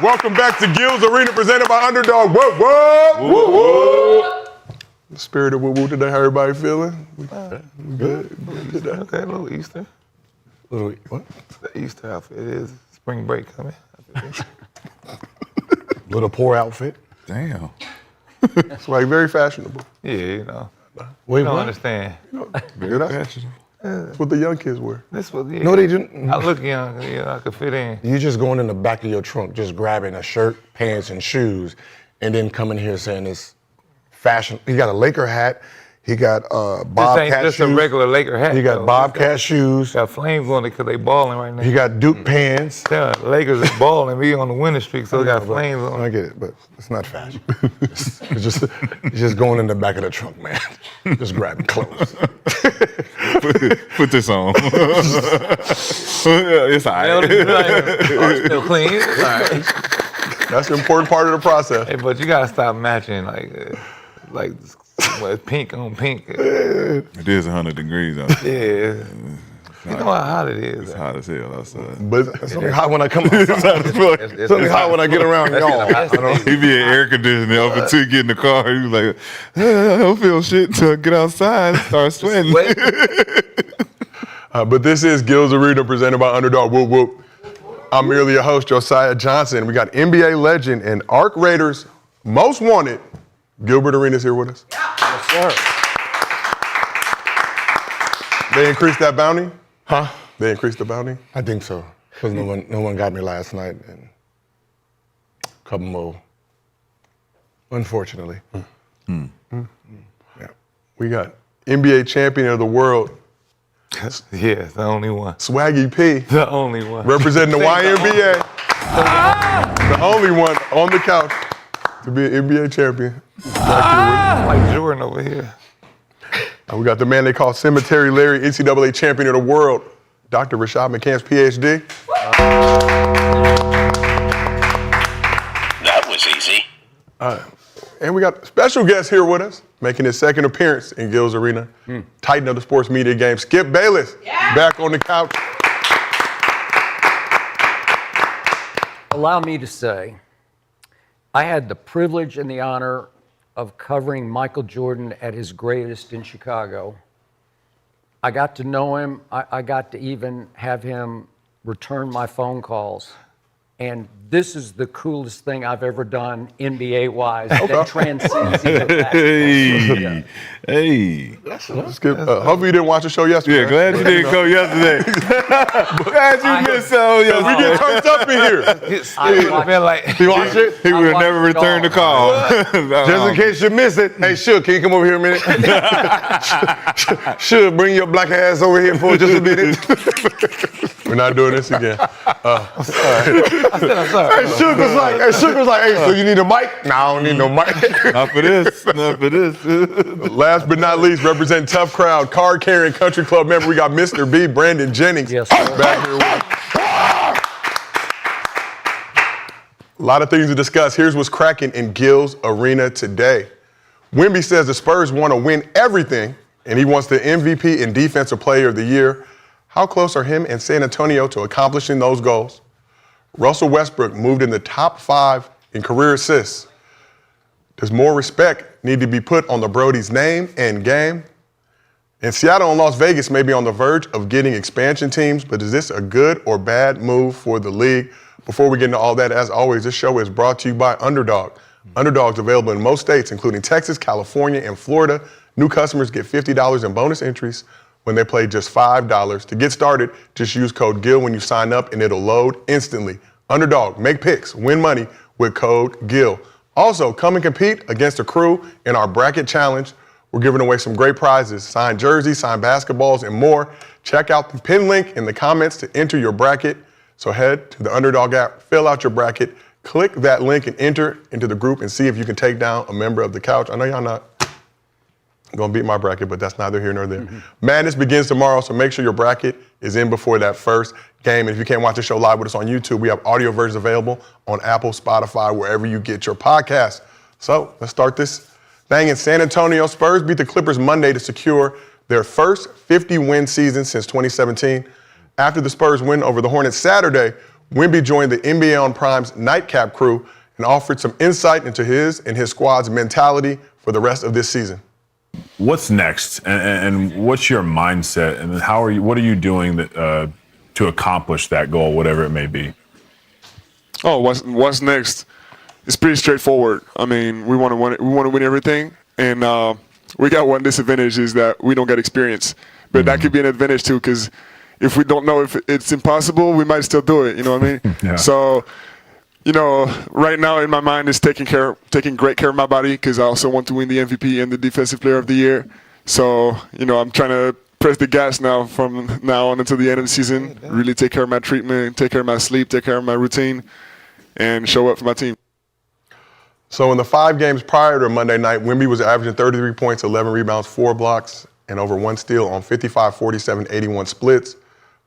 Welcome back to Gil's Arena, presented by Underdog. Whoa, whoa, whoa, whoa. The spirit of woo-woo today, how everybody feeling? We good today. Okay, a little Easter. What? The Easter outfit is spring break coming. Little poor outfit. Damn. It's like very fashionable. Yeah, you know. Wait, You don't what? understand. Very fashionable. That's what the young kids wear. This was, yeah. No, they didn't. I look young, you know, I could fit in. You just going in the back of your trunk, just grabbing a shirt, pants, and shoes, and then coming here saying it's fashion. He got a Laker hat. He got This Bobcat ain't just shoes. a regular Laker hat. He got though. Bobcat shoes. Got flames on it because they balling right now. He got Duke pants. Yeah, Lakers is balling. We on the winning streak, so they got flames on I it. get it, but it's not fashion. it's just going in the back of the trunk, man. Just grabbing clothes. Put this on. It's all right. Still clean. All right. That's the important part of the process. Hey, but you gotta stop matching like what, pink on pink. It is 100 degrees out there. Yeah. You know how hot it is. It's hot as hell outside. But it's only hot when I come outside. It's only hot when I get around y'all. He be in air conditioning up until you get in the car. He was like, I don't feel shit until I get outside and start sweating. But this is Gil's Arena, presented by Underdog. Whoop, whoop. I'm merely your host, Josiah Johnson. We got NBA legend and ARC Raiders most wanted, Gilbert Arenas here with us. Yes, sir. They increased that bounty? Huh? They increased the bounty? I think so. Because no one got me last night, and a couple more, unfortunately. Yeah. We got NBA champion of the world, Yeah, the only one. Swaggy P, The only one. representing the YNBA. The only one on the couch to be an NBA champion. Like Jordan over here. We got the man they call Cemetery Larry, NCAA champion of the world, Dr. Rashad McCants, PhD. That was easy. And we got a special guest here with us, making his second appearance in Gil's Arena. Titan of the sports media game, Skip Bayless, back on the couch. Allow me to say, I had the privilege and the honor of covering Michael Jordan at his greatest in Chicago. I got to know him. I got to even have him return my phone calls. And this is the coolest thing I've ever done NBA-wise that transcends even that. Hey. Skip, hopefully you didn't watch the show yesterday. Yeah, glad you didn't go yesterday. Glad you missed out yesterday. We get turned up in here. You watch it? He would have never returned the call. Just in case you miss it. Hey, Suge, can you come over here a minute? Suge, bring your black ass over here for just a minute. We're not doing this again. I'm sorry. Hey, Suge was like, hey, so you need a mic? No, I don't need no mic. Not for this. Not for this. Last but not least, representing Tough Crowd, card-carrying country club member, we got Mr. B, Brandon Jennings, Yes, sir. back here with us. A lot of things to discuss. Here's what's cracking in Gil's Arena today. Wemby says the Spurs want to win everything, and he wants the MVP and Defensive Player of the Year. How close are him and San Antonio to accomplishing those goals? Russell Westbrook moved in the top 5 in career assists. Does more respect need to be put on the Brody's name and game? And Seattle and Las Vegas may be on the verge of getting expansion teams, but is this a good or bad move for the league? Before we get into all that, as always, this show is brought to you by Underdog. Underdog's available in most states, including Texas, California, and Florida. New customers get $50 in bonus entries when they play just $5. To get started, just use code GIL when you sign up and it'll load instantly. Underdog, make picks, win money with code GIL. Also, come and compete against the crew in our bracket challenge. We're giving away some great prizes, signed jerseys, signed basketballs, and more. Check out the pin link in the comments to enter your bracket. So head to the Underdog app, fill out your bracket, click that link and enter into the group and see if you can take down a member of the couch. I know y'all not gonna beat my bracket, but that's neither here nor there. Madness begins tomorrow, so make sure your bracket is in before that first game. And if you can't watch the show live with us on YouTube, we have audio versions available on Apple, Spotify, wherever you get your podcasts. So let's start this thing in San Antonio. Spurs beat the Clippers Monday to secure their first 50-win season since 2017. After the Spurs win over the Hornets Saturday, Wemby joined the NBA on Prime's Nightcap crew and offered some insight into his and his squad's mentality for the rest of this season. What's next, and what's your mindset, and what are you doing to accomplish that goal, whatever it may be? Oh, what's next? It's pretty straightforward. I mean, we want to win. We want to win everything, and we got one disadvantage is that we don't get experience. But that could be an advantage too, because if we don't know if it's impossible, we might still do it. You know what I mean? Yeah. So, right now in my mind is taking great care of my body, because I also want to win the MVP and the Defensive Player of the Year. So, I'm trying to press the gas now from now on until the end of the season. Really take care of my treatment, take care of my sleep, take care of my routine, and show up for my team. So in the 5 games prior to Monday night, Wemby was averaging 33 points, 11 rebounds, 4 blocks, and over 1 steal on 55, 47, 81 splits,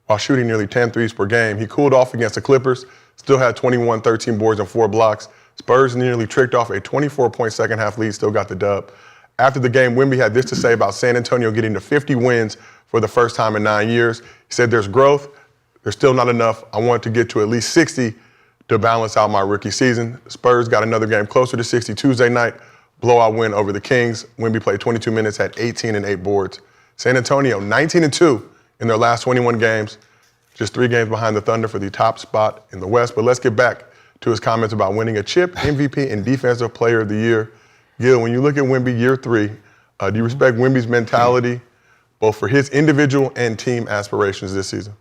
while shooting nearly 10 threes per game. He cooled off against the Clippers, still had 21, 13 boards, and 4 blocks. Spurs nearly tricked off a 24-point second-half lead, still got the dub. After the game, Wemby had this to say about San Antonio getting to 50 wins for the first time in 9 years. He said, "There's growth. There's still not enough. I want to get to at least 60 to balance out my rookie season." Spurs got another game closer to 60 Tuesday night, blowout win over the Kings. Wemby played 22 minutes, had 18 and 8 boards. San Antonio, 19-2 in their last 21 games, just 3 games behind the Thunder for the top spot in the West. But let's get back to his comments about winning a chip, MVP, and Defensive Player of the Year. Gil, when you look at Wemby year 3, do you respect Wemby's mentality, both for his individual and team aspirations this season?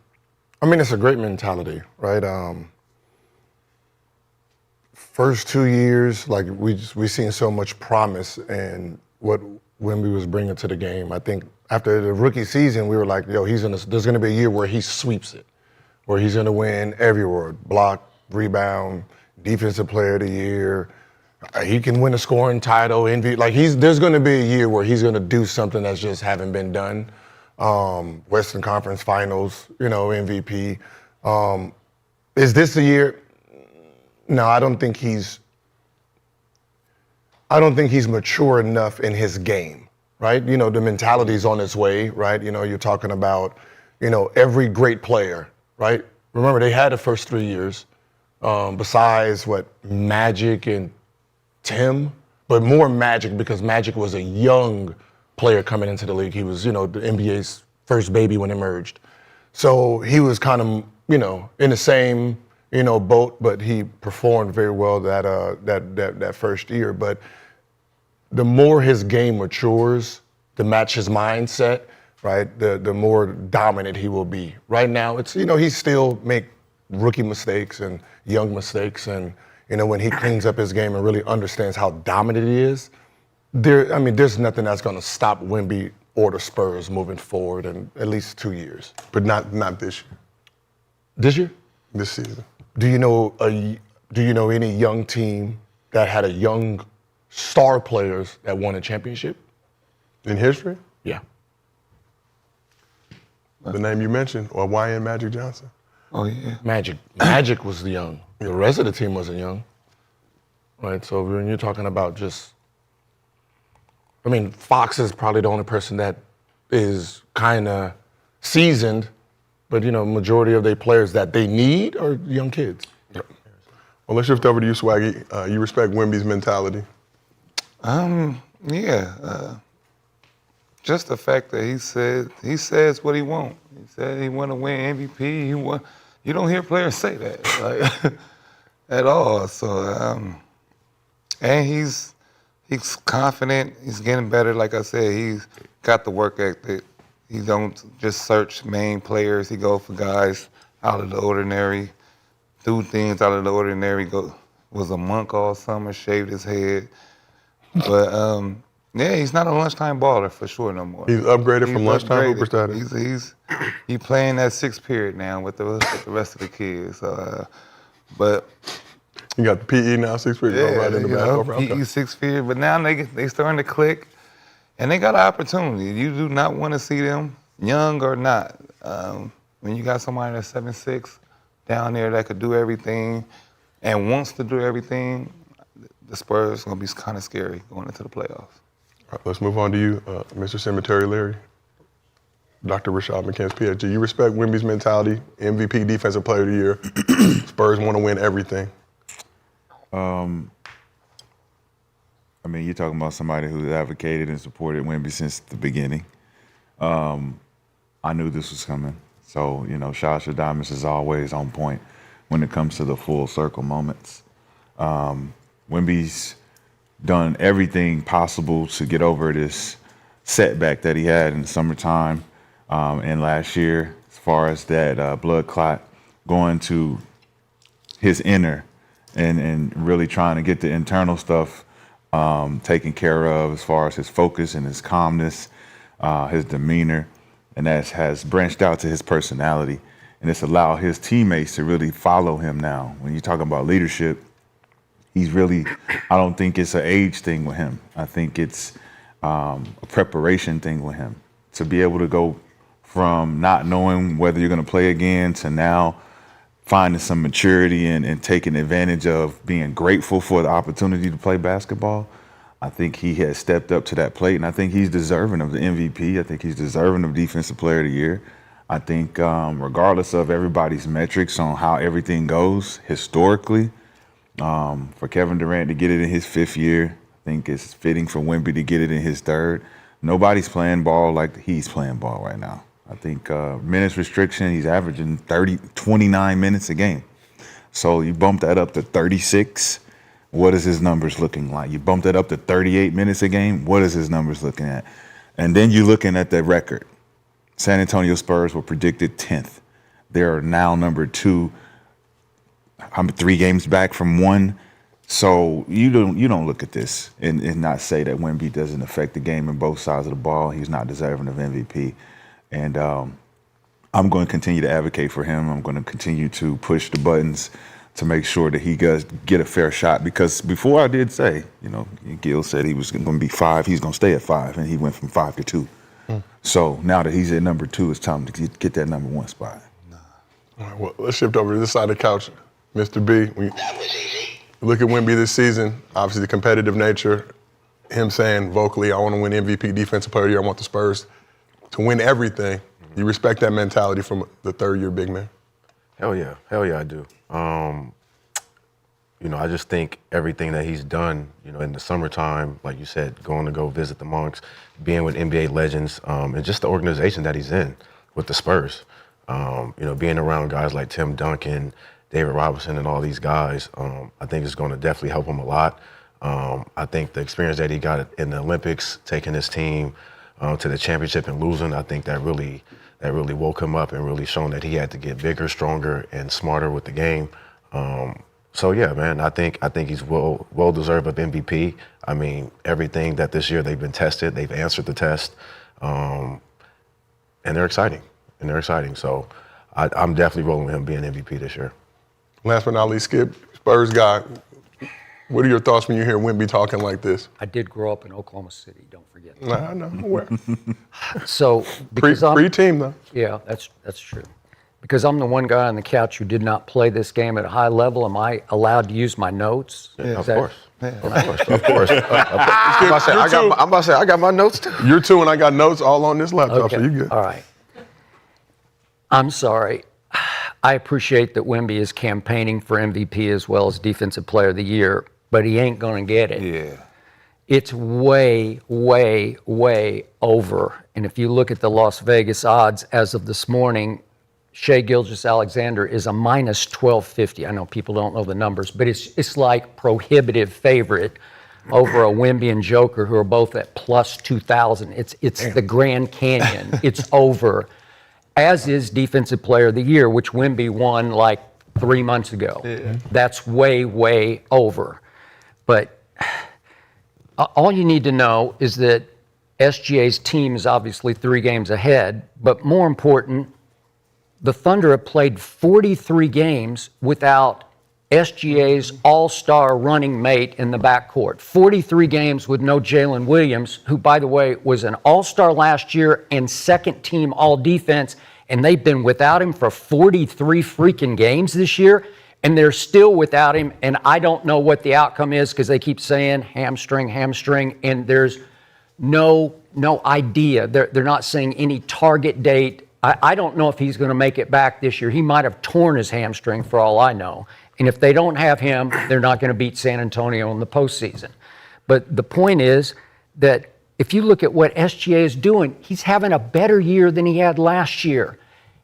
I mean, it's a great mentality, right? First 2 years, like we seen so much promise in what Wemby was bringing to the game. I think after the rookie season, we were like, yo, there's gonna be a year where he sweeps it, where he's gonna win every award, block, rebound, Defensive Player of the Year. He can win a scoring title, MVP. Like there's gonna be a year where he's gonna do something that's just haven't been done. Western Conference Finals, MVP. Is this the year? No, I don't think he's mature enough in his game, right? The mentality's on its way, right? You're talking about, every great player, right? Remember, they had the first 3 years, besides Magic and Tim, but more Magic because Magic was a young player coming into the league. He was, the NBA's first baby when it merged. So he was kind of, in the same, boat, but he performed very well that first year. But the more his game matures to match his mindset, right, the more dominant he will be. Right now, it's, he still make rookie mistakes and young mistakes, and when he cleans up his game and really understands how dominant he is, there's nothing that's going to stop Wemby or the Spurs moving forward in at least 2 years. But not this year. This year? This season. Do you know any young team that had a young star players that won a championship? In history? Yeah. The name you mentioned, or YN Magic Johnson? Oh, yeah. Magic was young. The rest of the team wasn't young. Right, so when you're talking about Fox is probably the only person that is kind of seasoned, but majority of their players that they need are young kids. Yep. Well, let's shift over to you, Swaggy. You respect Wemby's mentality. Yeah. Just the fact that he says what he wants. He said he want to win MVP. You don't hear players say that at all. So, and he's confident. He's getting better. Like I said, he's got the work ethic. He don't just search main players. He go for guys out of the ordinary, do things out of the ordinary. Was a monk all summer, shaved his head. But yeah, he's not a lunchtime baller for sure no more. He's upgraded from lunchtime hooper status. He's playing that 6th period now with the rest of the kids. But you got the PE now, 6th period, right in the back. PE 6th period. But now they starting to click. And they got an opportunity. You do not want to see them, young or not. When you got somebody that's 7'6" down there that could do everything and wants to do everything, the Spurs going to be kind of scary going into the playoffs. All right, let's move on to you, Mr. Cemetery Larry. Dr. Rashad McCants, PhD. You respect Wemby's mentality, MVP, Defensive Player of the Year. Spurs want to win everything. I mean, you're talking about somebody who advocated and supported Wemby since the beginning. I knew this was coming. So, you know, Shadamas is always on point when it comes to the full circle moments. Wemby's done everything possible to get over this setback that he had in the summertime and last year, as far as that blood clot going to his inner and really trying to get the internal stuff taken care of, as far as his focus and his calmness, his demeanor, and that has branched out to his personality. And it's allowed his teammates to really follow him now. When you're talking about leadership, he's really, I don't think it's an age thing with him. I think it's a preparation thing with him. To be able to go from not knowing whether you're going to play again to now finding some maturity and taking advantage of being grateful for the opportunity to play basketball, I think he has stepped up to that plate, and I think he's deserving of the MVP. I think he's deserving of Defensive Player of the Year. I think regardless of everybody's metrics on how everything goes historically, for Kevin Durant to get it in his 5th year, I think it's fitting for Wemby to get it in his 3rd. Nobody's playing ball like he's playing ball right now. I think minutes restriction, he's averaging 29 minutes a game. So you bump that up to 36, what is his numbers looking like? You bump that up to 38 minutes a game, what is his numbers looking at? And then you're looking at the record. San Antonio Spurs were predicted 10th. They're now number 2. I'm 3 games back from 1. So you don't look at this and not say that Wemby doesn't affect the game in both sides of the ball. He's not deserving of MVP. And I'm going to continue to advocate for him. I'm going to continue to push the buttons to make sure that he does get a fair shot. Because before I did say, you know, Gil said he was going to be 5. He's going to stay at 5, and he went from 5 to 2. So now that he's at number 2, it's time to get that number 1 spot. All right, well, let's shift over to this side of the couch. Mr. B, we look at Wemby this season, obviously the competitive nature, him saying vocally, I want to win MVP, Defensive Player of the Year, I want the Spurs to win everything. You respect that mentality from the 3rd-year big man? Hell yeah, I do. You know, I just think everything that he's done, you know, in the summertime, like you said, going to go visit the Monks, being with NBA legends, and just the organization that he's in with the Spurs. You know, being around guys like Tim Duncan, David Robinson, and all these guys, I think it's going to definitely help him a lot. I think the experience that he got in the Olympics, taking his team to the championship and losing, I think that really woke him up and really shown that he had to get bigger, stronger, and smarter with the game. So yeah, man, I think he's well deserved of MVP. I mean, everything that this year they've been tested, they've answered the test, and they're exciting. So I'm definitely rolling with him being MVP this year. Last but not least, Skip, Spurs guy, what are your thoughts when you hear Wemby talking like this? I did grow up in Oklahoma City, don't forget that. Nah, I know. Where? So, because I'm... Pre-team, though. Yeah, that's true. Because I'm the one guy on the couch who did not play this game at a high level, am I allowed to use my notes? Yeah, Is of course. I'm about to say, I got my notes too. You're 2 and I got notes all on this laptop, Okay, so you good. all right. I'm sorry. I appreciate that Wemby is campaigning for MVP as well as Defensive Player of the Year, but he ain't going to get it. Yeah. It's way, way, way over. And if you look at the Las Vegas odds as of this morning, Shai Gilgeous-Alexander is a minus 1250. I know people don't know the numbers, but it's like prohibitive favorite over a Wemby and Joker, who are both at plus 2,000. It's the Grand Canyon. It's over. As is Defensive Player of the Year, which Wemby won like 3 months ago. Yeah. That's way, way over. But all you need to know is that SGA's team is obviously 3 games ahead, but more important, the Thunder have played 43 games without SGA's all-star running mate in the backcourt. 43 games with no Jalen Williams, who, by the way, was an all-star last year and second-team all-defense, and they've been without him for 43 freaking games this year, and they're still without him, and I don't know what the outcome is because they keep saying hamstring, and there's no no idea. They're not saying any target date. I don't know if he's going to make it back this year. He might have torn his hamstring for all I know. And if they don't have him, they're not going to beat San Antonio in the postseason. But the point is that if you look at what SGA is doing, he's having a better year than he had last year.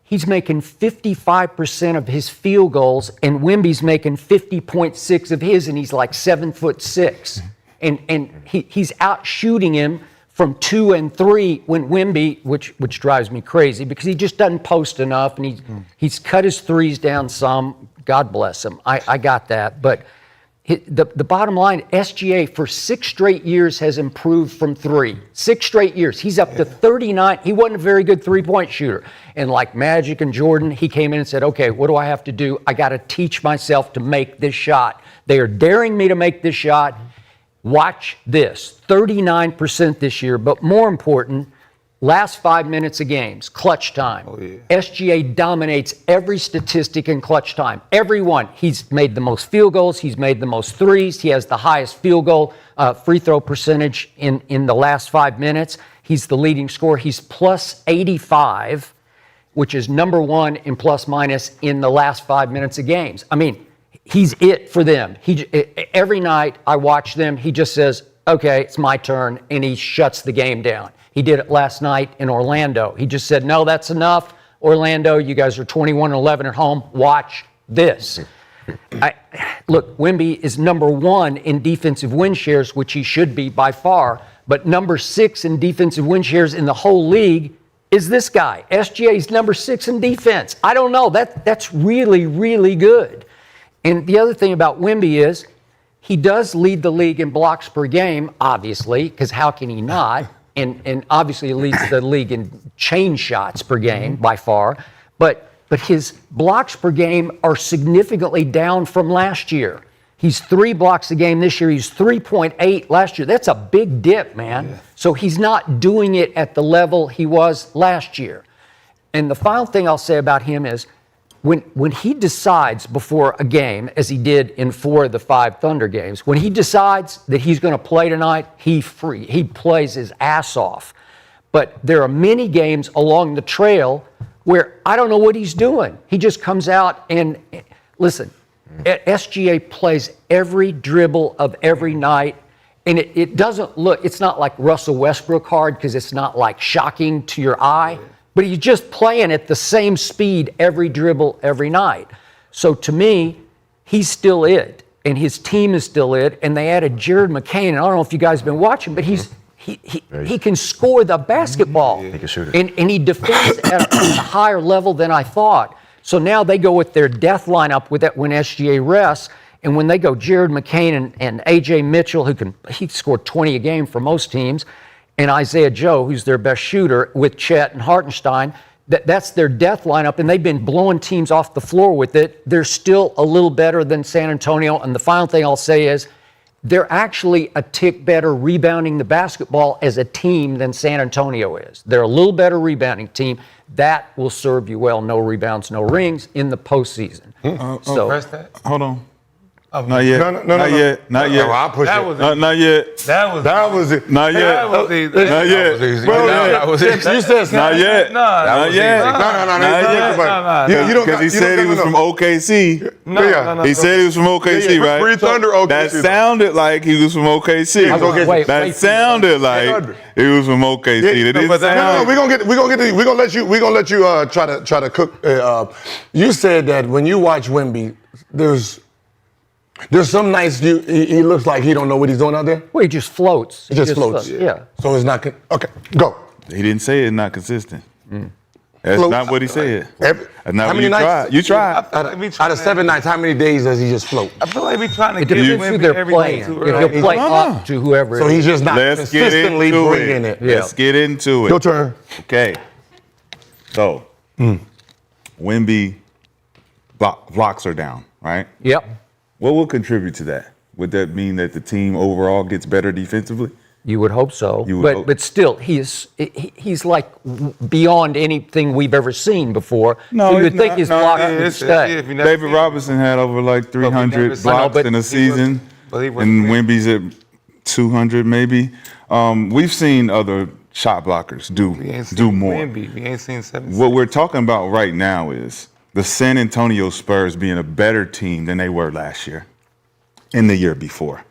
He's making 55% of his field goals, and Wemby's making 50.6 of his, and he's like 7'6". And he's out shooting him from 2 and 3 when Wemby, which drives me crazy because he just doesn't post enough, and he's cut his threes down some. God bless him. I got that. But the bottom line, SGA for 6 straight years has improved from 3. 6 straight years. He's up to 39. He wasn't a very good three-point shooter. And like Magic and Jordan, he came in and said, okay, what do I have to do? I got to teach myself to make this shot. They are daring me to make this shot. Watch this. 39% this year. But more important, last 5 minutes of games, clutch time. Oh, yeah. SGA dominates every statistic in clutch time. Every one. He's made the most field goals. He's made the most threes. He has the highest field goal free throw percentage in the last 5 minutes. He's the leading scorer. He's plus 85, which is number 1 in plus minus in the last 5 minutes of games. I mean, he's it for them. Every night I watch them, he just says, okay, it's my turn, and he shuts the game down. He did it last night in Orlando. He just said, no, that's enough. Orlando, you guys are 21-11 at home. Watch this. Look, Wemby is number 1 in defensive win shares, which he should be by far, but number 6 in defensive win shares in the whole league is this guy. SGA's number 6 in defense. I don't know. That's really, really good. And the other thing about Wemby is he does lead the league in blocks per game, obviously, because how can he not? And obviously he leads the league in chain shots per game by far. But his blocks per game are significantly down from last year. He's 3 blocks a game this year. He's 3.8 last year. That's a big dip, man. Yeah. So he's not doing it at the level he was last year. And the final thing I'll say about him is when he decides before a game, as he did in 4 of the 5 Thunder games, when he decides that he's going to play tonight, he plays his ass off. But there are many games along the trail where I don't know what he's doing. He just comes out and, listen, SGA plays every dribble of every night, and it doesn't look, it's not like Russell Westbrook hard because it's not like shocking to your eye, but he's just playing at the same speed every dribble every night. So to me, he's still it, and his team is still it, and they added Jared McCain, and I don't know if you guys have been watching, but he can score the basketball. He can shoot it. And he defends at a higher level than I thought. So now they go with their death lineup with that when SGA rests, and when they go Jared McCain and A.J. Mitchell, he scored 20 a game for most teams, and Isaiah Joe, who's their best shooter, with Chet and Hartenstein, that's their death lineup, and they've been blowing teams off the floor with it. They're still a little better than San Antonio, and the final thing I'll say is they're actually a tick better rebounding the basketball as a team than San Antonio is. They're a little better rebounding team. That will serve you well. No rebounds, no rings in the postseason. Press that. Hold on. Not yet. No. Not yet. Not yet. No, I'll push That it. was Not yet. That was it. Not yet. That was easy. Not yet. Bro, you said Not yet. Not yet. No. Not yet. You don't Because he said he was from OKC. No. He said he was from OKC, right? Free Thunder, OKC. That sounded like he was from OKC. Wait, That sounded like he was from OKC. That didn't No, sound. we're gonna let you try to cook. You said that when you watch Wemby, there's some nights he looks like he don't know what he's doing out there. Well, he just floats. He just floats. Yeah. So it's not okay. Go. He didn't say it's not consistent. That's Float. not what he said. Every- That's not how what many you nights? tried. You tried. Out of 7 nights, how many days does he just float? I feel like we trying to It give depends who Wemby they're everything playing. too If early. he'll play up to whoever So it is. he's just not Let's get consistently into bringing it. Let's get into it. Your turn. Okay. So, Wemby blocks are down, right? Yep. What will contribute to that? Would that mean that the team overall gets better defensively? You would hope so. You would hope. But still, he's like beyond anything we've ever seen before. No, so you would he's think not. his No, blocks it's- would If stay. you never David seen- Robinson had over like 300 never seen- blocks but in a season, but he and wasn't- Wemby's at 200 maybe. We've seen other shot blockers We ain't do seen more. Wemby. We ain't seen 76. What we're talking about right now is the San Antonio Spurs being a better team than they were last year and the year before.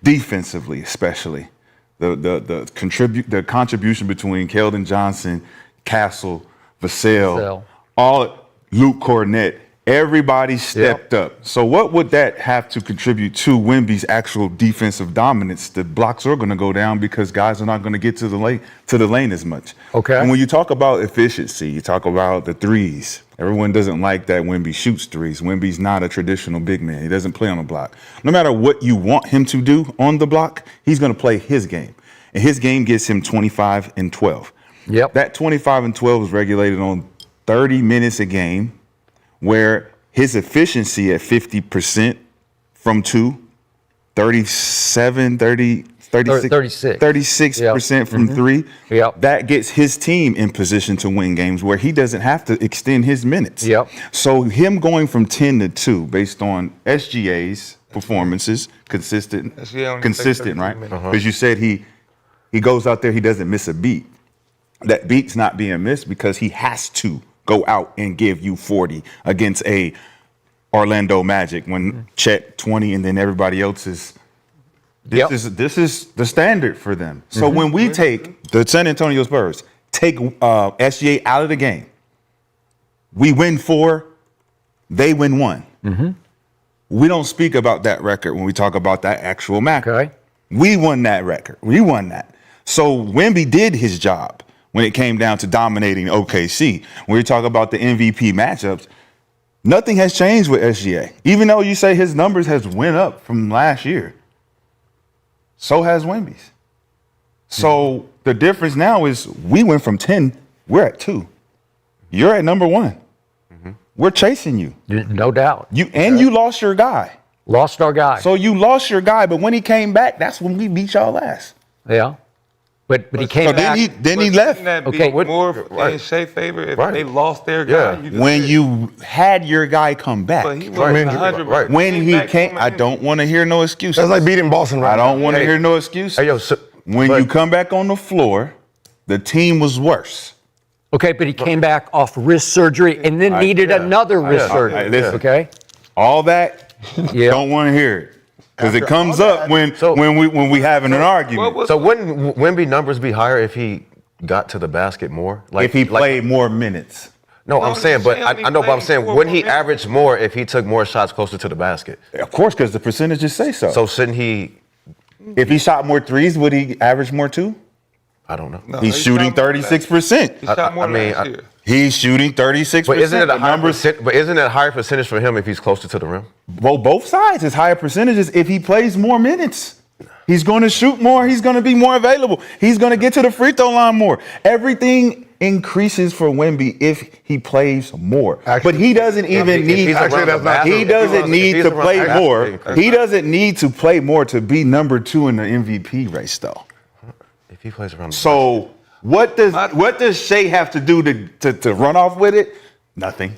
Defensively, especially. The contribution between Keldon Johnson, Castle, Vassell, Luke Cornett, everybody stepped up. So what would that have to contribute to Wemby's actual defensive dominance? The blocks are going to go down because guys are not going to get to the lane as much. Okay. And when you talk about efficiency, you talk about the threes. Everyone doesn't like that Wemby shoots threes. Wemby's not a traditional big man. He doesn't play on the block. No matter what you want him to do on the block, he's going to play his game. And his game gets him 25 and 12. Yep. That 25 and 12 is regulated on 30 minutes a game, where his efficiency at 50% from 2, 37, 30, 36% from 3, that gets his team in position to win games where he doesn't have to extend his minutes. Yep. So him going from 10 to 2 based on SGA's performances, consistent, right? Because you said he goes out there, he doesn't miss a beat. That beat's not being missed because he has to go out and give you 40 against a Orlando Magic when Chet 20 and then everybody else is. This is the standard for them. So when we take the San Antonio Spurs, take SGA out of the game, we win 4, they win 1. We don't speak about that record when we talk about that actual match. Okay. We won that record. We won that. So Wemby did his job when it came down to dominating OKC. When we talk about the MVP matchups, nothing has changed with SGA. Even though you say his numbers has went up from last year, so has Wemby's. So the difference now is we went from 10, we're at 2. You're at number 1. We're chasing you. No doubt. You lost your guy. Lost our guy. So you lost your guy, but when he came back, that's when we beat y'all last. Yeah. But he came back. Then he left. Okay. More in Shea favor if they lost their guy. When you had your guy come back. But he was 100%. When he came, I don't want to hear no excuses. That's like beating Boston. I don't want to hear no excuses. When you come back on the floor, the team was worse. Okay, but he came back off wrist surgery and then needed another wrist surgery. Listen, okay. All that, don't want to hear it. Because it comes up when we having an argument. So wouldn't Wemby numbers be higher if he got to the basket more? Like if he played more minutes. No, I'm saying, but I know, but I'm saying, wouldn't he average more if he took more shots closer to the basket? Of course, because the percentages say so. So shouldn't he? If he shot more threes, would he average more too? I don't know. No, He's shooting 36%. He shot more last year. He's shooting 36%. But isn't it a higher percentage for him if he's closer to the rim? Well, both sides. It's higher percentages if he plays more minutes. He's going to shoot more. He's going to be more available. He's going to get to the free throw line more. Everything increases for Wemby if he plays more. But he doesn't even need. He doesn't need to play more. He doesn't need to play more to be number 2 in the MVP race, though. If he plays around. So what does Shea have to do to run off with it? Nothing.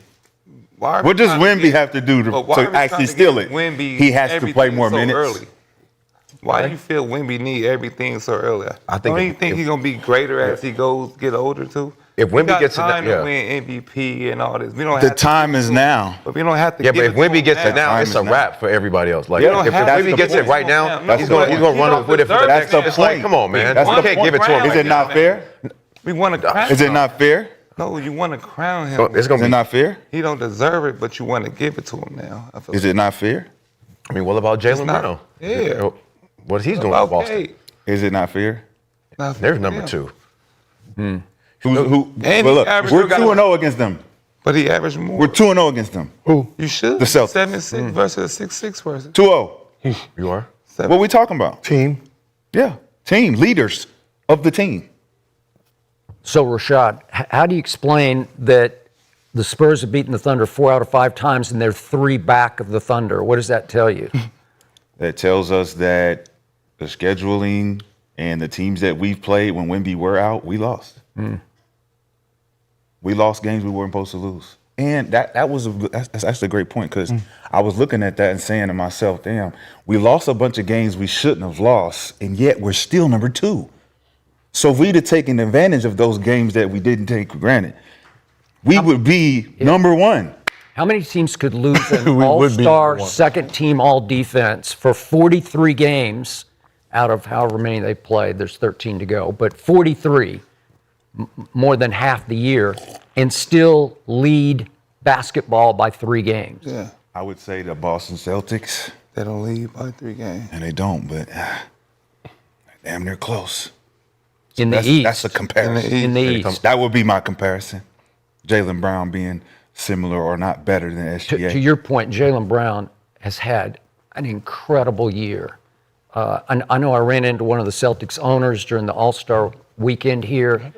What does Wemby have to do to actually steal it? He has to play more minutes. Early. Why do you feel Wemby need everything so early? Don't you think he's gonna be greater as he get older too? If Wemby gets time to win MVP and all this, we don't. The time is now. But we don't have to. Yeah, but if Wemby gets it now, it's a wrap for everybody else. Like if Wemby gets it right now, he's gonna run with it for the next. It's like, come on, man. You can't give it to him. Is it not fair? We want to crown him. Is it not fair? No, you want to crown him. Is it not fair? He don't deserve it, but you want to give it to him now. Is it not fair? I mean, what about Jaylen Brown? Yeah. What he's doing in Boston? Is it not fair? There's number 2. Well, look, we're 2-0 against them. But he averaged more. We're 2-0 against them. Who? You should. The Celtics. 7-6 versus a 6-6 person. 2-0. You are? What are we talking about? Team. Yeah. Team. Leaders of the team. So, Rashad, how do you explain that the Spurs have beaten the Thunder 4 out of 5 times and they're 3 back of the Thunder? What does that tell you? That tells us that the scheduling and the teams that we've played when Wemby were out, we lost. We lost games we weren't supposed to lose. And that's actually a great point because I was looking at that and saying to myself, damn, we lost a bunch of games we shouldn't have lost, and yet we're still number 2. So if we'd have taken advantage of those games that we didn't take for granted, we would be number one. How many teams could lose an We would be all-star, number one. second-team all-defense for 43 games out of however many they played? There's 13 to go, but 43, more than half the year, and still lead basketball by 3 games. Yeah, I would say the Boston Celtics, they don't lead by 3 games. and they don't, but damn, they're close. In the That's East. a comparison. In the East. That would be my comparison. Jaylen Brown being similar or not better than SGA. To your point, Jaylen Brown has had an incredible year. I know I ran into one of the Celtics owners during the All-Star weekend here,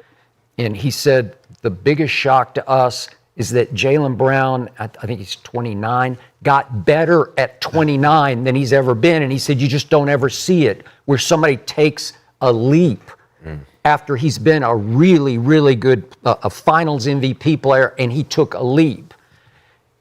and he said the biggest shock to us is that Jaylen Brown, I think he's 29, got better at 29 than he's ever been. And he said, you just don't ever see it where somebody takes a leap after he's been a really, really good a finals MVP player, and he took a leap.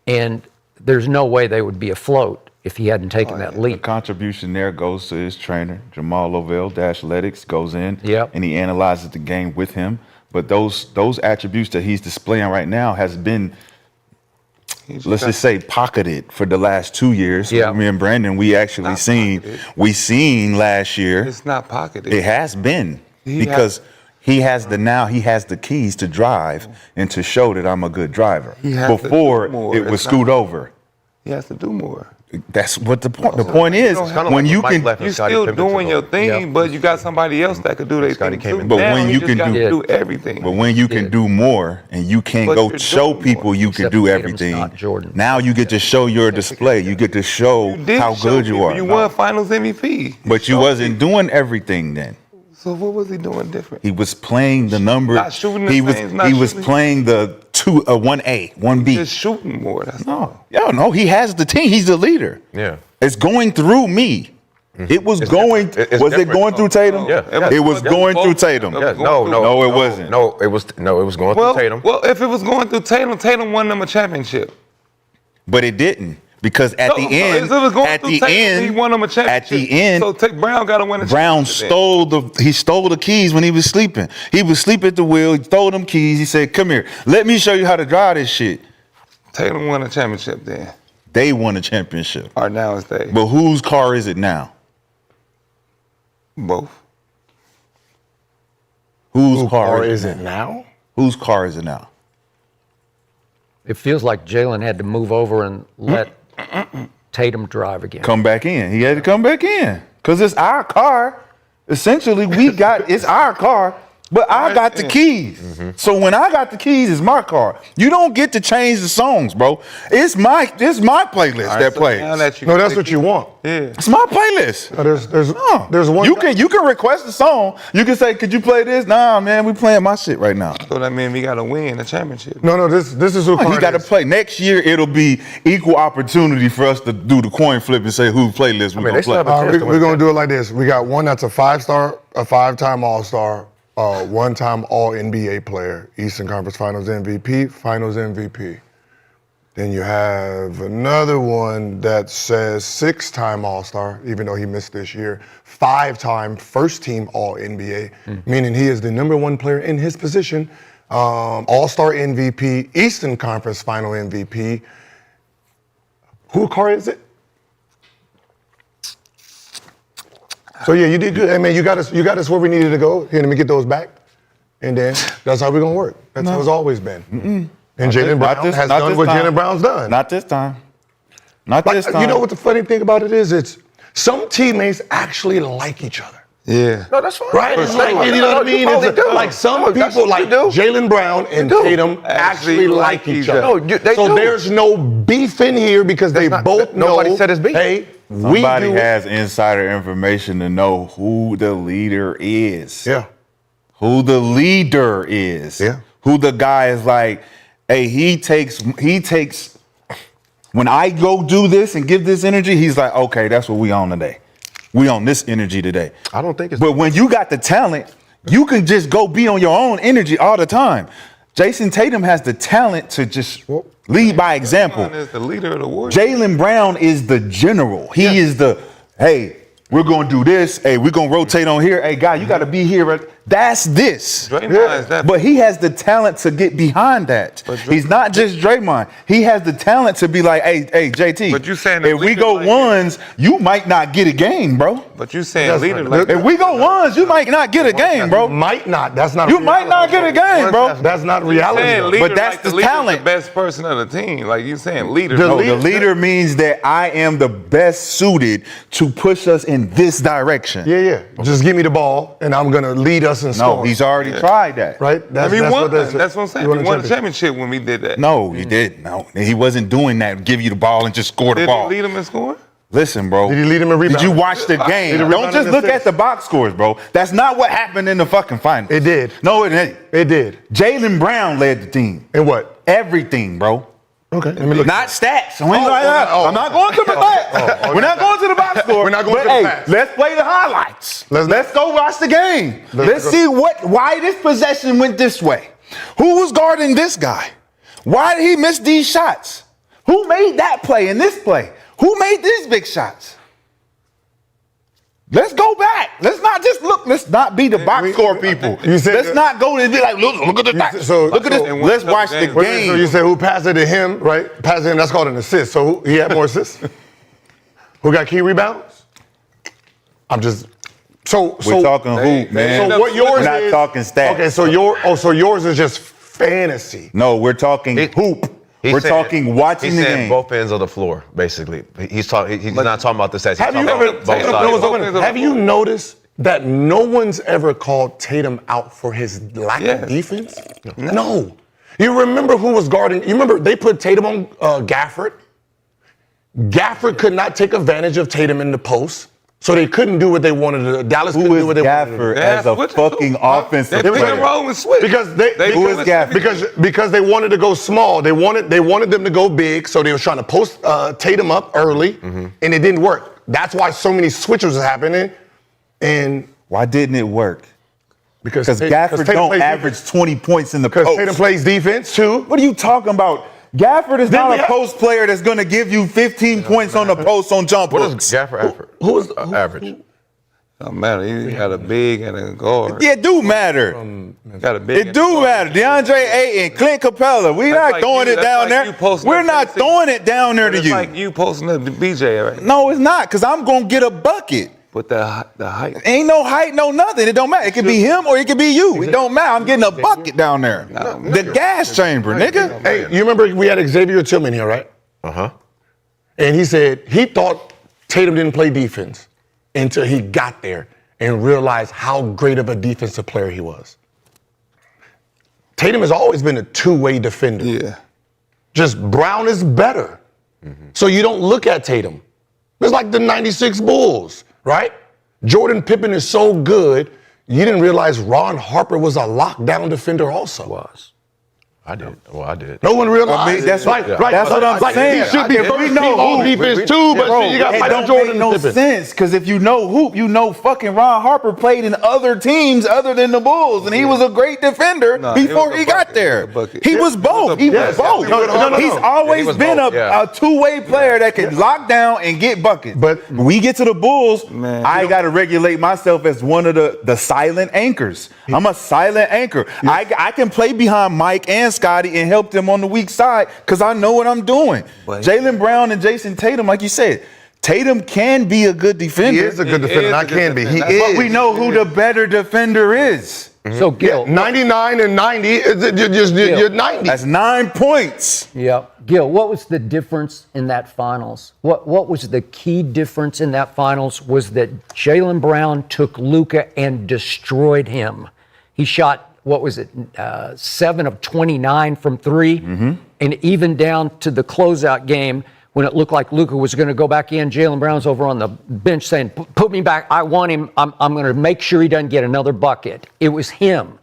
And there's no way they would be afloat if he hadn't taken that The leap. contribution there goes to his trainer, Jamal Lovell, Dashletics, goes in Yep. and he analyzes the game with him. But those attributes that he's displaying right now has been, let's just say, pocketed for the last 2 years. Yeah. Me and Brandon, we actually Not seen pocketed. last year. It's not pocketed. It has been He because he has the keys to drive and to show that I'm a good driver. He has to do Before more. it was It's scoot not- over. He has to do more. That's what the point. The point is It's kinda when like you what Mike can. left and You're Scottie still Pippen doing took your over. thing, Yeah. but you got somebody else that could do their Scottie thing came too. in. But Now when you just can got do- to do everything. But when you can do more and you can't But go you're show doing people more. you can Except do Tatum's everything, not Jordan. now you get to show your display. You get to show You did how show good you people are. You won Finals MVP. But you showed wasn't doing everything then. people. So what was he doing different? He was playing the number. Not shooting the He same, not was shooting- playing the 1A, 1B. Just shooting more. That's all. No, he has the team. He's the leader. Yeah. It's going through me. It was It's going. different. It's Was it different. going through Tatum? Yeah. It was Yeah. going through Both. Tatum. Yeah. Yeah, no, No, it wasn't. No, it was going through Tatum. Well, if it was going through Tatum, Tatum won them a championship. But it didn't because at the So end, if it was going at through the Tatum, end, he won them a championship. at the end, so Brown got to win a Brown championship. stole the keys when he was sleeping. He was sleeping at the wheel. He stole them keys. He said, "Come here, let me show you how to drive this shit." Tatum won a championship then. They won a championship. Or now it's they. But whose car is it now? Both. Whose car Or is is it now? Whose car is it now? It feels like Jalen had to move over and let Tatum drive again. Come back in. He had to come back in because it's our car. Essentially, it's our car, but I got the keys. So when I got the keys, it's my car. You don't get to change the songs, bro. It's my playlist All right, that so plays. now that you No, that's what you want. Yeah. It's my playlist. There's one. You can request a song. You can say, "Could you play this?" Nah, man, we playing my shit right now. So that means we got to win a championship. No, this is who. He Card got to is. play next year. It'll be equal opportunity for us to do the coin flip and say who playlist we're mean, gonna they still play. have a chance to win We're a gonna do it like this. We got one that's a 5-star, a 5-time All-Star, 1-time All-NBA player, Eastern Conference Finals MVP, Finals MVP. Then you have another one that says 6-time All-Star, even though he missed this year, 5-time first-team All-NBA, meaning he is the number 1 player in his position, All-Star MVP, Eastern Conference Final MVP. Who car is it? So yeah, you did good. Hey man, you got us where we needed to go. Here, let me get those back. And then that's how we're gonna work. That's how it's always been. And Jaylen Brown has done what Jaylen Brown's done. Not this time. Not this time. You know what the funny thing about it is? It's some teammates actually like each other. Yeah. No, that's fine. Right? It's like, you know what I mean? It's like some people, like Jaylen Brown and Tatum, actually like each other. No, they so do. there's no beef in here because they not- both know. nobody said it's beef. Hey, Somebody we do. has insider information to know who the leader is. Yeah. Who the leader is. Yeah. Who the guy is like, hey, he takes when I go do this and give this energy, he's like, okay, that's what we on today. We on this energy today. I don't think it's. But when you got the talent, you can just go be on your own energy all the time. Jason Tatum has the talent to just lead by example. Brown is the leader of the Warriors. Jaylen Brown is the general. He is the, hey, we're going to do this. Hey, we're going to rotate on here. Hey, guy, you got to be here. That's this. Draymond is that. But he has the talent to get behind that. He's not just Draymond. He has the talent to be like, hey, JT. But you saying the if we leader go like ones, you might not get a game, bro. But you saying leader like If we go ones, you might not get a game, bro. Might not. That's not. You might not get a game, bro. That's not reality. saying leader But that's like the leader's talent. the best person on the team. Like you saying leader. No, the leader means that I am the best suited to push us in this direction. Yeah. Just give me the ball, and I'm gonna lead us in No, scoring. he's already tried that. right. That's what I'm saying. He We won a championship when we did that. No, he didn't. No, he wasn't doing that. Give you the ball and just score the Did ball. he lead him in scoring? Listen, bro. Did he lead him in rebounding? Did you watch the Did game? he Don't rebound just and look at assist? the box scores, bro. That's not what happened in the fucking finals. It did. No, it didn't. It did. Jaylen Brown led the team. And what? Everything, bro. Okay. Let me look. Not stats. I'm oh, not going to the stats. We're not going to the box score. We're not going but to the hey, stats. let's play the highlights. Let's go watch the game. Let's go. see why this possession went this way. Who was guarding this guy? Why did he miss these shots? Who made that play and this play? Who made these big shots? Let's go back. Let's not just look. Let's not be the box score people. Let's not go and be like, look at the stats. Look at this. Let's watch the game. So you say who passed it to him, right? Passed it him. That's called an assist. So he had more assists. Who got key rebounds? I'm just. We're talking hoop, man. So what yours We're not is? talking stats. Okay, so yours is just fantasy. No, we're talking hoop. We're talking watching the He's saying game. both ends of the floor, basically. He's not talking about the stats. He's Have you talking ever? about both sides. Have you noticed that no one's ever called Tatum out for his lack of defense? No. You remember who was guarding? You remember they put Tatum on Gafford. Gafford could not take advantage of Tatum in the post. So they couldn't do what they wanted to do. Dallas couldn't do what they wanted to do. Gafford as a fucking offensive They player? roll and switch. Because Who is Gafford? Because they wanted to go small. They wanted them to go big. So they were trying to post Tatum up early, and it didn't work. That's why so many switches are happening. And Why didn't it work? because Gafford Tatum don't plays average 20 points in the Because post. Tatum plays defense too. What are you talking about? Gafford is not we a have- post player that's going to give you 15 points on the post on jump What hooks. does Gafford average? Don't matter. He got a big and a guard. Yeah, it do matter. Got a big. It do matter. DeAndre Ayton, Clint Capella. We're That's not like throwing you- it that's down like there. you posting We're up not Tennessee. throwing it down there to It's you. like you posting up the BJ, right? No, it's not, because I'm going to get a bucket. With the height. Ain't no height, no nothing. It don't matter. It could be him or it could be you. It don't matter. I'm getting a bucket down there. The gas chamber, nigga. Hey, you remember we had Xavier Tillman here, right? And he said he thought Tatum didn't play defense until he got there and realized how great of a defensive player he was. Tatum has always been a two-way defender. Yeah. Just Brown is better. So you don't look at Tatum. It's like the 96 Bulls, right? Jordan Pippen is so good, you didn't realize Ron Harper was a lockdown defender also. I did. Well, I did. No one realized. I mean, that's what- right, that's what I'm saying. He should be If we first know team all who- defense too, but Bro, you got it Michael don't Jordan make no and Pippen. sense, because if you know hoop, you know fucking Ron Harper played in other teams other than the Bulls, and he was a great defender before was a he got bucket. there. He was a bucket. He was both. He was both. No. He's always He was been both, yeah. a two-way player that can lock down and get buckets. But- when we get to the Bulls, Man, I got to regulate myself as one of the silent anchors. I'm a silent anchor. I can play behind Mike and Scotty and help them on the weak side because I know what I'm doing. But- Jaylen Brown and Jason Tatum, like you said, Tatum can be a good defender. He is a good He defender. is I a good can be. He defender. is. But we know who the better defender is. So, Gil, 99 and 90, you're 90. That's 9 points. yeah, Gil, what was the difference in that finals? What was the key difference in that finals was that Jaylen Brown took Luka and destroyed him. He shot, 7 of 29 from three, and even down to the closeout game when it looked like Luka was going to go back in, Jaylen Brown's over on the bench saying, "Put me back. I want him. I'm going to make sure he doesn't get another bucket." It was him,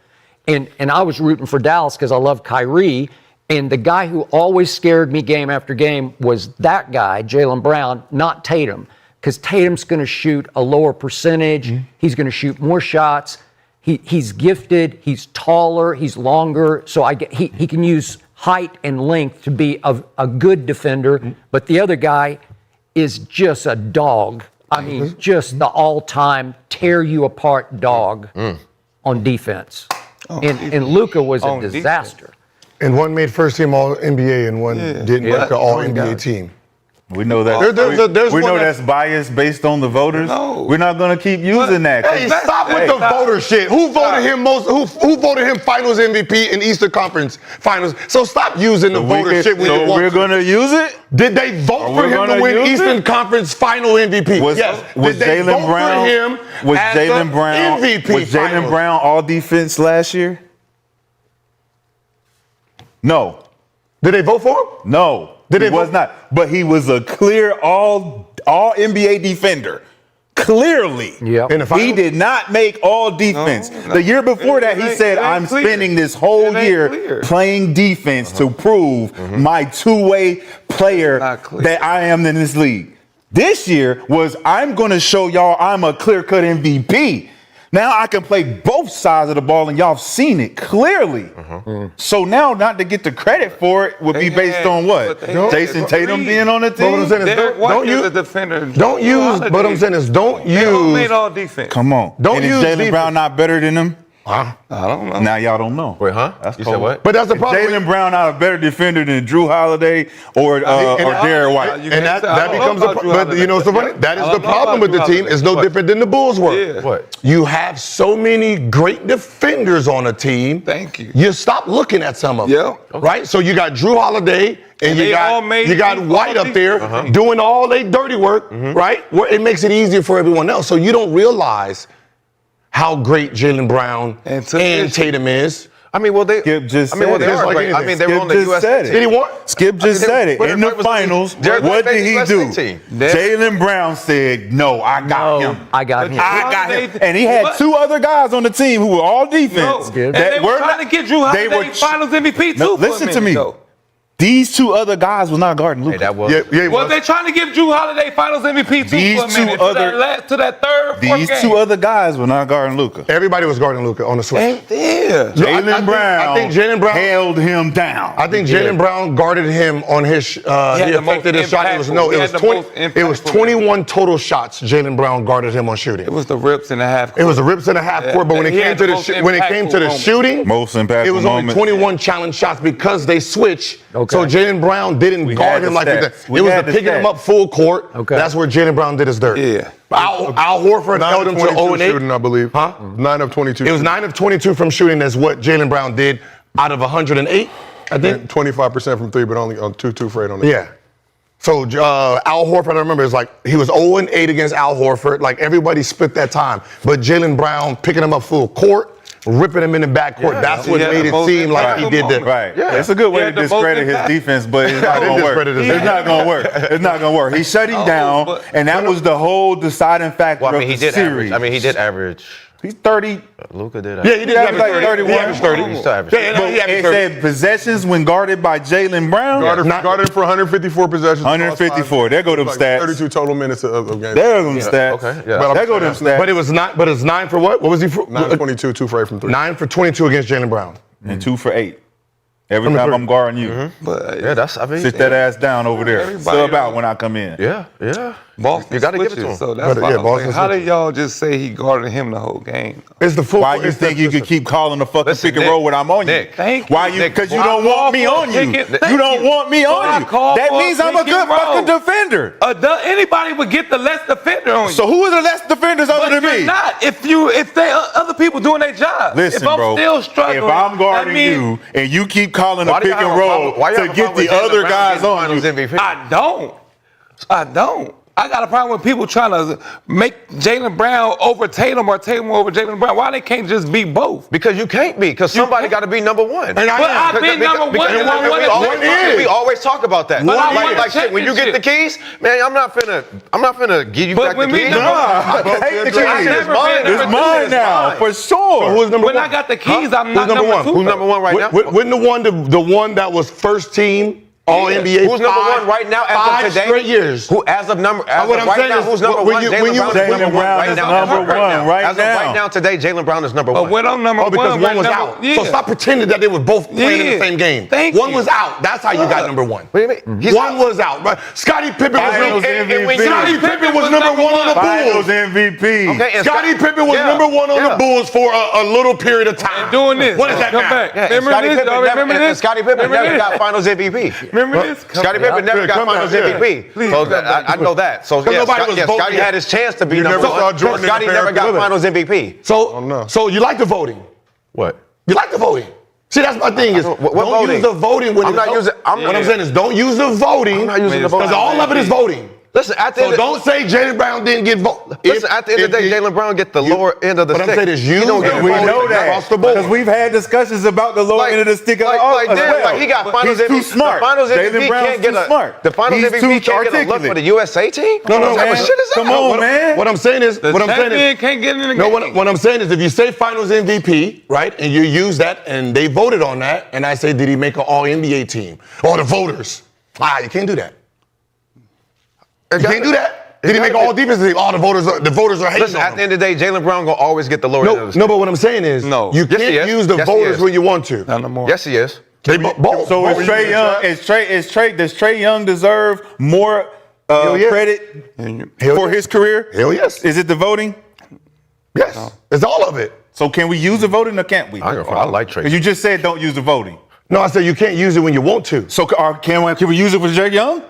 and I was rooting for Dallas because I love Kyrie. And the guy who always scared me game after game was that guy, Jaylen Brown, not Tatum, because Tatum's going to shoot a lower percentage. He's going to shoot more shots. He's gifted. He's taller. He's longer. So he can use height and length to be a good defender. But the other guy is just a dog. I mean, just the all-time tear you apart dog on defense. And Luka was a On defense. disaster. And one made first team All NBA, and one didn't make the All NBA team. We know that. There's we one know that- that's biased based on the voters. No. We're not going to keep using that. Hey, stop with the voter shit. Who voted him most? Who voted him Finals MVP in Eastern Conference Finals? So stop using the voter shit when you want we're to. going to use it? Did they vote Are for we him to gonna win use Eastern it? Conference Final MVP? Was Yes. was Did they Jalen vote Brown for him was as Jalen the Brown MVP was Jalen Finals? Brown all defense last year? No. Did they vote for him? No. Did he they was vote- not. But he was a clear all NBA defender. Clearly. Yep. In the finals? He did not make all defense. No. The year before that, he It said, ain't I'm clear. spending this whole It ain't year clear. playing defense to prove my two-way player Not clear. that I am in this league. This year was, I'm going to show y'all I'm a clear-cut MVP. Now I can play both sides of the ball, and y'all have seen it clearly. So now, not to get the credit for it would be They based had- on what? but they had Jason Tatum three. being on the But what I'm team? saying is, Derek White don't is use a defender. don't use. But I'm saying is, don't They all use. made all defense. Come on. Don't and is use Jalen defense. Brown not better than him? I don't know. Now y'all don't know. Wait, huh? That's You cold. said what? But that's the Is problem. Jalen Brown not a better defender than Drew Holiday or Derek White? You And can't that say- I don't know becomes about Drew but you know what's so funny? Holiday. That is I the don't know problem about with the Drew team. Holiday. It's no What? different than the Bulls were. Yeah. What? You have so many great defenders on a team. Thank you. You stop looking at some of them. Yeah. Right? So you got Drew Holiday and you they all got made you got all White up there defense. doing all their dirty work, right? Where it makes it easier for everyone else. So you don't realize how great Jalen Brown And and Tatum is. I mean, well, they. Skip just I mean, well, said they it. are Just like great. I anything. mean, they were Skip on the just USA said it. team. Did he want? Skip just said it. In the finals, Derek what White did made the he USA do? team. Jalen Brown said, no, I got him. I got him. I got him. Holiday- And he had What? two other guys on the team who were all defense. No. And they were trying to get Drew they Holiday were- Finals MVP too. No, for a listen to minute, me. though. These two other guys was not guarding Luka. Hey, that was. Yeah, he Was was. they trying to give Drew Holiday Finals MVP too These for a two minute? other- to that third, fourth These game? two other guys were not guarding Luka. Everybody was guarding Luka on the switch. Ain't there. Jalen Brown I think Jalen Brown held him down. I think Jalen Brown guarded him on his. He the affected most his shot. It was impactful. it He was had the 20. most It was impactful. 21 total shots. Jalen Brown guarded him on shooting. It was the rips in the half. It was the rips and a half court, but when it He came had to the the most when it came to the impactful shooting, Most impactful it was only moment. 21 challenge shots because they switched. Okay. So Jalen Brown didn't We guard had him the like stats. that. We It was had the the picking him stats. up full court. Okay. That's where Jalen Brown did his dirt. Yeah. Al Horford 9 held of him to 22 0 and 8. shooting, I believe. Huh? 9 of 22. It was 9 of 22 from shooting. That's what Jalen Brown did out of 108. I think. 25% from three, but only on 2 for 8 on the Yeah. So Al Horford, I remember, is like he was 0 and 8 against Al Horford. Like everybody split that time, but Jalen Brown picking him up full court, ripping him in the backcourt. Yeah, That's he what had made the it most seem like he impactful did that. moment. Right. Yeah. It's a good way He to had the most discredit his impact. defense, but it's I not didn't going to work. discredit his It's not going to work. It's not going to work. He shut him down, but- and that was the whole deciding factor Well, I mean, of he the did series. average. I mean, he did average. He's 30. Luka did. Yeah, he did average average 30. 31. He averaged 30. He still averaged. Yeah, But he averaged it 30. said possessions when guarded by Jalen Brown. Guarded for 154 possessions. 154. There go them Like stats. 32 total minutes of games. There go them stats. Okay, yeah. But There go them stats. But it was not. But it's 9 for what? What was he for? 9 of 22, 2 for 8 from 3. 9 for 22 against Jalen Brown. and 2 for 8. Every Number time three. I'm guarding you. But Yeah, that's. I mean, Sit that ass down over there. Everybody Sub out don't- when I come in. Yeah, yeah. Boston You gotta give it to switches, him. So that's But, why yeah, I'm Boston saying, how did switches. y'all just say he guarded him the whole game? It's the full. Why you it's think the, you could keep calling the fucking Listen, pick and Nick, roll when I'm on Nick, you? thank you. Why you? Nick, Because you I don't call want me for on a you. pick and- You thank don't you. want me But on I you. call That for a means I'm a pick good and roll. fucking defender. Anybody would get the less defender on you. So who are the less defenders but other than you're me? not. If they other people doing their job. Listen, if I'm bro. still struggling, if I'm guarding that means you and you keep calling a Why do pick y'all and have a roll problem- why y'all to have a get problem the with Jalen other Brown guys getting on Finals you, MVP? I don't. I got a problem with people trying to make Jalen Brown over Tatum or Tatum over Jalen Brown. Why they can't just be both? Because you can't be. Because somebody got to be number one. And I But am. I've been number one. Because and I we wanna always check talk- it. we always talk about that. But I Like, want like a shit, when you get the keys, man, I'm not finna give you But back the when we keys. number- I take the keys. I never It's been mine. number It's two. mine It's now, mine. for sure. Who's number When one? I got the keys, I'm Who's not number number one? two. Who's number one right now? Wouldn't the one that was first team All NBA. Who's number one right now as of 5 today? straight years. Who as of what I'm right saying now? is, Who's number when one? you- Jaylen when you- Brown is Jaylen number Brown one is right now. number one right As of right now. now today, Jaylen Brown is number But one. when I'm number Oh, because one, one was right out. now, yeah. So stop pretending that they were both playing in Yeah. the same game. Thank One you. was out. That's how you got number one. What do you mean? He's One out. was out. Right? Scottie Pippen was Finals MVP. Scottie Pippen was number one on the Finals Bulls. MVP. Okay, and Scottie Pippen was yeah, number one on yeah. the Bulls for a little period of time. Doing this. What does that Come matter? back. Yeah, and Remember Scottie this? Pippen Y'all never- remember and this? Scottie Pippen Remember never this? got Finals MVP. Remember this? Scottie Pippen never got come Finals back, yeah. MVP. So I know that. So yeah, nobody was voting Scottie yet. had his chance to be You number never saw one. Jordan Scottie interfere never got with it. Finals MVP. So you like the voting? What? You like the voting? See, that's my thing is What don't voting? use the voting when I'm not using- what I'm saying is don't use the voting I'm not using the voting. because all of it is voting. Listen, at the So end of, don't say Jaylen Brown didn't get voted. listen, at the end of the day, Jaylen Brown get the lower end of the But stick. I'm saying is He use don't the get We voting know that across the board. because we've had discussions about the lower end of the stick. Like as Dan, well. like he got Finals He's MVP. too smart. The Finals Jaylen MVP Brown's can't get too a smart. The Finals He's MVP too can't get a look articulate. for the USA team. No, What type of man. shit is that? Come on, man. What I'm saying is, The what I'm saying champion is, can't get in the no, game. what I'm saying is, if you say Finals MVP, right, and you use that, and they voted on that, and I say, did he make an All NBA team? Or the voters? You can't do that. You can't do that. Did he make an All Defensive team? All the voters are hating Listen, on at him. the end of the day, Jaylen Brown gonna always get the lower end of the No, stick. no, but what I'm saying is, No. you Yes, he can't is. use the Yes, he voters is. when you want to. Not no more. Yes, he is. They both. So is Trey Young? Does Trey Young deserve more Hell yeah. credit Hell for yes. his career? Hell yes. Is it the voting? Yes. It's all of it. So can we use the voting or can't we? I like Trey. You just said don't use the voting. No, I said you can't use it when you want to. So can we use it for Trey Young?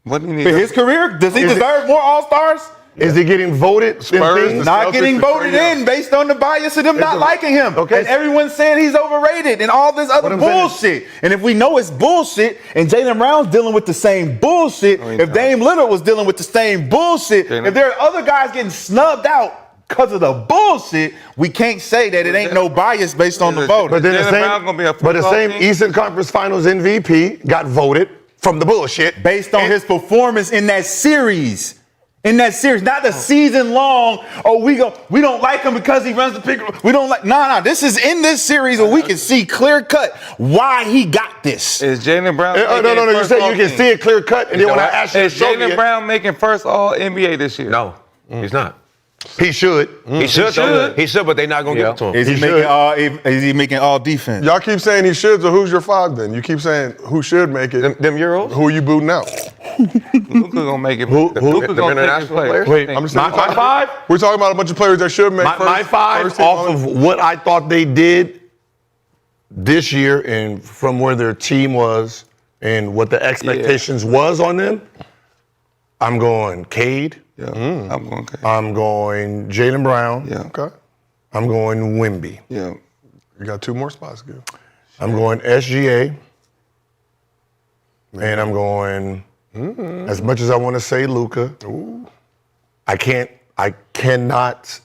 What do you need? For his career? Does he Is it- deserve more All-Stars? Is he getting voted? in Spurs, things? the Not Celtics getting and voted Trae Young. in based on the bias of them not liking him. Okay. And everyone's saying he's overrated and all this other I'm saying is- bullshit. And if we know it's bullshit and Jaylen Brown's dealing with the same bullshit, if Dame Lillard was dealing with the same bullshit, if there are other guys getting snubbed out because of the bullshit, we can't say that it ain't no bias based on the voting. But then Jaylen Brown gonna be a the football same team? Eastern Conference Finals MVP got voted from the bullshit. Based on his performance in that series. In that series, not the season long. Oh, we don't like him because he runs the pick. We don't like. Nah. This is in this series where we can see clear cut why he got this. Is Jaylen Brown? No. You say you can see it clear cut, and then when I ask you to Is show me Jaylen it, Brown making first All NBA this year? No, he's not. he should. He should. though. He should, but they're not gonna give it to him. Is he making all defense? Y'all keep saying he should, so who's your five then? You keep saying who should make it. Them Euros. Who are you booting out? Luka gonna make it. Who- Luka them gonna take international his place. players? Wait, I'm just my saying, five? We're talking about a bunch of players that should make My five first team off all- of what I thought they did this year and from where their team was and what the expectations was on them. I'm going Cade. Yeah, I'm going. I'm going Jaylen Brown. Yeah, Okay. I'm going Wemby. yeah. You got 2 more spots, Gil. I'm going SGA. And I'm going, as much as I want to say Luka, I cannot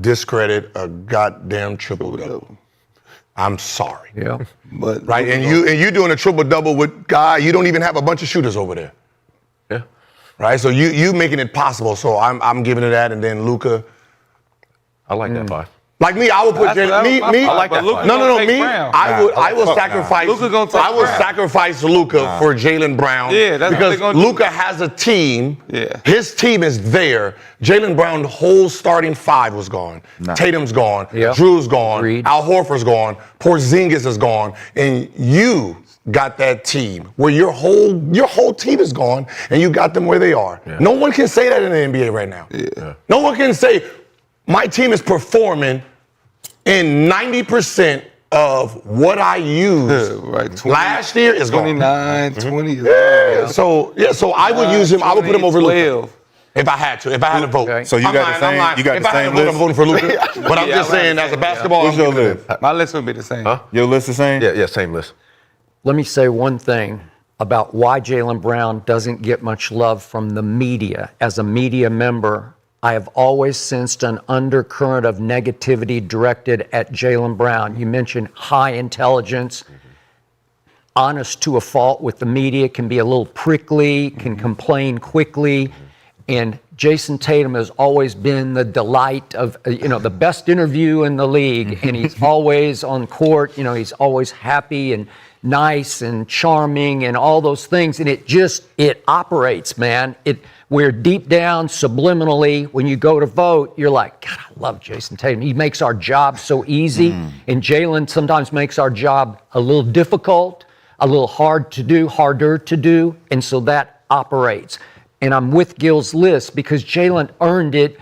discredit a goddamn triple-double. I'm sorry. Yeah. But Right? And you doing a triple-double with guy, you don't even have a bunch of shooters over there. Yeah. Right? So you making it possible. So I'm giving it that, and then Luka. I like that five. Like me, I would put That's- Jalen. Me, I me. like that Luka fight. No, gonna take me. Brown. I will sacrifice. Luka gonna take I will Brown. sacrifice Luka for Jalen Brown. Yeah, that's what because they gonna do. Luka has a team. Yeah. His team is there. Jalen Brown's whole starting 5 was gone. Tatum's gone. Yeah. Drew's gone. Agreed. Al Horford's gone. Porzingis is gone. And you got that team where your whole team is gone, and you got them where they are. Yeah. No one can say that in the NBA right now. Yeah. No one can say my team is performing in 90% of what I used right, 20, last year is gone. 29, 20. Yeah. So I would use him. I would put him over Luka 12. if I had to. If I had to vote. Okay. So you I'm got lying, the I'm same. lying. You got if the I had same to vote, I'm list. voting for Luka. But I'm Yeah, just I'm saying, right. as a basketball, What's I'm your giving it. list? My list would be the same. Your list the same? Yeah, same list. Let me say one thing about why Jaylen Brown doesn't get much love from the media. As a media member, I have always sensed an undercurrent of negativity directed at Jaylen Brown. You mentioned high intelligence, honest to a fault with the media, can be a little prickly, can complain quickly, and Jason Tatum has always been the delight of, the best interview in the league, and he's always on court, he's always happy, and nice and charming and all those things, and it operates, man. Where deep down, subliminally, when you go to vote, you're like, God, I love Jason Tatum. He makes our job so easy, and Jalen sometimes makes our job a little difficult, a little harder to do, and so that operates. And I'm with Gil's list because Jalen earned it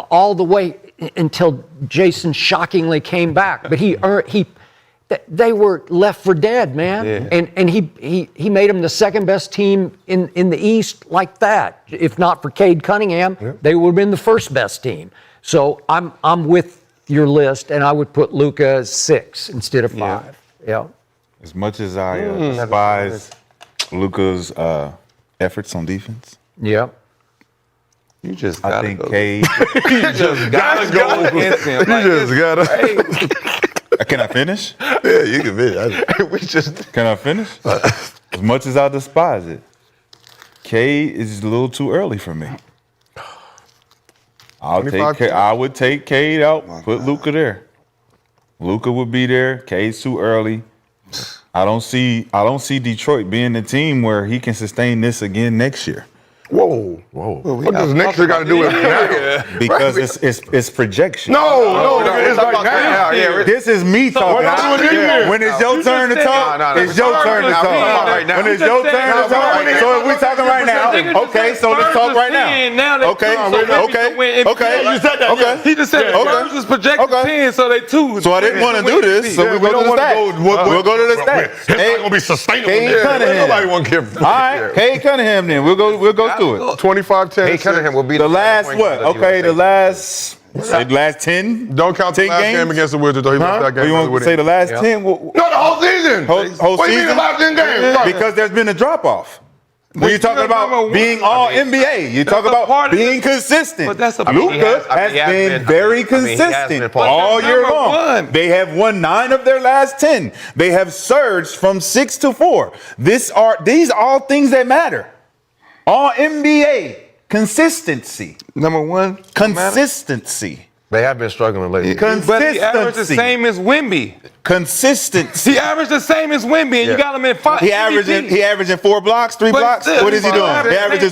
all the way until Jason shockingly came back. But they were left for dead, man. Yeah. And he made them the second best team in the East like that. If not for Cade Cunningham, they would have been the first best team. So I'm with your list, and I would put Luka as 6 instead of 5. Yeah. As much as I despise Luka's efforts on defense, You just I gotta think go. Cade. You just gotta go against him. Like, You just gotta. Can I finish? Yeah, you can finish. Can I finish? As much as I despise it, Cade is a little too early for me. I would take Cade out, put Luka there. Luka would be there. Cade's too early. I don't see Detroit being the team where he can sustain this again next year. Whoa. What does next year got to do with it now? Because it's projection. No, it's like now. This is me talking. When it's your turn to talk, it's your turn to talk. When it's your turn to talk, so if we're talking right now, okay, so let's talk right now. Okay. You said that. Okay. He just said the Spurs is projected 10, so they 2. So I didn't want to do this, so we go to the stats. We'll go to the stats. It's not going to be sustainable. Cade Cunningham. Nobody want to give. All right, Cade Cunningham then. We'll go through it. 25, 10. Hey, Cunningham will be The last what? Okay, the last 10. Don't count the 10 last games? game against the Wizards, though. He lost that Or game. you want to say the last 10? No, the whole season. Whole What do you mean season? the last 10 games? Because there's been a drop-off. When you're talking about being all NBA, you talk about being consistent. But that's a Luka has been very consistent all year long. They have won 9 of their last 10. They have surged from 6 to 4. These are all things that matter. All NBA consistency. Number 1. Consistency. They have been struggling lately. But he averaged the same as Wemby. Consistency. He averaged the same as Wemby, and you got him in 5. He averaging 4 blocks, 3 blocks. still, What is he he's doing? averaging He averaging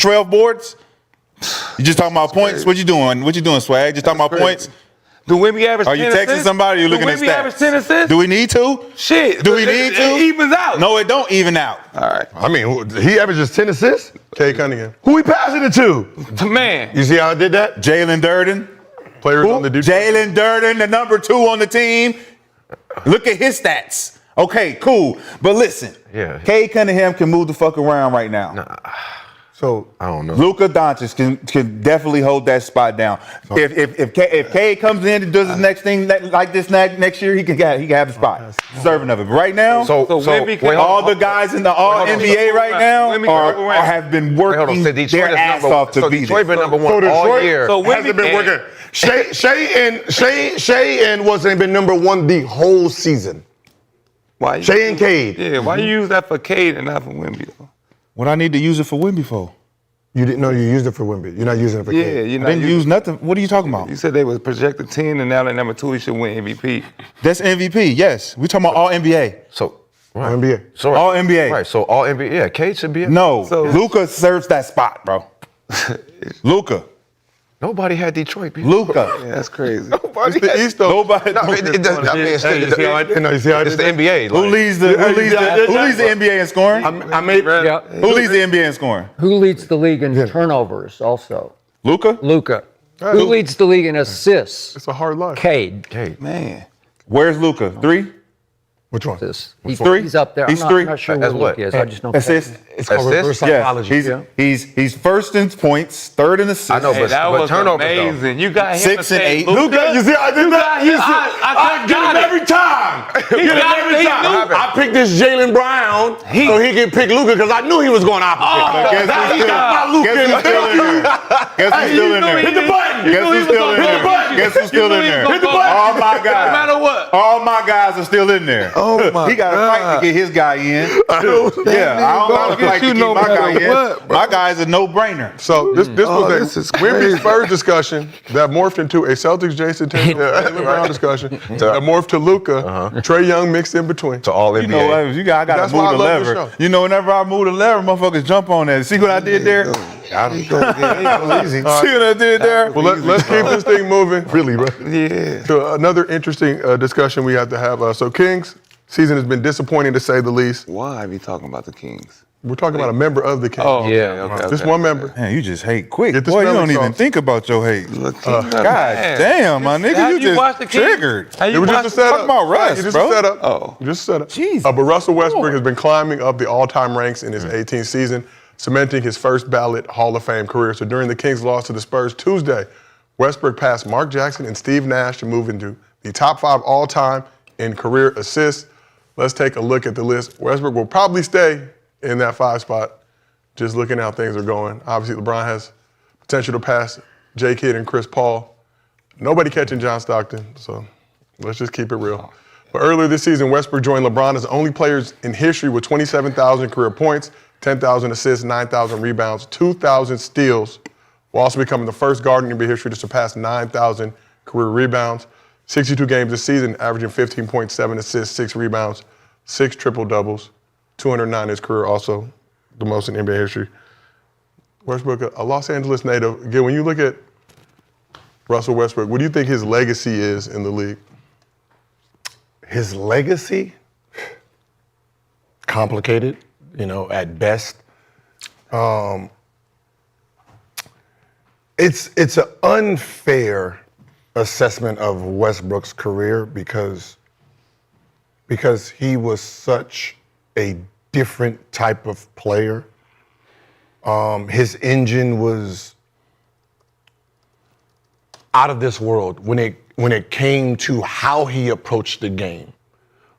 12 boards. You just talking about points? What you doing? What you doing, Swag? Just talking about points? Do Wemby average 10 Are you assists? texting somebody or you looking at Do Wemby stats? average 10 assists? Do we need to? Shit. Do we need to? It evens out. No, it don't even out. All right. I mean, he averages 10 assists. Cade Cunningham. Who he passing it to? Man. You see how I did that? Jalen Durden. Players on the defense. Jalen Durden, the number 2 on the team. Look at his stats. Okay, cool. But listen, Cade Cunningham can move the fuck around right now. So I don't know. Luka Doncic can definitely hold that spot down. If Cade comes in and does his next thing like this next year, he can have the spot, deserving of it. But right now, So all the guys in the All NBA right now have been working their ass off to be Detroit been there. number 1 all year. So hasn't been working. Shea and wasn't been number 1 the whole season. Why? Shea and Cade. Yeah, why you use that for Cade and not for Wemby, though? What I need to use it for Wemby for? You didn't know you used it for Wemby. You're not using it for Yeah, Cade. you're I not didn't use nothing. What are you talking about? You said they was projected 10, and now they're number 2. He should win MVP. That's MVP. Yes, we talking about All NBA. So, right. All NBA. So, All NBA. Right, so all NBA. Yeah, Cade should be in. No, So- Luka serves that spot, bro. Luka. Nobody had Detroit. People. Luka. Yeah, that's crazy. It's the East, though. Nobody. No, it doesn't. I mean, it's You see how I it's did the that? NBA. Who like- leads the NBA in scoring? I made Yeah. Who leads the NBA in scoring? Who leads the league in turnovers also? Luka? Luka. Who leads the league in assists? It's a hard life. Cade. Cade. Man. Where's Luka? 3? Which one? He's 3? He's up there. He's I'm 3? not sure As where what? Luke is. I just know Assist? It's called reverse Assist? psychology. He's first in points, 3rd in assists. I know, Hey, that but was turnovers, though. amazing. You got him 6 to and say 8. Luka, you see how I did that? I get him every time. Get him got every it. He time. knew. I picked this Jalen Brown so he could pick Luka because I knew he was going opposite. Guess who's still in there? Guess who's still in there? Hit the button. Guess who's still in Hit the there? button. Guess who's still in there? All my guys. No matter what. All my guys are still in there. Oh my He got to fight to get his guy in. I don't got to fight to you keep no my guy matter in. what, bro. My guy's a no-brainer. So this this is was a Wemby crazy. Spurs discussion that morphed into a Celtics Jason Tatum LeBron discussion that morphed to Luka. Trey Young mixed in between. To all NBA. You know what? I got That's to why I move the love this lever. show. You know, whenever I move the lever, motherfuckers jump on that. See what I did there? See Easy. what I did there? Well, let's keep this thing moving. Really, bro. Yeah. To another interesting discussion we have to have. So Kings season has been disappointing to say the least. Why are we talking about the Kings? We're talking about a member of the Kings. Oh, Yeah. okay. Just one member. Man, you just hate quick. Get the Boy, you smelling don't even sauce. think about your hate. Look, God damn, my nigga, Have you just watched the Kings? triggered. Have It you was watched just a setup. Talk about Russ, Just bro. a setup. Oh. Just a setup. Jesus. But Russell Westbrook has been climbing up the all-time ranks in his 18th season, cementing his first ballot Hall of Fame career. So during the Kings' loss to the Spurs Tuesday, Westbrook passed Mark Jackson and Steve Nash to move into the top 5 all-time in career assists. Let's take a look at the list. Westbrook will probably stay in that 5 spot, just looking how things are going. Obviously, LeBron has potential to pass J. Kidd and Chris Paul. Nobody catching John Stockton, so let's just keep it real. But earlier this season, Westbrook joined LeBron as the only players in history with 27,000 career points, 10,000 assists, 9,000 rebounds, 2,000 steals, while also becoming the first guard in NBA history to surpass 9,000 career rebounds. 62 games this season, averaging 15.7 assists, 6 rebounds, 6 triple-doubles, 209 in his career, also the most in NBA history. Westbrook, a Los Angeles native. Again, when you look at Russell Westbrook, what do you think his legacy is in the league? His legacy, complicated, at best. It's an unfair assessment of Westbrook's career because he was such a different type of player. His engine was out of this world when it came to how he approached the game,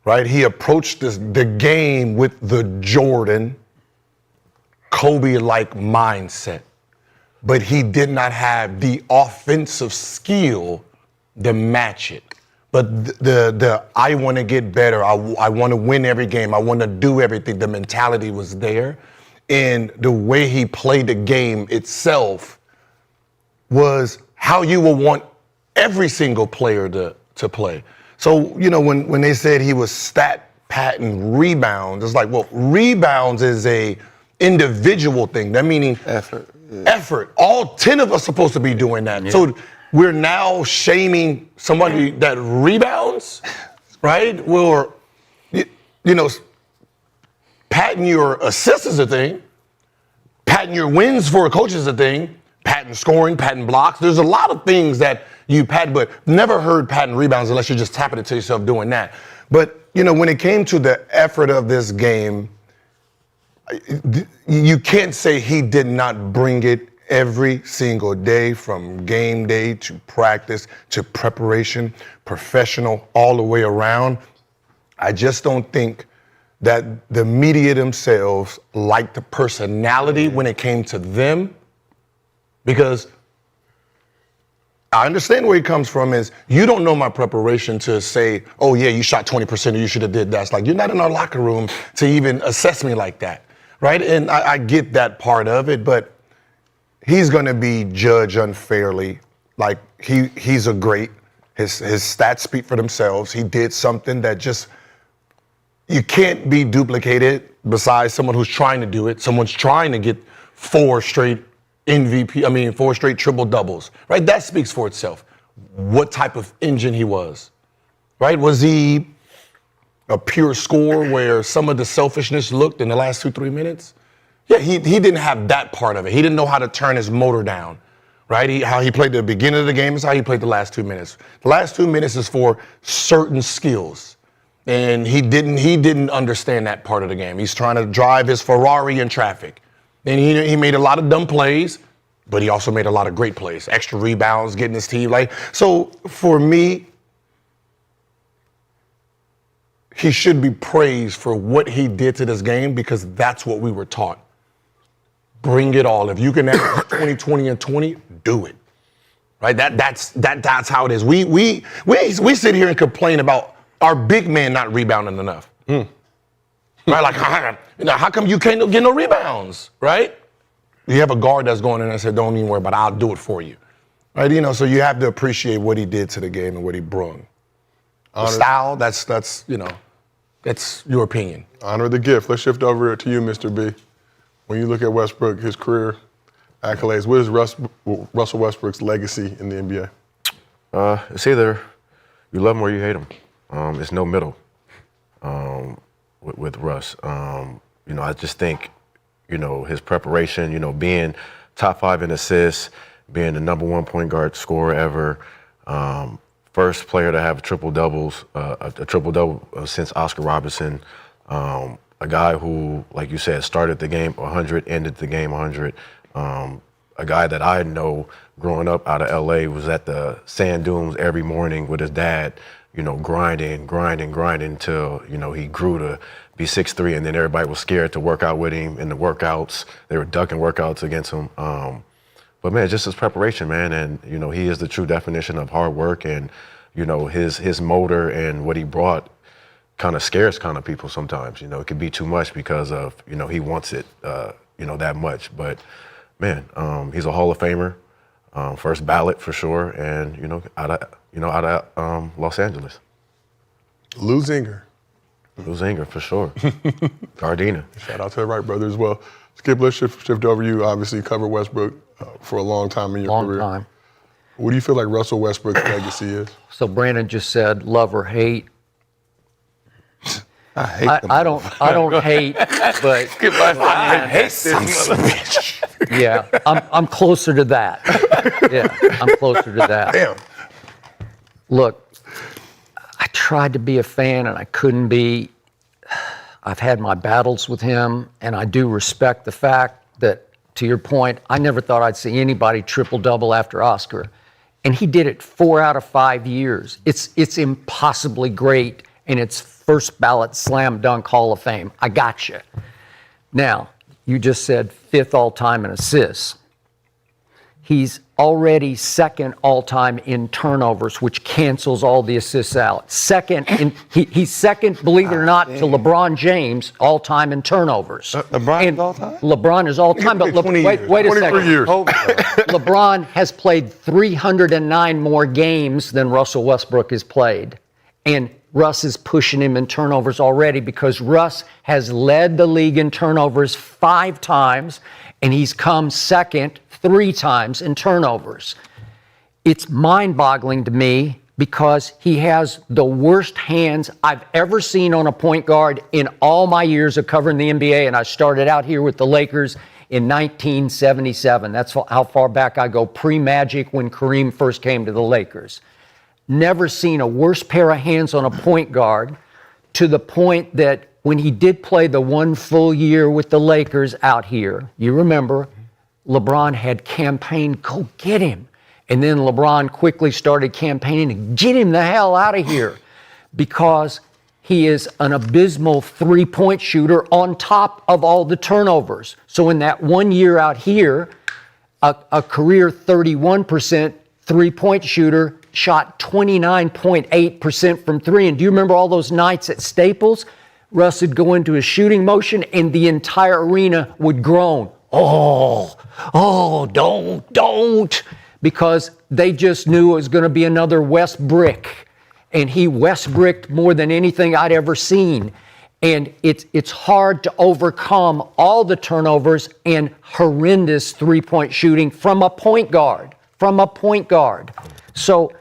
right? He approached the game with the Jordan, Kobe-like mindset, but he did not have the offensive skill to match it. But the I want to get better, I want to win every game, I want to do everything, the mentality was there. And the way he played the game itself was how you would want every single player to play. So, when they said he was stat pattern rebounds, it's like, well, rebounds is a individual thing. That meaning Effort. Yeah. effort. All 10 of us supposed to be doing that. Yeah. So we're now shaming somebody that rebounds, right? Well, patting your assists is a thing. Patting your wins for a coach is a thing. Patting scoring, patting blocks. There's a lot of things that you pat, but never heard patting rebounds unless you're just tapping it to yourself doing that. But, when it came to the effort of this game, you can't say he did not bring it every single day, from game day to practice to preparation, professional all the way around. I just don't think that the media themselves liked the personality when it came to them, because I understand where he comes from is you don't know my preparation to say, oh yeah, you shot 20% or you should have did that. It's like, you're not in our locker room to even assess me like that, right? And I get that part of it, but he's gonna be judged unfairly. Like he's a great, his stats speak for themselves. He did something that just, you can't be duplicated besides someone who's trying to do it. Someone's trying to get 4 straight MVP, 4 straight triple doubles, right? That speaks for itself. What type of engine he was, right? Was he a pure scorer where some of the selfishness looked in the last 2-3 minutes? Yeah, he didn't have that part of it. He didn't know how to turn his motor down, right? How he played the beginning of the game is how he played the last 2 minutes. The last 2 minutes is for certain skills. And he didn't understand that part of the game. He's trying to drive his Ferrari in traffic. And he made a lot of dumb plays, but he also made a lot of great plays. Extra rebounds, getting his team. So for me, he should be praised for what he did to this game, because that's what we were taught. Bring it all. If you can average 20, 20, and 20, do it. right? That's how it is. We sit here and complain about our big man not rebounding enough. Right? Like, how come you can't get no rebounds, right? You have a guard that's going in and said, don't even worry about it, I'll do it for you. Right? So you have to appreciate what he did to the game and what he brought. The style, that's your opinion. Honor the gift. Let's shift over to you, Mr. B. When you look at Westbrook, his career accolades, what is Russell Westbrook's legacy in the NBA? It's either you love him or you hate him. It's no middle with Russ. I just think, his preparation, being top 5 in assists, being the number 1 point guard scorer ever, first player to have triple-double since Oscar Robertson, a guy who, like you said, started the game 100, ended the game 100, a guy that I know growing up out of LA was at the sand dunes every morning with his dad, grinding till, he grew to be 6'3", and then everybody was scared to work out with him in the workouts. They were ducking workouts against him. But man, just his preparation, man, and he is the true definition of hard work, and his motor and what he brought kind of scares kind of people sometimes. It could be too much because of he wants it that much. But man, he's a Hall of Famer, first ballot for sure, and out of Los Angeles. Lou Zinger. Lou Zinger for sure. Gardena. Shout out to the Wright brothers as well. Skip, let's shift over you. Obviously, covered Westbrook for a long time in your career. Long time. What do you feel like Russell Westbrook's legacy is? So Brandon just said love or hate. I hate them. I don't hate, but I hate this bitch. yeah, I'm closer to that. Yeah, I'm closer to that. Damn. Look, I tried to be a fan and I couldn't be. I've had my battles with him, and I do respect the fact that, to your point, I never thought I'd see anybody triple-double after Oscar. And he did it 4 out of 5 years. It's impossibly great, and it's first ballot slam dunk Hall of Fame. I got you. Now, you just said 5th all-time in assists. He's already 2nd all-time in turnovers, which cancels all the assists out. He's second, believe it or not, to LeBron James all-time in turnovers. LeBron is all-time? LeBron is all-time, but wait a 23 second. years. LeBron has played 309 more games than Russell Westbrook has played. And Russ is pushing him in turnovers already because Russ has led the league in turnovers 5 times, and he's come 2nd 3 times in turnovers. It's mind-boggling to me because he has the worst hands I've ever seen on a point guard in all my years of covering the NBA, and I started out here with the Lakers in 1977. That's how far back I go, pre-Magic, when Kareem first came to the Lakers. Never seen a worse pair of hands on a point guard, to the point that when he did play the 1 full year with the Lakers out here, you remember, LeBron had campaigned, go get him. And then LeBron quickly started campaigning to get him the hell out of here, because he is an abysmal 3-point shooter on top of all the turnovers. So in that 1 year out here, a career 31% 3-point shooter shot 29.8% from 3. And do you remember all those nights at Staples? Russ would go into his shooting motion and the entire arena would groan. Oh, don't, because they just knew it was going to be another Westbrick. And he Westbricked more than anything I'd ever seen. And it's hard to overcome all the turnovers and horrendous 3-point shooting from a point guard. So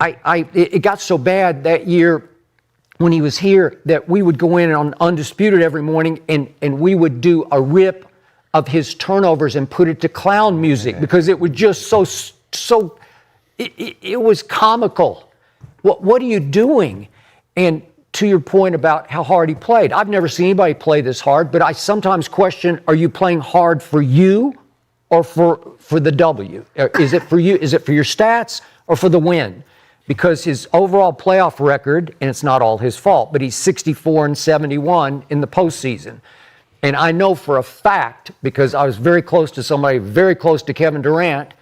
it got so bad that year when he was here that we would go in on Undisputed every morning and we would do a rip of his turnovers and put it to clown music because it was just it was comical. What are you doing? And to your point about how hard he played, I've never seen anybody play this hard, but I sometimes question, are you playing hard for you or for the W? Is it for you? Is it for your stats or for the win? Because his overall playoff record, and it's not all his fault, but he's 64-71 in the postseason. And I know for a fact, because I was very close to somebody very close to Kevin Durant,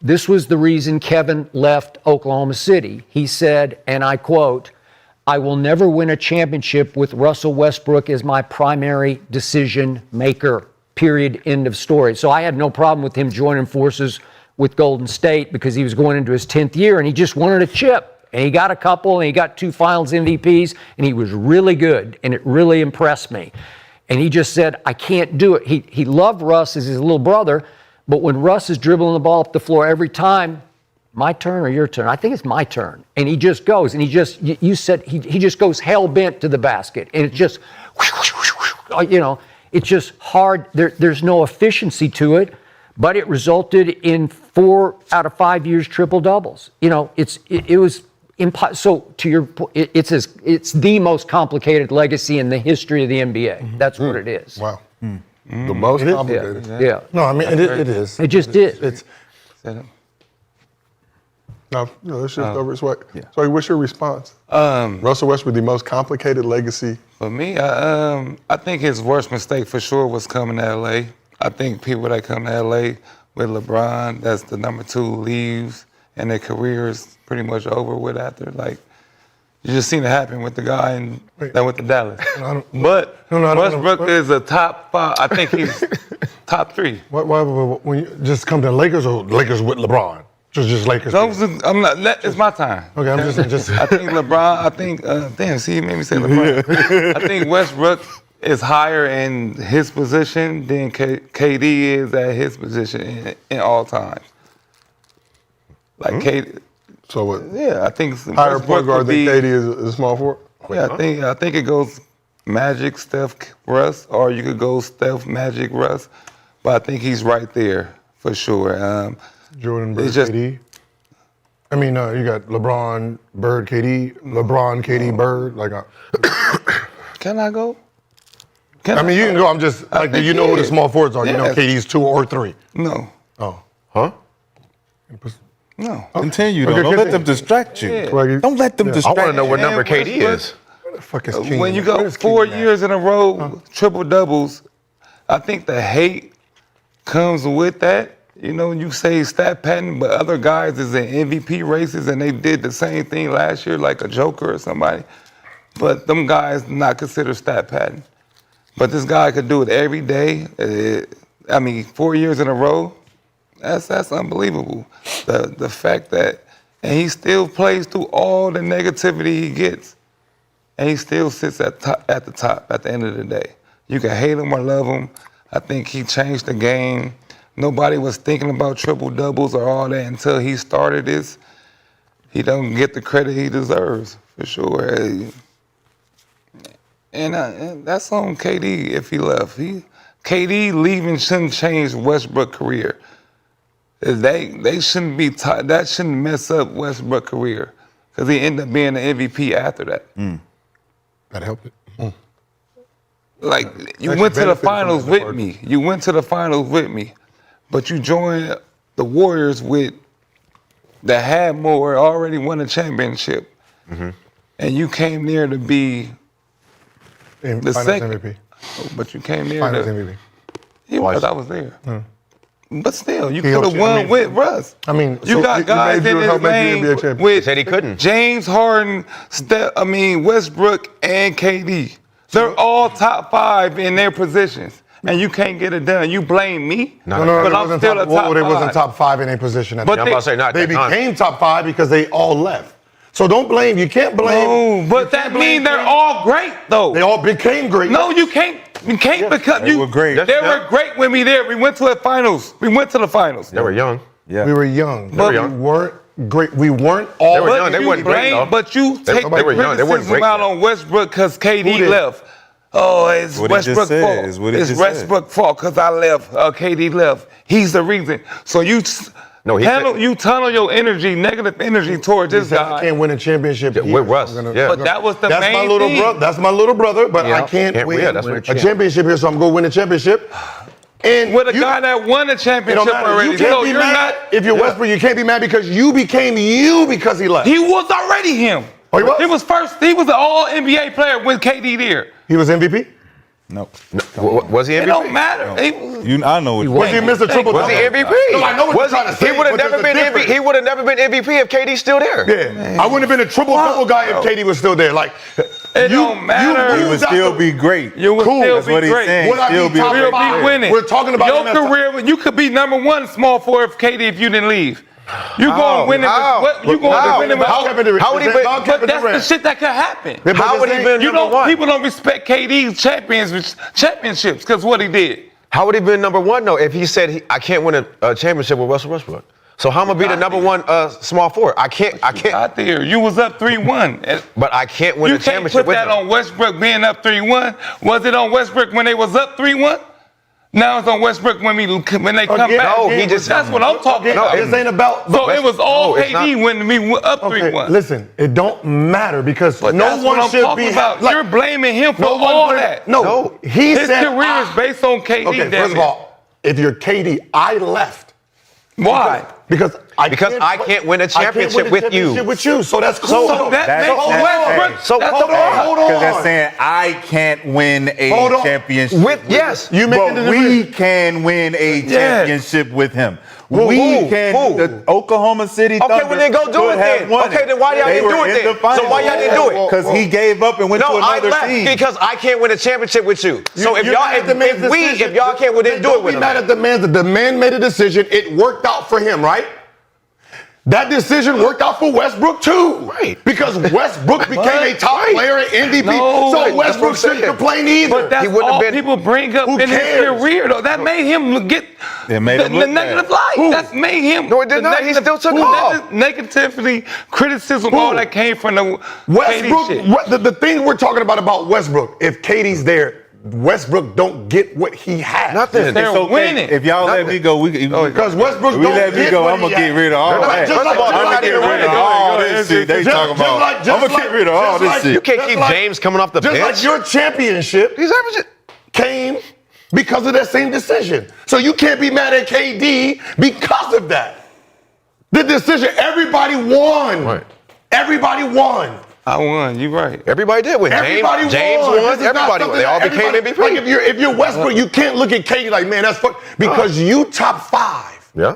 This was the reason Kevin left Oklahoma City. He said, and I quote, "I will never win a championship with Russell Westbrook as my primary decision maker, period, end of story." So I had no problem with him joining forces with Golden State because he was going into his 10th year and he just wanted a chip. And he got a couple and he got 2 finals MVPs and he was really good and it really impressed me. And he just said, I can't do it. He loved Russ as his little brother, but when Russ is dribbling the ball up the floor every time, my turn or your turn? I think it's my turn. And he just goes, and you said he just goes hell-bent to the basket. And it's just, it's just hard. There's no efficiency to it, but it resulted in 4 out of 5 years triple-doubles. It was so to your point, it's the most complicated legacy in the history of the NBA. That's what it is. Wow. The most complicated. Yeah. No, I mean, it is. It just is. It's No, let's shift over to Swag. Swag, what's your response? Russell Westbrook, the most complicated legacy. For me, I think his worst mistake for sure was coming to LA. I think people that come to LA with LeBron, that's the number 2, leaves, and their career is pretty much over with after. Like, you just seen it happen with the guy that went to Dallas. But Westbrook is a top 5. I think he's top 3. why when you just come to Lakers or Lakers with LeBron? Just Lakers. I'm not. It's my time. Okay, I'm just. I think LeBron. I think. Damn, see, you made me say LeBron. I think Westbrook is higher in his position than KD is at his position in all times. Like KD. So what? Yeah, I think Higher Westbrook point guard would than be- KD is a small forward? Yeah, I think it goes Magic, Steph, Russ, or you could go Steph, Magic, Russ. But I think he's right there for sure. Jordan, Bird, It's just- KD. I mean, you got LeBron, Bird, KD. LeBron, KD, Bird. Like, Can I go? I mean, you can go. I'm just like, do you know who the small forwards are? You know, Yes. KD's 2 or 3. No. Oh, Huh? No. Continue, though. Okay, Don't let continue. them distract you. Swaggy. Don't let them Yeah. I distract want to know what And number KD Westbrook- is. What the fuck is King? When you Where go is King 4 at? years in a row, triple doubles, I think the hate comes with that. You say stat pattern, but other guys is in MVP races and they did the same thing last year, like a Joker or somebody. But them guys not considered stat pattern. But this guy could do it every day. 4 years in a row. That's unbelievable. The fact that, and he still plays through all the negativity he gets, and he still sits at the top at the end of the day. You can hate him or love him. I think he changed the game. Nobody was thinking about triple doubles or all that until he started this. He don't get the credit he deserves for sure. And that's on KD if he left. KD leaving shouldn't change Westbrook's career. They shouldn't be that shouldn't mess up Westbrook's career because he ended up being the MVP after that. That helped it. Like you Actually went to the benefited from finals that with part. me. You went to the finals with me, but you joined the Warriors that had more already won a championship, and you came there to be the Finals second. MVP. But you came there Finals to. MVP. He was. I was there. But still, you He could helped have you. I won mean, with Russ. I mean, You so got he guys made in you his help make you NBA name champion. with Said he couldn't. James Harden, Westbrook, and KD. They're all top 5 in their positions, and you can't get it done. You blame me, No, but they I'm wasn't still top, a top They 5. wasn't top 5 in a position at But the I'm about to say not They at that time. became top 5 because they all left. So don't blame. You can't blame. No, but that means they're all great, though. They all became great. No, you can't. You can't become. they were great. They were great when we there. We went to the finals. We went to the finals. They were young. Yeah. We were young. were We young. weren't great. We weren't all. They were young. They you wasn't great, though. But you They- take they the were young. They weren't criticism great out yet. on Westbrook because KD did? left. Oh, it's What he just Westbrook's said fault. is what he It's just said. Westbrook's fault because I left. KD left. He's the reason. So you No, he said- tunnel your energy, negative energy towards this I guy. can't win a championship Yeah, here. with Russ, yeah. But that was the That's main my little thing. brother. That's my little brother. But I can't Can't- win yeah, that's what a championship here. So I'm going to win a championship. And With a you- guy that won a it don't championship matter. already. You can't So be you're mad. not. If you're Westbrook, you can't be mad because you became you because he left. He was already him. Oh, he was? He was first. He was an all NBA player with KD there. He was MVP. Nope. Was he MVP? It don't matter. I know what Was he Mr. Triple Was he MVP? No, I know what you're trying to say. He would have but never there's a been MVP. difference. He would have never been MVP if KD's still there. Yeah, I wouldn't have been a triple-double guy if KD was still there. Like, It don't matter. He would still be great. You would Cool. still That's be what he's great. saying. Would I Still be be top great. You'll five? be winning. We're talking about your him as career. You could be number one small forward if KD if you didn't leave. You going winning? You going to winning? How would he been? But that's the shit that could happen. How would he been You number one? People don't respect KD's championships because what he did. How would he been number one though if he said I can't win a championship with Russell Westbrook? So how am I gonna be the number one small forward? I can't. Out there, you was up 3-1. But I can't win You a can't championship put with that him. on Westbrook being up 3-1. Was it on Westbrook when they was up 3-1? Now it's on Westbrook when they come back. No, he just. That's what I'm talking about. This ain't about. So it was all No, it's KD when we were up 3-1. Listen, it don't matter because But no that's what one I'm should talking be about. like, You're blaming him for no one all blame- that. No, he His said career is based on KD. Okay, damn first of it. all, if you're KD, I left. Why? Because I can't win a championship with you. With you, so that's cool. So that That's- makes that's- Westbrook. So that's hold the on, problem. hold on. Because they're saying I can't win a Hold on. championship. Yes. You making But the we decision. can win a championship with him. Who? We Who? can. Who? The Oklahoma City Thunder. Okay, well then go do could it have then. won Okay, it. then why y'all They didn't do were it in then? the finals. So why y'all didn't do it? Because he gave up and went to No, I another left team. because I can't win a championship with you. So if You're y'all, mad at the man's decision. if y'all can't, well then do it Don't with be him. mad at the man. The man made a decision. It worked out for him, right? That decision worked out for Westbrook too. Right. Because Westbrook became a top player and MVP. No, so that's what Westbrook I'm shouldn't saying. complain either. But that's He wouldn't all have been- people bring up Who in his cares? career, though. That made him get It made him the look negative bad. light. Who? That's made him. No, it did the not. He negative- still took who? off. Negatively, criticism, Who? all that came from the Westbrook, KD shit. the thing we're talking about Westbrook, if KD's there, Westbrook don't get what he has. Nothing. They're It's okay. winning. If y'all let me go, Because Westbrook we don't let me get go. what I'm gonna he get has. rid of all Just that. like- First of all, I'm gonna just get like- rid of all this shit they talking about. I'm gonna get rid of all this shit. You can't keep James coming off the Just bench. like your championship He's averaging. came because of that same decision. So you can't be mad at KD because of that. The decision, everybody won. Right. Everybody won. I won. You right. Everybody did win. Everybody James won. This won. is not Everybody won. something They all that became everybody- MVP. Like if you're Westbrook, you can't look at KD like, man, that's fuck because you top 5. Yeah.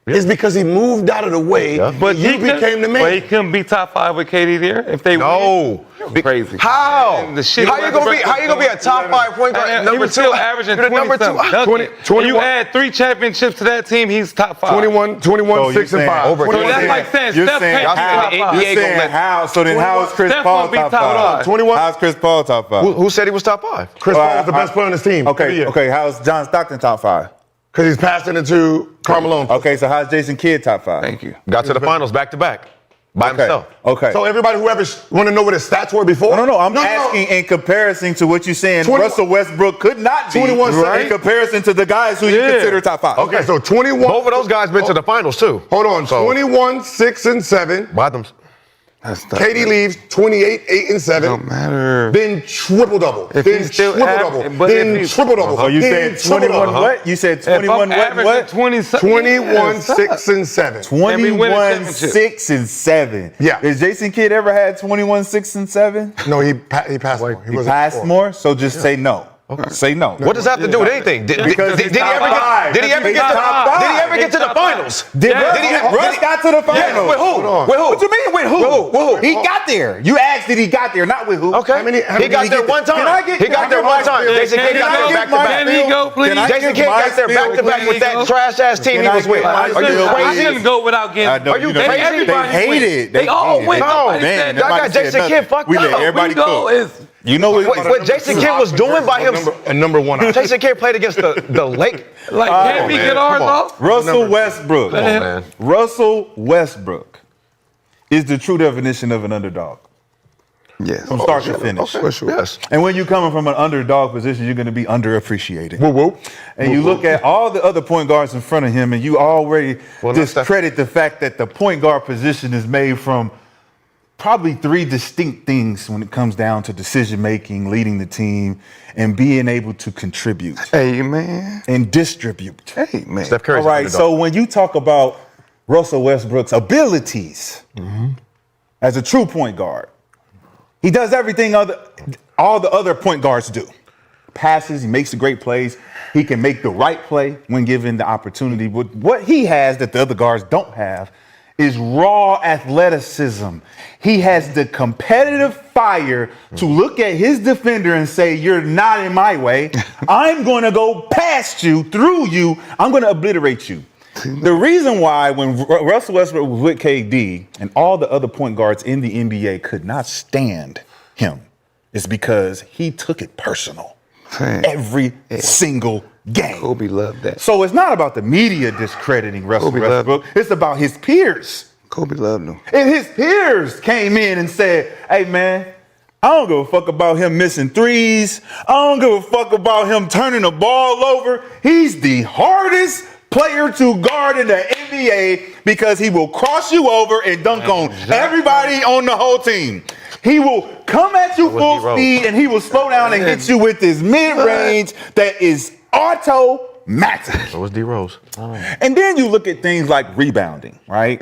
It's because he moved out of the way, but you became the man. But he couldn't be top 5 with KD there if they No. win. Crazy. How? And the shit How you gonna be a top 5 point guard? And he Number was still 2. averaging You're the 20 number 2. something. 20 You 21 add 3 championships to that team, he's top 5. 21, So 6, and you're 5. saying- Over. 21, So that's like saying You're Steph saying can't be how? top 5. NBA You're gonna saying let- how? So then how is Chris Steph Paul won't be top top 5? five. 21. How's Chris Paul top 5? Who said he was top 5? Chris Paul was the best player on his team. Okay, okay. How's John Stockton top 5? Because he's passing it to Carmelo. Okay, so how's Jason Kidd top 5? Thank you. Got to the finals back to back by himself. Okay. So everybody who ever want to know what his stats were before? No. I'm asking in comparison to what you're saying. 20 Russell Westbrook could not be 21 in seconds. comparison to the guys who you consider top 5. Okay, so 21. Both of those guys been to the finals too. Hold on, So- 21, 6, and 7. By them. That's tough. KD leaves 28, 8, and 7. Don't matter. Then triple double. If Then he's still triple aver- double. but if Then he's- triple double. So you Then said 21 triple-double. what? You said If 21 I'm what? averaging What? 20 something, 21, yeah, 6, and 7. And we win a 21, championship. 6, and 7. Yeah. Has Jason Kidd ever had 21, 6, and 7? No, he passed more. He wasn't passed four. more? So just say no. Say no. What does that have to do with anything? Did he Because ever he's top five. get? Did he ever He's get to? top five. Did he ever get to the He's top five. finals? Did Yeah. Russ, Did he- Russ got to the finals? Yeah, with who? on. With who? What you mean with who? With who? He got there. You asked did he got there, not with who. Okay. How many he got did he there get one there? time. Can I get- He can I got there get one my time. spiel? Jason Can Kidd he got there go? back to back. Can he go, please? Can I Jason give Kidd my got there back to spiel, back with please? that trash ass team Can he I was get with. my Are you spiel, I crazy? shouldn't go without I getting. know, Are you you know, crazy? Everybody They hate win. it. They all hate it. win. No, Nobody man, said Y'all nobody got said Jason nothing. Kidd fucked We let up. everybody we go cook. is You know what? What Jason Kidd was doing by himself. A number one. Jason Kidd played against the Lake. like, can't we get ours off? Russell Westbrook. Come on, man. Russell Westbrook is the true definition of an underdog. Yes. From start to finish. Yes. And when you're coming from an underdog position, you're going to be underappreciated. Whoop, whoop. And you look at all the other point guards in front of him, and you already discredit the fact that the point guard position is made from probably 3 distinct things when it comes down to decision making, leading the team, and being able to contribute Hey, man. and distribute. Hey, man. Steph Curry's All right, underdog. so when you talk about Russell Westbrook's abilities as a true point guard, he does everything all the other point guards do. passes, he makes the great plays. He can make the right play when given the opportunity. But what he has that the other guards don't have is raw athleticism. He has the competitive fire to look at his defender and say, you're not in my way. I'm going to go past you, through you. I'm going to obliterate you. The reason why when Russell Westbrook was with KD and all the other point guards in the NBA could not stand him is because he took it personal every single game. Kobe loved that. So it's not about the media discrediting Russell Westbrook. It's about his peers. Kobe loved him. And his peers came in and said, hey, man, I don't give a fuck about him missing threes. I don't give a fuck about him turning the ball over. He's the hardest player to guard in the NBA because he will cross you over and dunk on everybody on the whole team. He will come at you full speed and he will slow down and hit you with his mid-range that is automatic. So was D Rose. And then you look at things like rebounding, right?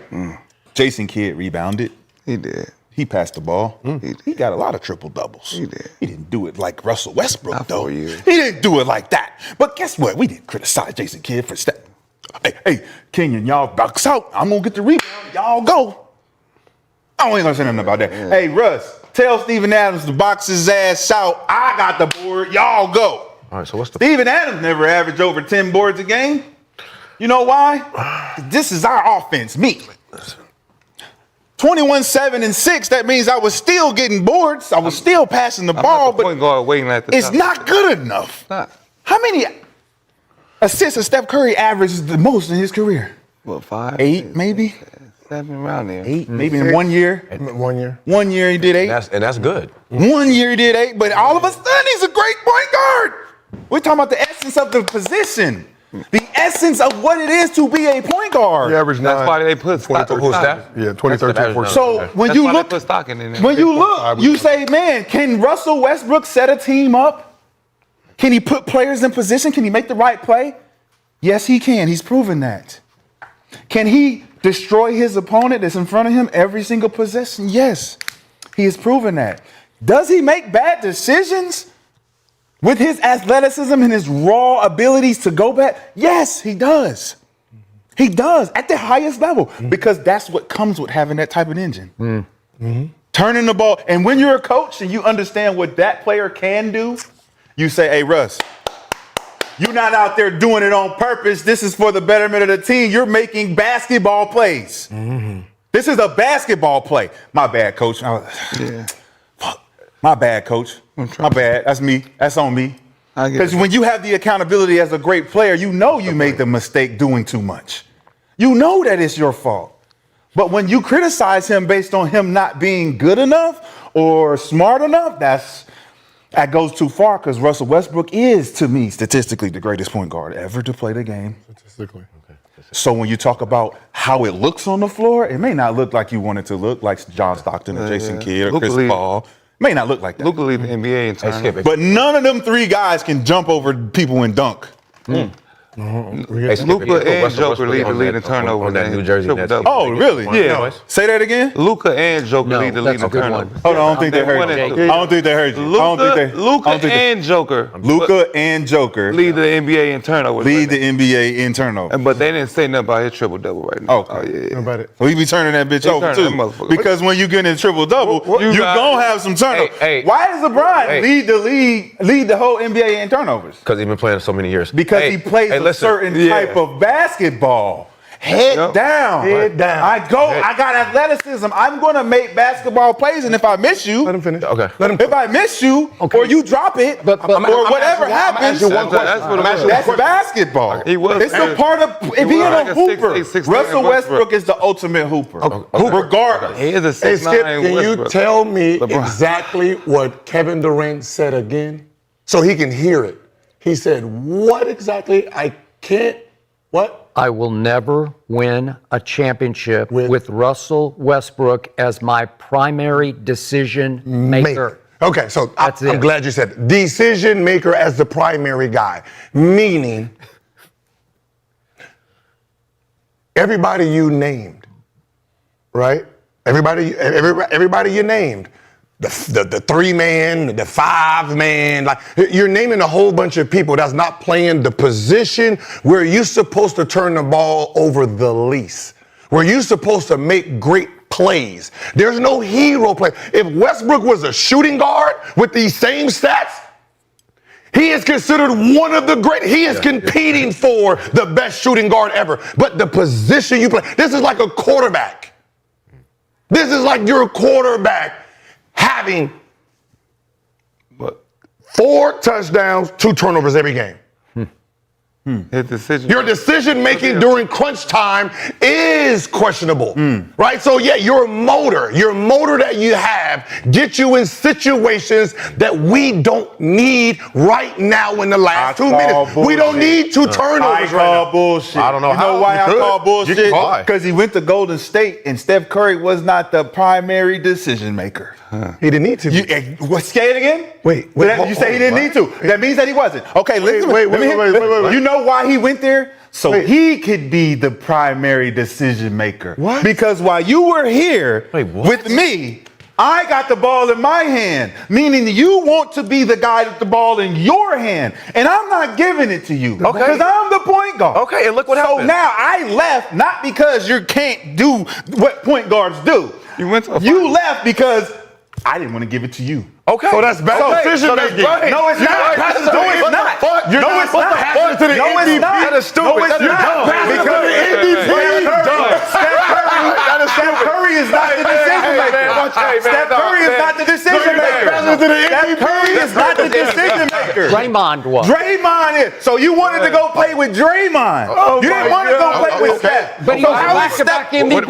Jason Kidd rebounded. He did. He passed the ball. He got a lot of triple doubles. He did. He didn't do it like Russell Westbrook, Not though. 4 years. He didn't do it like that. But guess what? We didn't criticize Jason Kidd for step. Hey, Kenyon, y'all box out. I'm gonna get the rebound. Y'all go. I ain't gonna say nothing about that. Hey, Russ, tell Steven Adams to box his ass out. I got the board. Y'all go. All right, so what's the Steven Adams never averaged over 10 boards a game. You know why? This is our offense, me. 21, 7, and 6, that means I was still getting boards. I was still passing the ball, but point guard waiting at the it's top. not good enough. Not. How many assists has Steph Curry averaged the most in his career? What, 5? 8, maybe? 7 around there. 8, maybe in 1 year. 1 year. 1 year he did 8. and that's good. 1 year he did 8, but all of a sudden he's a great point guard. We're talking about the essence of the position. The essence of what it is to be a point guard. He averaged 9. That's why they put stock. Who's that? Yeah, 2013, 14. So when That's you why look, they put stock in there. when you look, you say, man, can Russell Westbrook set a team up? Can he put players in position? Can he make the right play? Yes, he can. He's proven that. Can he destroy his opponent that's in front of him every single possession? Yes, he has proven that. Does he make bad decisions with his athleticism and his raw abilities to go back? Yes, he does. He does at the highest level because that's what comes with having that type of engine. Turning the ball. And when you're a coach and you understand what that player can do, you say, hey, Russ, you're not out there doing it on purpose. This is for the betterment of the team. You're making basketball plays. This is a basketball play. My bad, coach. Fuck. My bad, coach. My bad. That's me. That's on me. Because when you have the accountability as a great player, you know you made the mistake doing too much. You know that it's your fault. But when you criticize him based on him not being good enough or smart enough, that goes too far because Russell Westbrook is, to me, statistically the greatest point guard ever to play the game. Statistically. So when you talk about how it looks on the floor, it may not look like you want it to look, like John Stockton or Jason Kidd or Chris Paul. It may not look like that. Luka lead the NBA in turnovers. But none of them 3 guys can jump over people and dunk. Luka and Joker lead the lead in turnovers. On that New Jersey Nets. Oh, really? Yeah. Say that again? Luka and Joker lead the lead in that's a good one. turnovers. Hold on, I don't think they heard you. I don't think they heard you. Luka and Joker. Luka and Joker Lead the NBA in turnovers. lead the NBA in turnovers. But they didn't say nothing about his triple double right now. Okay. Oh yeah. About it. We be turning that bitch over turning too. that motherfucker. Because when you get in triple double, You you're got- gonna have some turnovers. Hey, Why does LeBron hey. lead the whole NBA in turnovers? Because he's been playing so many years. Because he plays a listen. certain type of basketball. Head Yep. down. Head down. I got athleticism. I'm gonna make basketball plays, and if I miss you, Let him finish. Okay. Let him if I miss you, or you drop it, But- or whatever happens, asking one That's what it was. that's basketball. He was It's a good. part of He being was a like a hooper. 6'8", 6'9" Russell Westbrook. Westbrook is the ultimate hooper. Hooper. Regardless. He is a Hey, 6'9" Skip, can you Westbrook. tell me LeBron. exactly what Kevin Durant said again so he can hear it? He said, what exactly? I can't, what? I will never win a championship With- with Russell Westbrook as my primary decision maker. Okay, so That's I'm it. glad you said decision maker as the primary guy, meaning everybody you named, right? Everybody you named, the 3-man, the 5-man. Like, you're naming a whole bunch of people that's not playing the position where you're supposed to turn the ball over the least, where you're supposed to make great plays. There's no hero play. If Westbrook was a shooting guard with these same stats, he is considered one of the great. He is competing for the best shooting guard ever. But the position you play, this is like a quarterback. This is like your quarterback having 4 touchdowns, 2 turnovers every game. Your decision making during crunch time is questionable, right? So yeah, your motor that you have gets you in situations that we don't need right now in the last 2 minutes. We don't need 2 turnovers right now. Bullshit. I don't know you how. know why I call bullshit? Why? Because he went to Golden State and Steph Curry was not the primary decision maker. He didn't need to. Say it again? Wait, You say he didn't need to. That means that he wasn't. Okay, listen. Wait. You know why he went there? So he could be the primary decision maker. What? Because while you were here with me, I got the ball in my hand, meaning you want to be the guy with the ball in your hand, and I'm not giving it to you because I'm the point guard. Okay, and look what happened. So now I left not because you can't do what point guards do. You left because I didn't want to give it to you. Okay. So that's bad decision making. No, it's not. No, it's not. You're No, not it's not. passing to the No, it's MVP. not. That is stupid. No, it's not. Because the MVP. Steph Curry is not the decision maker. Steph Curry is not the decision maker. Steph Curry is not the decision maker. Draymond was. Draymond is. So you wanted to go play with Draymond. You didn't want to go play with Steph. But he was back-to-back MVP.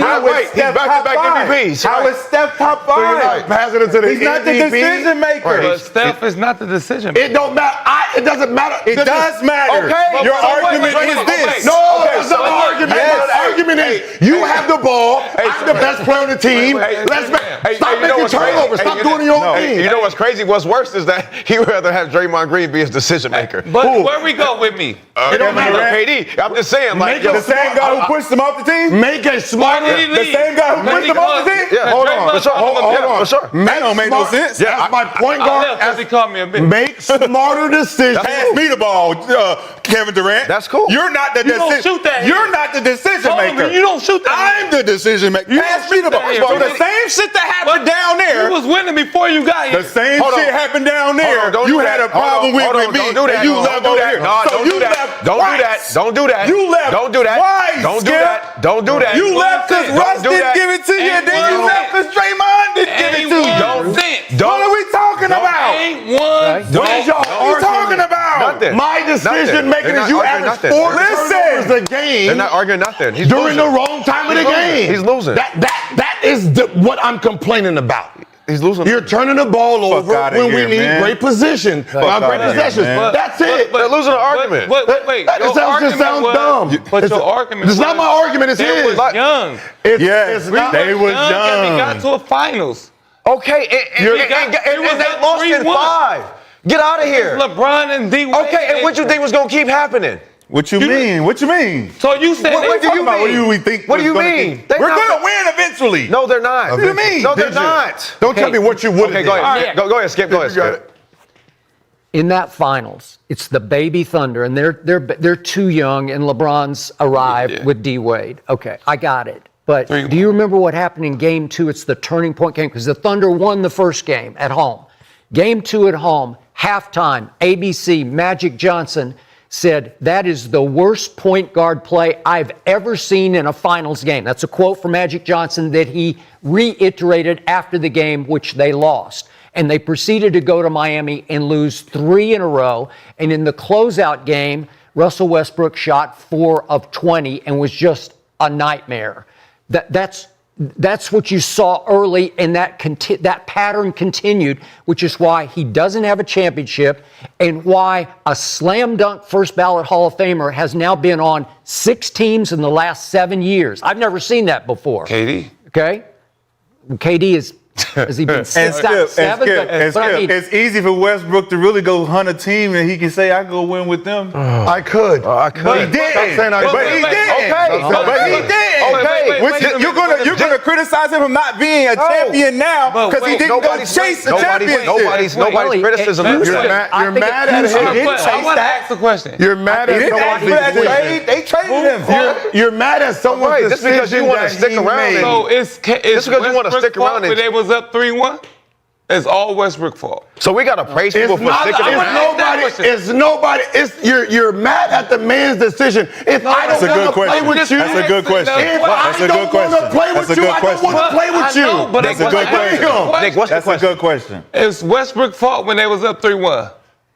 How is Steph top 5? Passing it to the He's not the decision maker. But Steph is not the decision maker. It don't matter. It doesn't matter. It does matter. Okay. Your argument is this. No, that's not the argument. The argument is you have the ball. I'm the best player on the team. Stop making turnovers. Stop doing your own thing. You know what's crazy? What's worse is that he would rather have Draymond Green be his decision maker. But where we go with me? It don't matter. KD. I'm just saying, like, The same guy who pushed him off the team? Make a smarter. The same guy who pushed him off the team? Yeah, Hold on. for sure. Hold on. For sure. That don't make no sense. As my point guard, As he called me a bitch. make smarter decisions. Pass me the ball, Kevin Durant. That's cool. You're not the You don't shoot that You're hit. not the decision Hold on, maker. you don't shoot that I'm the decision maker. You Pass don't me the shoot ball. that hit. So You the did- same shit that happened down there. You was winning before you got here. The same Hold on. shit happened down Hold there. on, don't You do had that. a problem Hold on, with me. don't do that. And you Don't left do over that. here. No, So don't you do that. left Don't do twice. that. Don't do that. You left Don't do that. twice, Don't do Skip. that. Don't do that. You left because Don't Russ do didn't that. give it to you, and then you Ain't left because Draymond didn't give it to you. What are we talking about? Ain't one. What is y'all What are you talking about? Nothing. My decision making They're is not you arguing average nothing. 4 Listen. turnovers a They're game not arguing nothing. He's during losing. the wrong time of the game. He's losing. That is what I'm complaining about. He's losing. You're turning the ball over outta when here, we need man. great position, great outta here, possessions. man. That's it. They're losing an argument. Wait. That Your just argument sounds was- dumb. But your argument It's not my argument. It's It his. was young. It's not. they was And we got young. to a finals. Okay, and they lost in 5. Get out of here. LeBron and D. Wade. Okay, and what you think was gonna keep happening? What you mean? What you mean? So you said What do you What mean? do we think? What do you was gonna mean? think? They're We're not- gonna win eventually. No, they're not. What do you mean? No, they're Did you? not. Don't tell me what you would have Okay, go ahead. Nick. Go ahead, Skip. Go ahead, Skip. In that finals, it's the baby Thunder, and they're too young, and LeBron's arrived with D. Wade. Okay, I got it. But do you remember what happened in Game 2? It's the turning point game because the Thunder won the first game at home. Game 2 at home, halftime, ABC, Magic Johnson said, "That is the worst point guard play I've ever seen in a finals game." That's a quote from Magic Johnson that he reiterated after the game, which they lost. And they proceeded to go to Miami and lose 3 in a row. And in the closeout game, Russell Westbrook shot 4 of 20 and was just a nightmare. That's what you saw early, and that pattern continued, which is why he doesn't have a championship and why a slam dunk first ballot Hall of Famer has now been on 6 teams in the last 7 years. I've never seen that before. KD. Okay? KD is Has he been And six Skip, out and of seven? Skip, But I mean, it's easy for Westbrook to really go hunt a team and he can say, I go win with them. I could. I could. But he Stop didn't. saying I But could. he didn't. Okay. But he didn't. Okay. Which you're gonna criticize him for not being a champion now because he didn't go chase the championship. Nobody's criticism. You're mad at him. I want to ask the question. You're mad He at didn't ask for that someone's trade. They traded him. You're mad at someone's Right, just because you decision wanna that stick he around made. and- So it's because you wanna Westbrook's stick around fault and- when they was up 3-1. It's all Westbrook's fault. So we gotta praise It's people for not. sticking around. It's nobody. It's you're mad at the man's decision. If I That's a don't good want to play question. with you, That's a good question. if That's I a don't good want to question. play That's with a you, good I don't want to question. play with you. But That's a good question. Nick, what's the That's a question? good question. It's Westbrook's fault when they was up 3-1.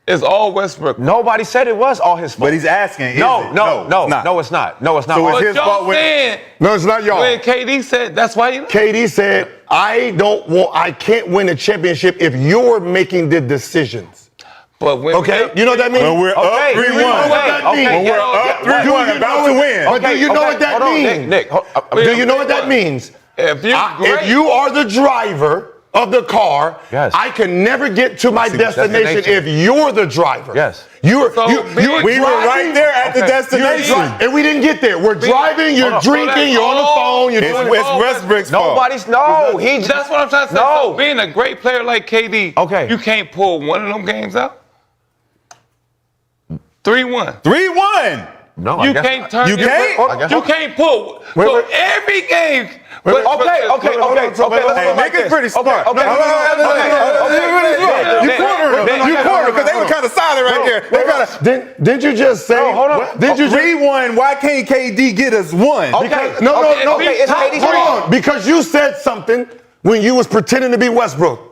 It's all Westbrook. Nobody said it was all his fault. But he's asking, is No, it? no, it's not. no, it's not. No, it's not. So all it's But his fault y'all when- saying No, it's not y'all. when KD said that's why you. KD said, I can't win a championship if you're making the decisions. But when Okay? You know what that means? When we're up Okay, 3-1. You know what that okay, means? When we're up 3-1, about to win. But do you know what that hold on, means? Nick, Do you know what that means? If you If you are the driver of the car, Yes. I can never get to my destination if destination. you're the driver. Yes. You're we driving. were right there at the You're destination. and we didn't get there. We're driving, you're drinking, you're on the phone, you're doing It's Westbrook's fault. Nobody's, no, he just, That's what I'm trying to say. No. So being a great player like KD, Okay. you can't pull one of them games out. 3-1. 3-1. no, I You guess can't not. turn. You can't? I guess You not. can't pull. Wait, So wait. every game. Wait, but- Okay, but- okay, hold on, okay, okay. Let's Hey, go like Nick is this. pretty smart. Okay, You cornered him. You cornered him because they were kind of solid right there. They kind of. Didn't you just say? hold on. Didn't you just? 3-1. Why can't KD get us one? Okay. No, Okay, no. okay, it's KD's Hold fault. on, because you said something when you was pretending to be Westbrook.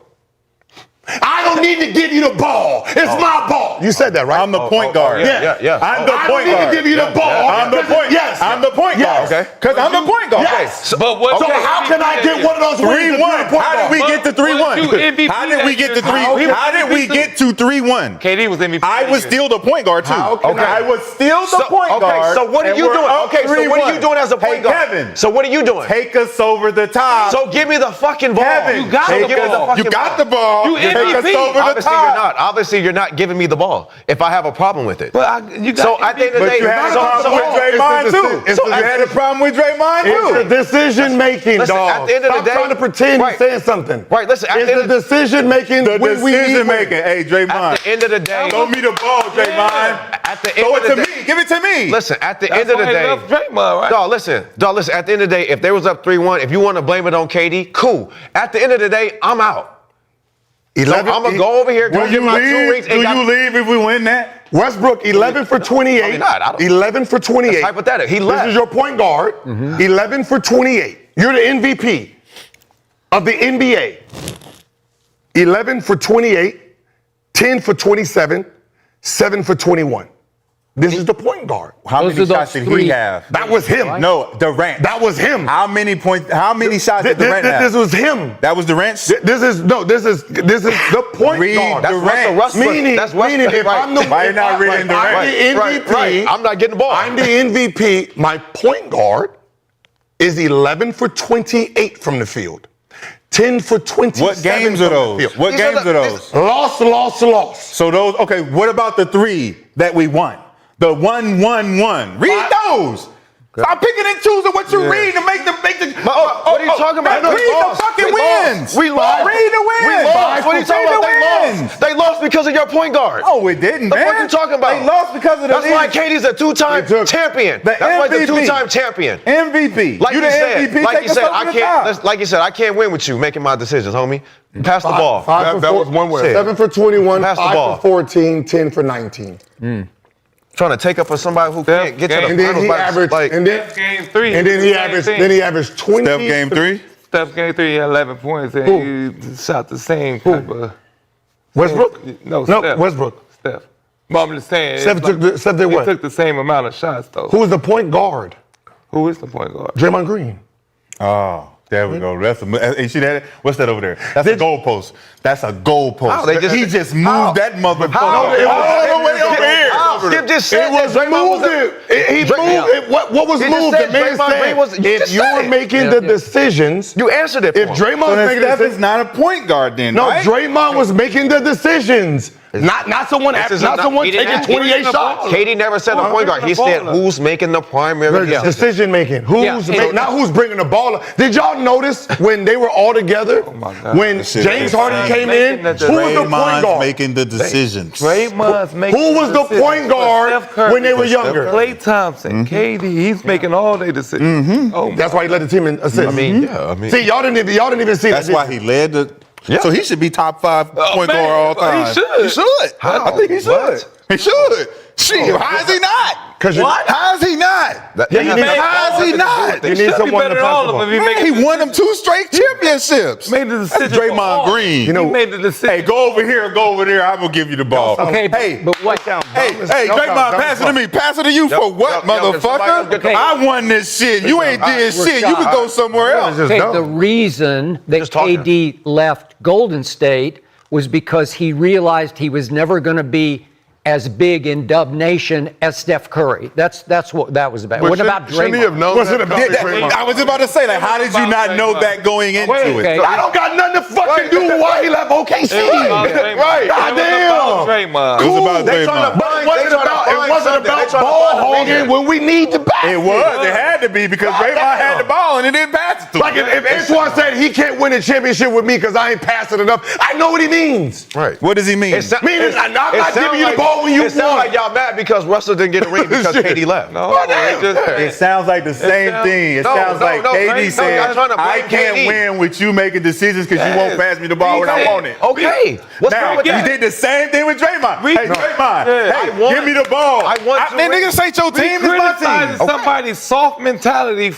I don't need to give you the ball. It's my ball. You said that, right? I'm the point guard. yeah. I'm the I point don't need guard. to give you the ball. I'm the point. Yes. I'm the point guard. Yes. Because I'm the point guard. Yes. But what? So how can I get one of those rings? 3-1. How did we get to 3-1? But you MVP How did we get to that year. 3? How did we get to 3-1? KD was MVP. I was still the point guard too. How can I was still the point guard. Okay, so what are and you we're doing? up Okay, so what are you 3-1. doing as a point Hey, guard? Kevin, So what are you doing? take us over the top. So give me the fucking ball. Kevin, You got So the give me ball. fucking You got the ball. You Take us MVP. over the Obviously top. you're not. Obviously you're not giving me the ball if I have a problem with it. But you got So at the end of the But day, you had a so- problem so- with Draymond it's the- too. it's So the- you had a problem with Draymond It's the too. decision making, Listen, dog. at the end of the Stop day- trying to pretend Right. you're saying something. Right, listen, at It's the the end of- decision making. The decision making. Hey, Draymond. At the end of the day, Throw me the ball, Draymond. at the Throw end it of to the me. day, Give it to me. listen, at the That's end of the why he day, left Draymond, right? Dog, listen. At the end of the day, if they was up 3-1, if you want to blame it on KD, cool. At the end of the day, I'm out. So I'm gonna go over here, go Do get you my 2 leave? rings. Do you leave if we win that? Westbrook, 11 for 28. Probably not. I don't- 11 for 28. That's hypothetical. He This left. is your point guard. 11 for 28. You're the MVP of the NBA. 11 for 28, 10 for 27, 7 for 21. This is the point guard. How Those many are those shots did three. he have? That was him. No, Durant. That was him. How many shots did Durant have? This was him. That was Durant's? This is the point Read guard. That's Durant. Russell Westbrook. Meaning, That's Westbrook. meaning if Right. I'm the Why you not reading I'm Durant? the MVP, Right. I'm not getting the ball. I'm the MVP. My point guard is 11 for 28 from the field. 10 for 27. What games are from the those? field. What These are games the- are those? Lost. So those, okay, what about the 3 that we won? The 1-1-1. Read those. Stop picking and choosing what you read to make the. what are you talking about? Read We the lost. fucking We wins. lost. We lost. Read the wins. We lost. What are you talking about? They Wins. lost. They lost because of your point guard. Oh, it didn't, The man. fuck you talking about? They lost because of the. That's why KD's a two-time They took- champion. The That's why he's a MVP. two-time champion. MVP. Like you you the said, MVP. like Take you us said, over I the can't. top. Like you said, I can't win with you making my decisions, homie. Pass the ball. That was one way. Shit. 7 for 21, Pass the 5 ball. for 14, 10 for 19. Trying to take up for somebody who can't get to the And then finals. he averaged, like, and then Game 3. and then he averaged 20. Steph game 3. Steph game 3, he had 11 points, and he shot the same type of. Westbrook? No, No, Steph. Westbrook. Steph. But I'm just saying. it's Steph did he what? took the same amount of shots, though. Who was the point guard? Who is the point guard? Draymond Green. Oh. There we go. You see that? What's that over there? That's a goalpost. That's a goalpost. How? He just moved that motherfucker How? all the way over here. Skip just said It was moved. He moved it. What was He just moved? said The man Draymond Green was- said you if just you said were it. making the decisions, You answered it. if for him. So Draymond's then making the Steph is decisions, not a point guard then, no, right? Draymond was making the decisions, not someone He didn't taking ask- 28 shots. Katie never said a point guard. He said who's making the primary decision. Decision making. Not who's bringing the ball up. Did y'all notice when they were all together? my God. When James Harden came in, who was the point Draymond's guard? making the decisions. Draymond's making Who was the decisions. point guard Steph Curry, when they were younger? Klay Thompson, KD, he's making all their decisions. Oh, That's why he led the team in assists. I mean, See, y'all didn't even see That's that. why he led the. Yeah. So he should be top 5 point man, guard all time. he should. He should. How? I think he should. What? He should. Shit, how is he not? What? How is he not? How is he not? You need someone to pass the ball. He won them 2 straight championships. Made the decision That's for Draymond all. Green. He made the decision. Hey, go over here, go over there. I'm gonna give you the ball. Okay, hey, but what? hey, Draymond, pass it to me. Pass it to you for what, motherfucker? Okay. I won this shit. You ain't did shit. You could go somewhere else. Okay, the reason that Just talking. KD left Golden State was because he realized he was never going to be as big in Dub Nation as Steph Curry. That's what that was about. But What about shouldn't he have Draymond? known Was that it a about big- Draymond? I was about to say, like, how did you not know that going into it? Okay. I don't got nothing to fucking do with why he left OKC. Right. Goddamn. Draymond. It was about They trying to Draymond. But it wasn't about ball hogging when we need the basket. It was. It had to be because Draymond had the ball and it didn't pass it to Like him. if Antoine said he can't win a championship with me because I ain't passing enough, I know what he means. right. What does he mean? Meaning I'm not giving you the ball when you It sounds want. like y'all mad because Russell didn't get a ring because KD left. No, it just, It sounds like the same thing. It No, sounds no, like no, KD y'all said, trying to blame I can't KD. win with you making decisions because you won't pass me the ball when I want it. Okay. What's Now, wrong with you that? did the same thing with Draymond. Hey, Draymond, Yeah. hey, I want- give me the ball. I want to Man, win. niggas ain't your team, it's my criticizing team. somebody's soft mentality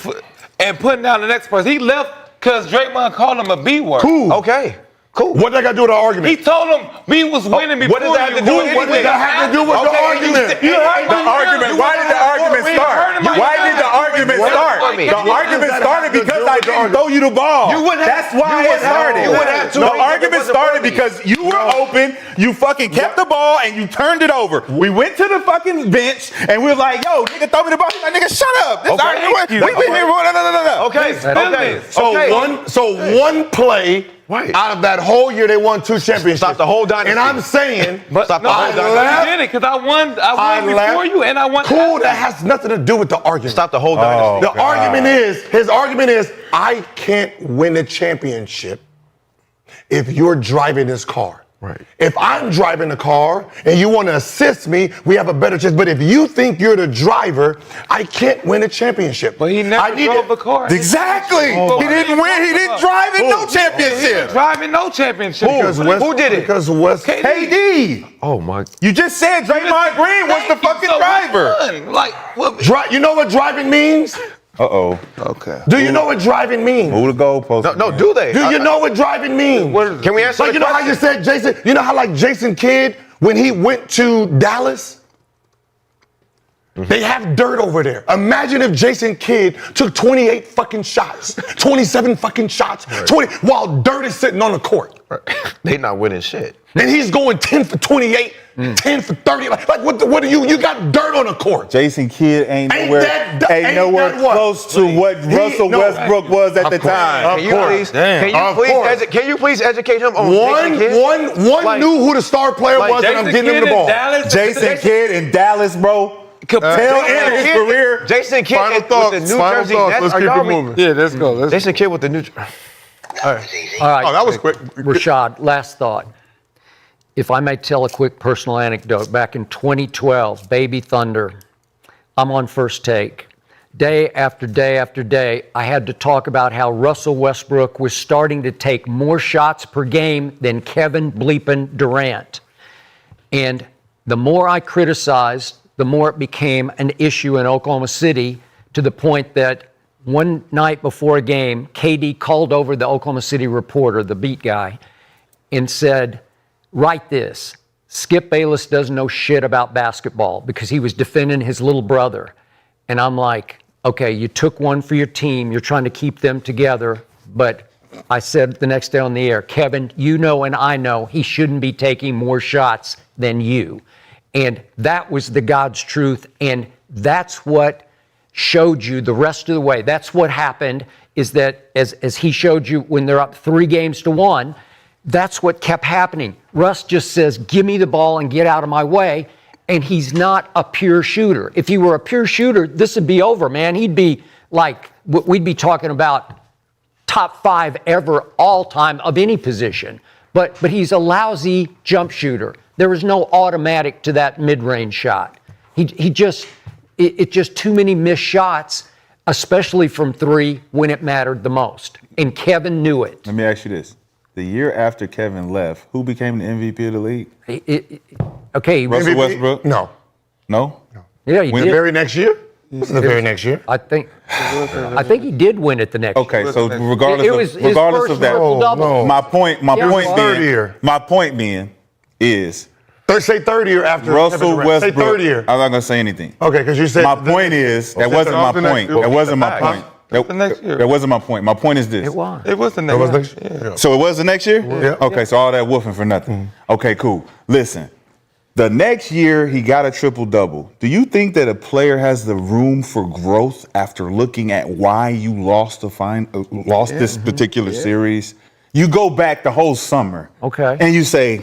and putting down the next person. He left because Draymond called him a B word. Cool. Okay. Cool. What they got to do with the argument? He told him we was winning before what does that have to you. do with What does that have to do with the Okay, argument? You heard The my argument, why did the argument start? Why did the argument start? The argument started because I didn't throw you the ball. That's why it started. The argument started because you were open, you fucking kept the ball, and you turned it over. We went to the fucking bench, and we were like, yo, nigga, throw me the ball. He's like, nigga, shut up. This argument, we been here for, no. Okay. Okay. So one play out of that whole year they won 2 championships. Stop the whole dynasty. And I'm saying, Stop the whole I dynasty. left. You did it because I won before left. you and I won. Cool, that has nothing to do with the argument. Stop the whole dynasty. The argument is, his argument is, I can't win a championship if you're driving this car. Right. If I'm driving the car and you want to assist me, we have a better chance. But if you think you're the driver, I can't win a championship. But he never drove the car. Exactly. He didn't win. He didn't drive in no championship. Driving no championship. Who did it? Because West. KD. Oh my. You just said Draymond Green was the fucking driver. Like, what? You know what driving means? Uh-oh. Okay. Do you know what driving means? Move the goalpost. No, do they? Do you know what driving means? Can we answer Like, the you know how question? you said Jason, you know how like Jason Kidd, when he went to Dallas, they have dirt over there. Imagine if Jason Kidd took 28 fucking shots, 27 fucking shots, 20, while dirt is sitting on the court. They not winning shit. And he's going 10 for 28, 10 for 30. Like what are you got dirt on the court. Jason Kidd ain't Ain't nowhere, that- ain't ain't nowhere that what? close to what Russell no. Westbrook was at the time. Can you please educate him on Jason Kidd? One Like- knew who the star player was, and I'm getting him the ball. Jason Kidd in Dallas, bro. Tell end of his career. Jason Kidd Final with thoughts. the New Final Jersey thoughts. Nets. Let's Are keep y'all it moving. Yeah, let's go. Jason Kidd with the New. All right, Oh, that was quick. Rashad, last thought. If I may tell a quick personal anecdote, back in 2012, Baby Thunder, I'm on First Take. Day after day after day, I had to talk about how Russell Westbrook was starting to take more shots per game than Kevin bleepin' Durant. And the more I criticized, the more it became an issue in Oklahoma City, to the point that one night before a game, KD called over the Oklahoma City reporter, the beat guy, and said, write this. Skip Bayless doesn't know shit about basketball, because he was defending his little brother. And I'm like, okay, you took one for your team. You're trying to keep them together. But I said the next day on the air, Kevin, you know and I know he shouldn't be taking more shots than you. And that was the God's truth, and that's what showed you the rest of the way. That's what happened, is that as he showed you when they're up 3-1, that's what kept happening. Russ just says, give me the ball and get out of my way, and he's not a pure shooter. If he were a pure shooter, this would be over, man. He'd be like, we'd be talking about top 5 ever, all time of any position. But he's a lousy jump shooter. There is no automatic to that mid-range shot. It's just too many missed shots, especially from 3 when it mattered the most. And Kevin knew it. Let me ask you this. The year after Kevin left, who became the MVP of the league? Okay. Russell Westbrook? No. No? Yeah, he The did. very next year? The very next year. I think he did win it the next year. Okay, so regardless It was his regardless first of that, triple-double. no. my point third year. being is Say third year after Russell Kevin Durant. Westbrook. Say third year. I'm not gonna say anything. Okay, because you said My point is that wasn't my point. That wasn't my point. The next year. That wasn't my point. My point is this. It was. It was the That was next next year. year. So it was the next year? Yeah. Okay, so all that woofing for nothing. Okay, cool. Listen, the next year he got a triple-double. Do you think that a player has the room for growth after looking at why you lost this particular series? You go back the whole summer. Okay. And you say,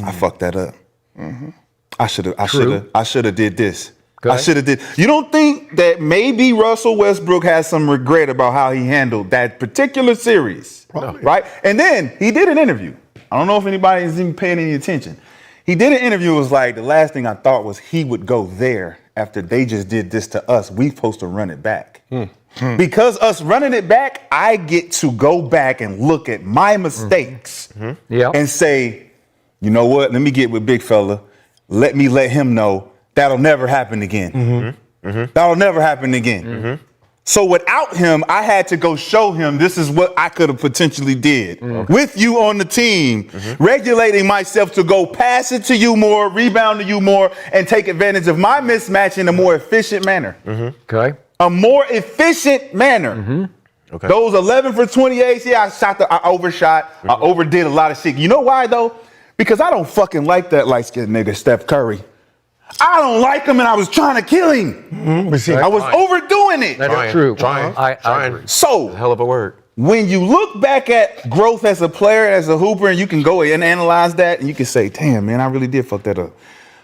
I fucked that up. I should have did this. I should have did. You don't think that maybe Russell Westbrook has some regret about how he handled that particular series? Probably. Right? And then he did an interview. I don't know if anybody is even paying any attention. He did an interview. It was like, the last thing I thought was he would go there after they just did this to us. We supposed to run it back. Because us running it back, I get to go back and look at my mistakes and say, you know what? Let me get with big fella. Let him know that'll never happen again. That'll never happen again. So without him, I had to go show him this is what I could have potentially did. With you on the team, regulating myself to go pass it to you more, rebound to you more, and take advantage of my mismatch in a more efficient manner. Okay. A more efficient manner. Okay. Those 11 for 28, yeah, I overshot. I overdid a lot of shit. You know why, though? Because I don't fucking like that light-skinned nigga, Steph Curry. I don't like him, and I was trying to kill him. I was overdoing it. That's true. Trying. I agree. So, Hell of a word. when you look back at growth as a player, as a hooper, and you can go and analyze that, and you can say, damn, man, I really did fuck that up.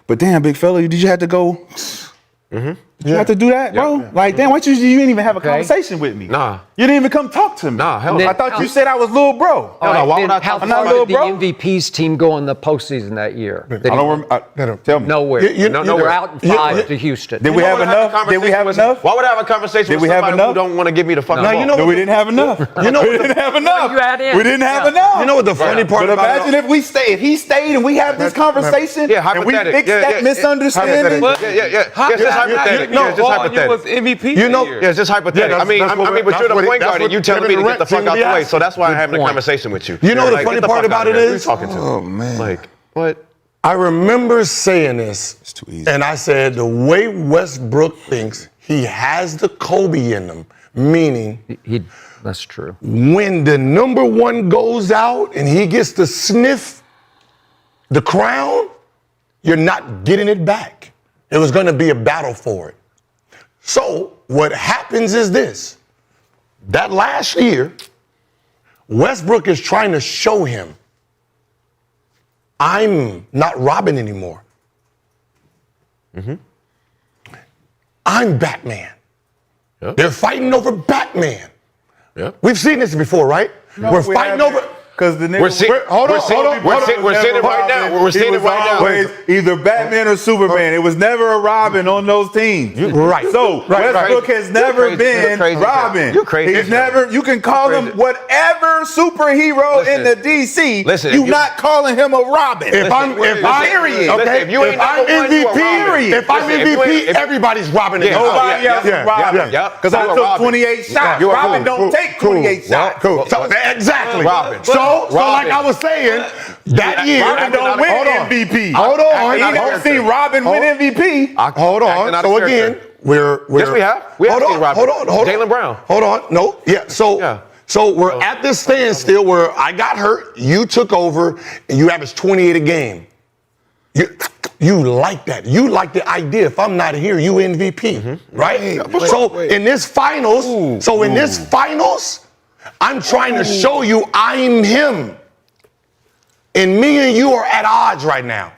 But damn, big fella, did you have to go? You have to do that, bro? Like, damn, why you didn't even have a conversation with me? Nah. You didn't even come talk to me. Nah, hell no. I thought you said I was little bro. No, why would I How talk far little did the bro? MVP's team go in the postseason that year? I don't remember. Tell me. Nowhere. They're out in 5 to Houston. Did we have enough? Did we have enough? Why would I have a conversation Did with we have somebody enough? who don't want to give me the fucking No, ball? you know No, we didn't have enough. We didn't have enough. you add in. We didn't have Yeah. enough. You know what the funny part But about imagine if he stayed and we have this conversation Yeah, and we hypothetical. fix that misunderstanding. Yeah, it's just hypothetical. No, No, It's just all you hypothetical. was MVP. You know- Yeah, it's just hypothetical. Yeah, I mean, that's what but you're the that's point what- guard and you telling me to Kevin get the fuck Durant out the seemed to way. be So that's why I'm having a point. conversation with you. You know You're the like, funny get the part fuck about out of it here. Who you is? talking to? Oh, man. Like, what? I remember saying this, too easy. and I said the way Westbrook thinks, he has the Kobe in him, meaning That's true. when the number one goes out and he gets to sniff the crown, you're not getting it back. It was going to be a battle for it. So what happens is this. That last year, Westbrook is trying to show him, I'm not Robin anymore. I'm Batman. Yep. They're fighting over Batman. Yep. We've seen this before, right? We're fighting over. Because the nigga We're seeing it right now. We're seeing it right now. Always either Batman or Superman. It was never a Robin on those teams. Right. So Right. Westbrook has never You're been crazy. Robin. You're crazy. He's never. You can call him whatever superhero in the DC. Listen, You're not calling him a Robin. If I'm If you ain't if I'm number one, you a MVP, Robin. if I'm Listen, if you MVP, ain't- everybody's robbing it. Nobody else is Robin. yeah. Because I You a took Robin. 28 shots. You a Robin cool. don't take 28 shots. Cool. So, exactly. Robin. So like Robin. I was saying, that year. Robin don't win MVP. Hold on. He don't see Robin win MVP. Hold on. Acting out So of again, character. we're Yes, we have. We have hold seen on. Robin. Hold on. Jaylen Brown. Hold on. No. Yeah. So Yeah. So we're at this standstill where I got hurt, you took over, and you averaged 28 a game. You like that. You like the idea. If I'm not here, you MVP, right? So in this finals, I'm trying to show you I'm him. And me and you are at odds right now.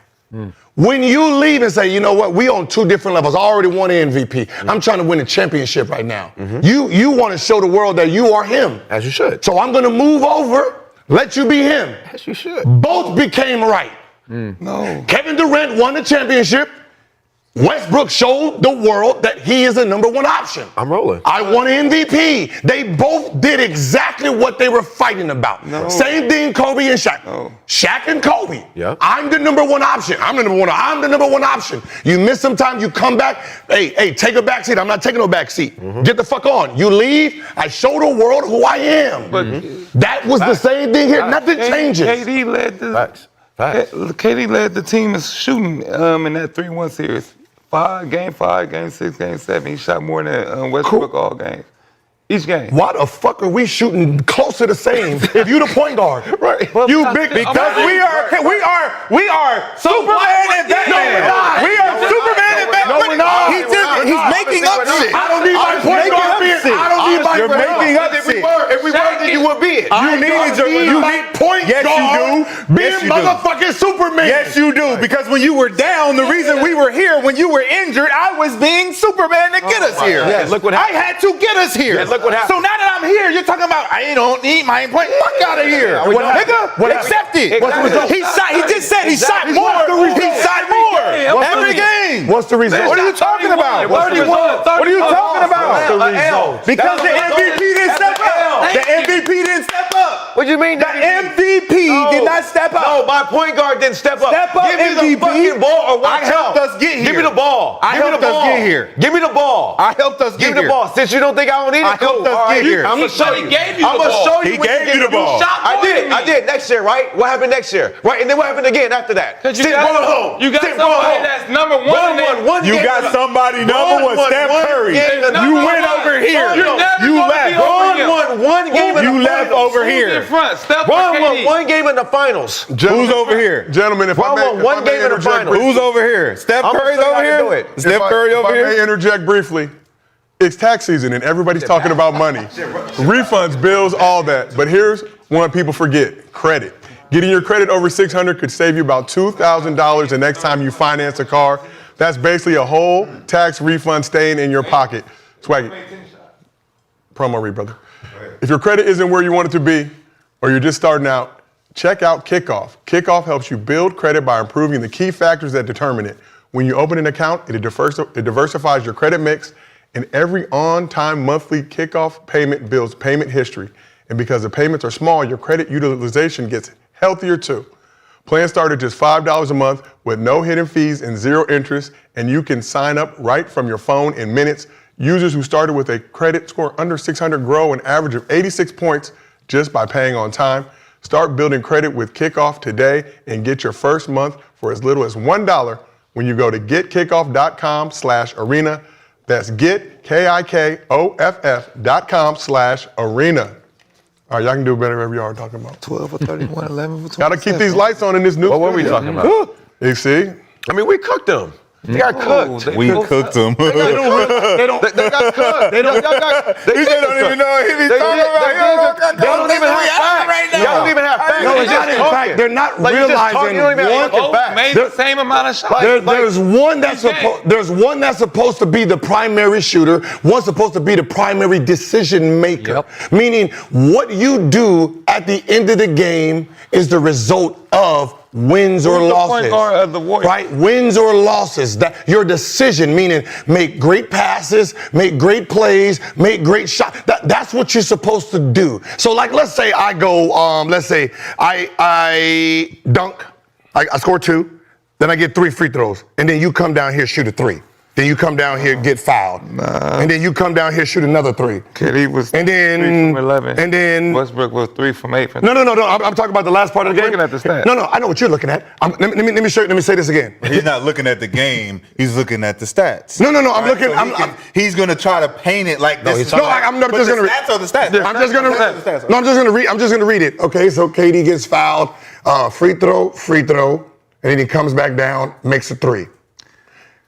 When you leave and say, you know what, we on two different levels. I already won an MVP. I'm trying to win a championship right now. You want to show the world that you are him. As you should. So I'm going to move over, let you be him. As you should. Both became right. No. Kevin Durant won the championship. Westbrook showed the world that he is a number one option. I'm rolling. I won an MVP. They both did exactly what they were fighting about. No. Same thing, Kobe and Shaq. No. Shaq and Kobe. Yeah. I'm the number one option. I'm the number one option. You miss some time, you come back. Hey, take a back seat. I'm not taking no back seat. Get the fuck on. You leave. I show the world who I am. But that was the same thing here. Nothing changes. KD led the Facts. KD led the team in shooting in that 3-1 series. Game 5, game 6, game 7. He shot more than Westbrook all games. Each game. Why the fuck are we shooting close to the same if you the point guard? Right. You big Because we are Superman and Batman. We are Superman and Batman. No, we're not. He's making up shit. I don't need my point guard being. I don't need my You're point guard. making up shit. If we were, then you would be it. You need point Yes, you guard do. being Yes, you do. motherfucking Superman. Yes, you do. Because when you were down, the reason we were here, when you were injured, I was being Superman to get us here. Yes. Look what happened. I had to get us here. Yes, look what happened. So now that I'm here, you're talking about I don't need my point. Fuck out of here. Nigga, accept it. Exactly. He just said he shot more. He shot more every game. What's the result? What are you talking about? What are you talking about? Because the MVP didn't step up. The MVP didn't step up. What do you mean? The MVP did not step up. No, my point guard didn't step up. Step up, Give me MVP. the fucking ball or watch I helped out. us get here. Give me the ball. I Give me helped the us ball. get here. Give me the ball. I helped us Give get me the here. ball. Since you don't think I don't need it, I helped us get here. I'm gonna show you. I'm gonna show you. He what gave you the ball. I did. Next year, right? What happened next year? Right, and then what happened again after that? You got somebody that's number one. You got somebody number one, Steph Curry. You went over here. You left. Ron won one game in the You left finals. over here. Ron won one game in the finals. Who's over here? Gentlemen, if I Ron may, won if one I may game in the interject finals. Who's over here? Steph I'm Curry's gonna over show you how to do here? it. Steph Curry over If I may here? interject briefly, it's tax season and everybody's talking about money. Refunds, bills, all that. But here's one people forget, credit. Getting your credit over 600 could save you about $2,000 the next time you finance a car. That's basically a whole tax refund staying in your pocket. Swaggy. Promo read, brother. If your credit isn't where you want it to be, or you're just starting out, check out Kickoff. Kickoff helps you build credit by improving the key factors that determine it. When you open an account, it diversifies your credit mix, and every on-time monthly Kickoff payment builds payment history. And because the payments are small, your credit utilization gets healthier too. Plans start at just $5 a month with no hidden fees and zero interest, and you can sign up right from your phone in minutes. Users who started with a credit score under 600 grow an average of 86 points just by paying on time. Start building credit with Kickoff today and get your first month for as little as $1 when you go to getkickoff.com/arena. That's getkickoff.com/arena. All right, y'all can do better whatever y'all are talking about. 12 or 31, 11 or 12. Gotta keep these lights on in this new. What were we talking about? You see? I mean, we cooked them. They got cooked. We cooked him. They got cooked. They don't even know what he be talking about. They don't even have facts. Y'all don't even have facts. No, it's not in fact. They're not realizing You don't even have one. facts. Made the same amount of shots. There's one that's supposed to be the primary shooter. One's supposed to be the primary decision maker. Yep. Meaning, what you do at the end of the game is the result of wins or Who's the losses. point guard of the Warriors? Right? Wins or losses. That your decision, meaning make great passes, make great plays, make great shots. That's what you're supposed to do. So, like, let's say I go, let's say I dunk, I score 2, then I get 3 free throws, and then you come down here shoot a 3. Then you come down here, get fouled. And then you come down here, shoot another 3. KD was And then 3 from 11. And then Westbrook was 3 from 8. No. I'm talking about the last part of the game. looking at the stats. No, I know what you're looking at. Let me show you. Let me say this again. He's not looking at the game. He's looking at the stats. No. I'm looking. So he's going to try to paint it like this. I'm just going to read. Stats are the stats. I'm just going to. No, I'm just going to read. I'm just going to read it. Okay, so KD gets fouled, free throw, and then he comes back down, makes a 3.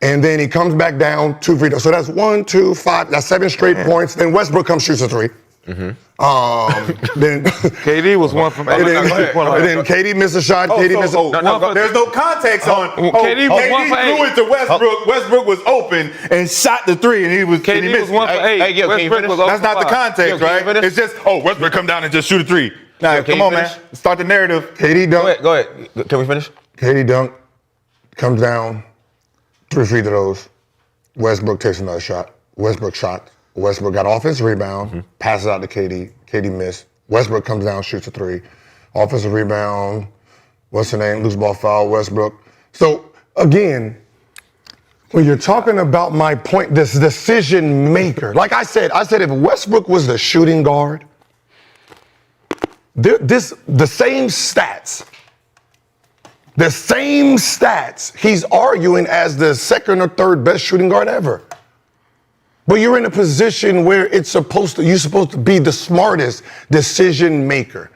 And then he comes back down, 2 free throws. So that's 1, 2, 5. That's 7 straight points. Then Westbrook comes, shoots a 3. Then KD was 1 from 8. and then KD missed a shot. KD missed a There's no context on. KD was 1 for 8. threw it to Westbrook. Westbrook was open and shot the 3, and he was. KD was 1 for 8. Hey, Gil, can you Westbrook finish? was 0 That's for not the 5. context, Gil, can you right? finish? It's just Westbrook come down and just shoot a 3. Now, Gil, can come you on, man. finish? Start the narrative. KD dunk. Go ahead. Can we finish? KD dunk, comes down, 3 free throws. Westbrook takes another shot. Westbrook shot. Westbrook got offensive rebound, passes out to KD. KD missed. Westbrook comes down, shoots a 3. Offensive rebound. What's the name? Loose ball foul. Westbrook. So again, when you're talking about my point, this decision maker, like I said if Westbrook was the shooting guard, the same stats. The same stats he's arguing as the second or third best shooting guard ever. But you're in a position where you're supposed to be the smartest decision maker.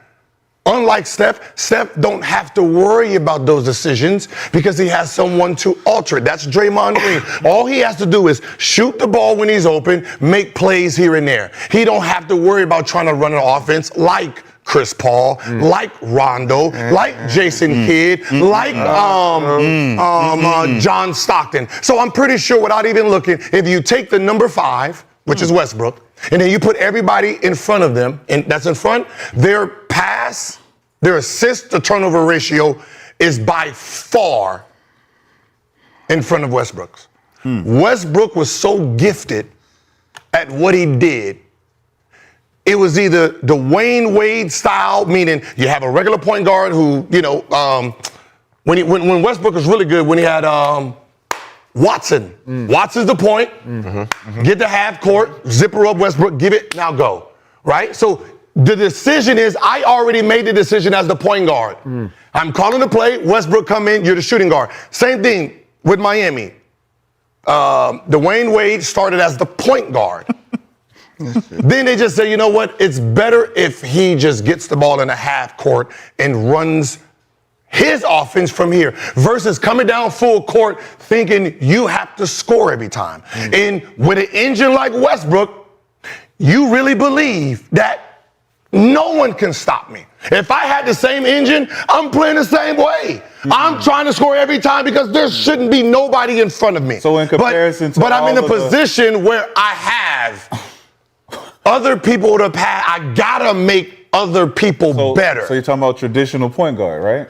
Unlike Steph don't have to worry about those decisions because he has someone to alter it. That's Draymond Green. All he has to do is shoot the ball when he's open, make plays here and there. He don't have to worry about trying to run an offense like Chris Paul, like Rondo, like Jason Kidd, like John Stockton. So I'm pretty sure without even looking, if you take the number 5, which is Westbrook, and then you put everybody in front of them, and that's in front, their pass, their assist to turnover ratio is by far in front of Westbrook's. Westbrook was so gifted at what he did. It was either the Wayne Wade style, meaning you have a regular point guard who, when Westbrook was really good, when he had Watson. Watson's the point. Get the half court, zipper up Westbrook, give it, now go. Right? So the decision is, I already made the decision as the point guard. I'm calling the play, Westbrook come in, you're the shooting guard. Same thing with Miami. Dwayne Wade started as the point guard. Then they just say, you know what? It's better if he just gets the ball in a half court and runs his offense from here versus coming down full court thinking you have to score every time. And with an engine like Westbrook, you really believe that no one can stop me. If I had the same engine, I'm playing the same way. I'm trying to score every time because there shouldn't be nobody in front of me. So in comparison to but I'm in a all of position where I have other people to pass. I gotta make other people better. So you're talking about traditional point guard, right?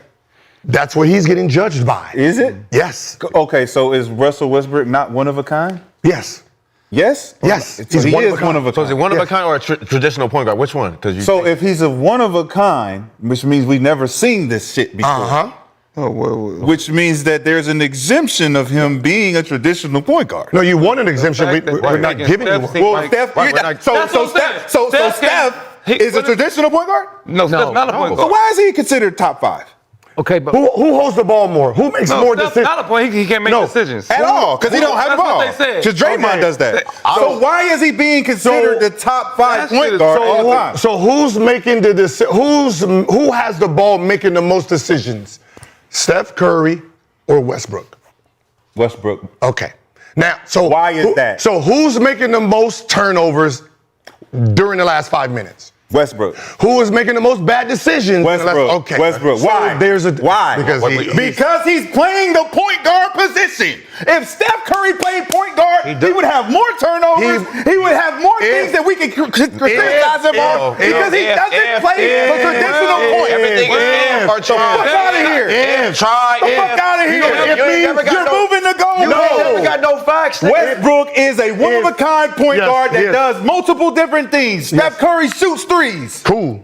That's what he's getting judged by. Is it? Yes. Okay, so is Russell Westbrook not one of a kind? Yes. Yes? Yes. So he is one of a kind. So is it one of a kind or a traditional point guard? Which one? So if he's a one of a kind, which means we've never seen this shit before. Which means that there's an exemption of him being a traditional point guard. No, you want an exemption. We're not giving you one. Well, Steph, Steph is a traditional point guard? No, Steph's not a point guard. So why is he considered top 5? Okay, but Who holds the ball more? Who makes more Steph's decisions? not a point. He can't make decisions. At all, because he don't have the That's ball. what they said. Just Draymond does that. So why is he being considered the top 5 point guard all the time? So who's making the who has the ball making the most decisions? Steph Curry or Westbrook? Westbrook. Okay. Now, so why is that? So who's making the most turnovers during the last 5 minutes? Westbrook. Who is making the most bad decisions? Westbrook. Okay. Westbrook. So Why? Why? Because he's playing the point guard position. If Steph Curry played point guard, he would have more turnovers. He would have more things that we can criticize him on because he doesn't play the traditional point. Everything is Fuck out of here. Fuck out of here. It means you're moving the goal. You never got no facts. Westbrook is a one-of-a-kind point guard that does multiple different things. Steph Curry shoots threes. Cool.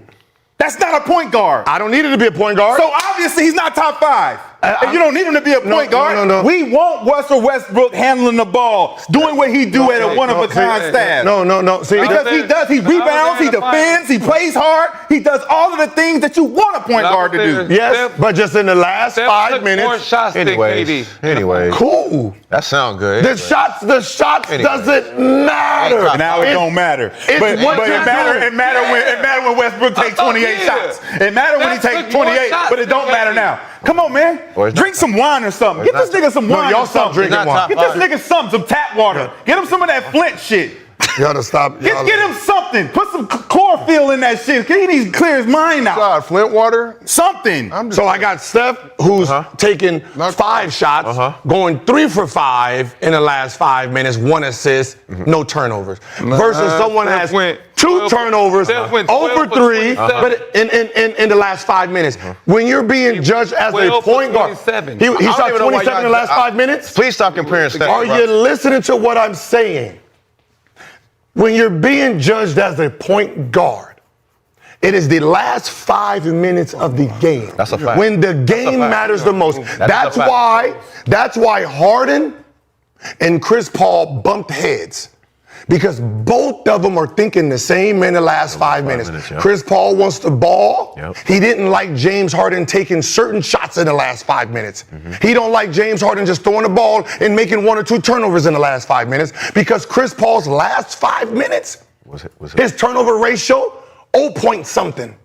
That's not a point guard. I don't need it to be a point guard. So obviously he's not top 5. And you don't need him to be a point guard. No. We want Russell Westbrook handling the ball, doing what he do at a one-of-a-kind staff. No. See, Because he does. He rebounds, he defends, he plays hard. He does all of the things that you want a point guard to do. yes, but just in the last 5 More minutes. shots than KD. Anyways, Cool. that sound good. The shots doesn't matter. Now it don't matter. it's But what it you're matter. doing. It matter when Westbrook takes 28 shots. It matter when he That's takes more 28. shots But it don't than matter KD. now. Come on, man. Or it's Drink some wine or something. Get this nigga some wine. y'all or stop something. drinking wine. Get this nigga some tap water. Get him some of that Flint shit. Y'all to stop. Get him something. Put some chlorophyll in that shit. He needs to clear his mind out. God, Flint water. Something. So I got Steph, who's taking 5 shots, going 3 for 5 in the last 5 minutes, 1 assist, no turnovers. Versus someone Steph has went 2 turnovers, Steph went over 12 for 3, 27. but in the last 5 minutes. When you're being judged as a 12 for point guard, 27. he I don't shot even know why 27 in the y'all- last 5 minutes. Please stop comparing stats. Are you listening to what I'm saying? When you're being judged as a point guard, it is the last 5 minutes of the game. That's a fact. When the game matters the most. That's a fact. why Harden and Chris Paul bumped heads. Because both of them are thinking the same in the last 5 minutes. yeah. Chris Paul wants the ball. Yep. He didn't like James Harden taking certain shots in the last 5 minutes. He don't like James Harden just throwing the ball and making 1 or 2 turnovers in the last 5 minutes. Because Chris Paul's last 5 minutes, his turnover ratio, 0 point something.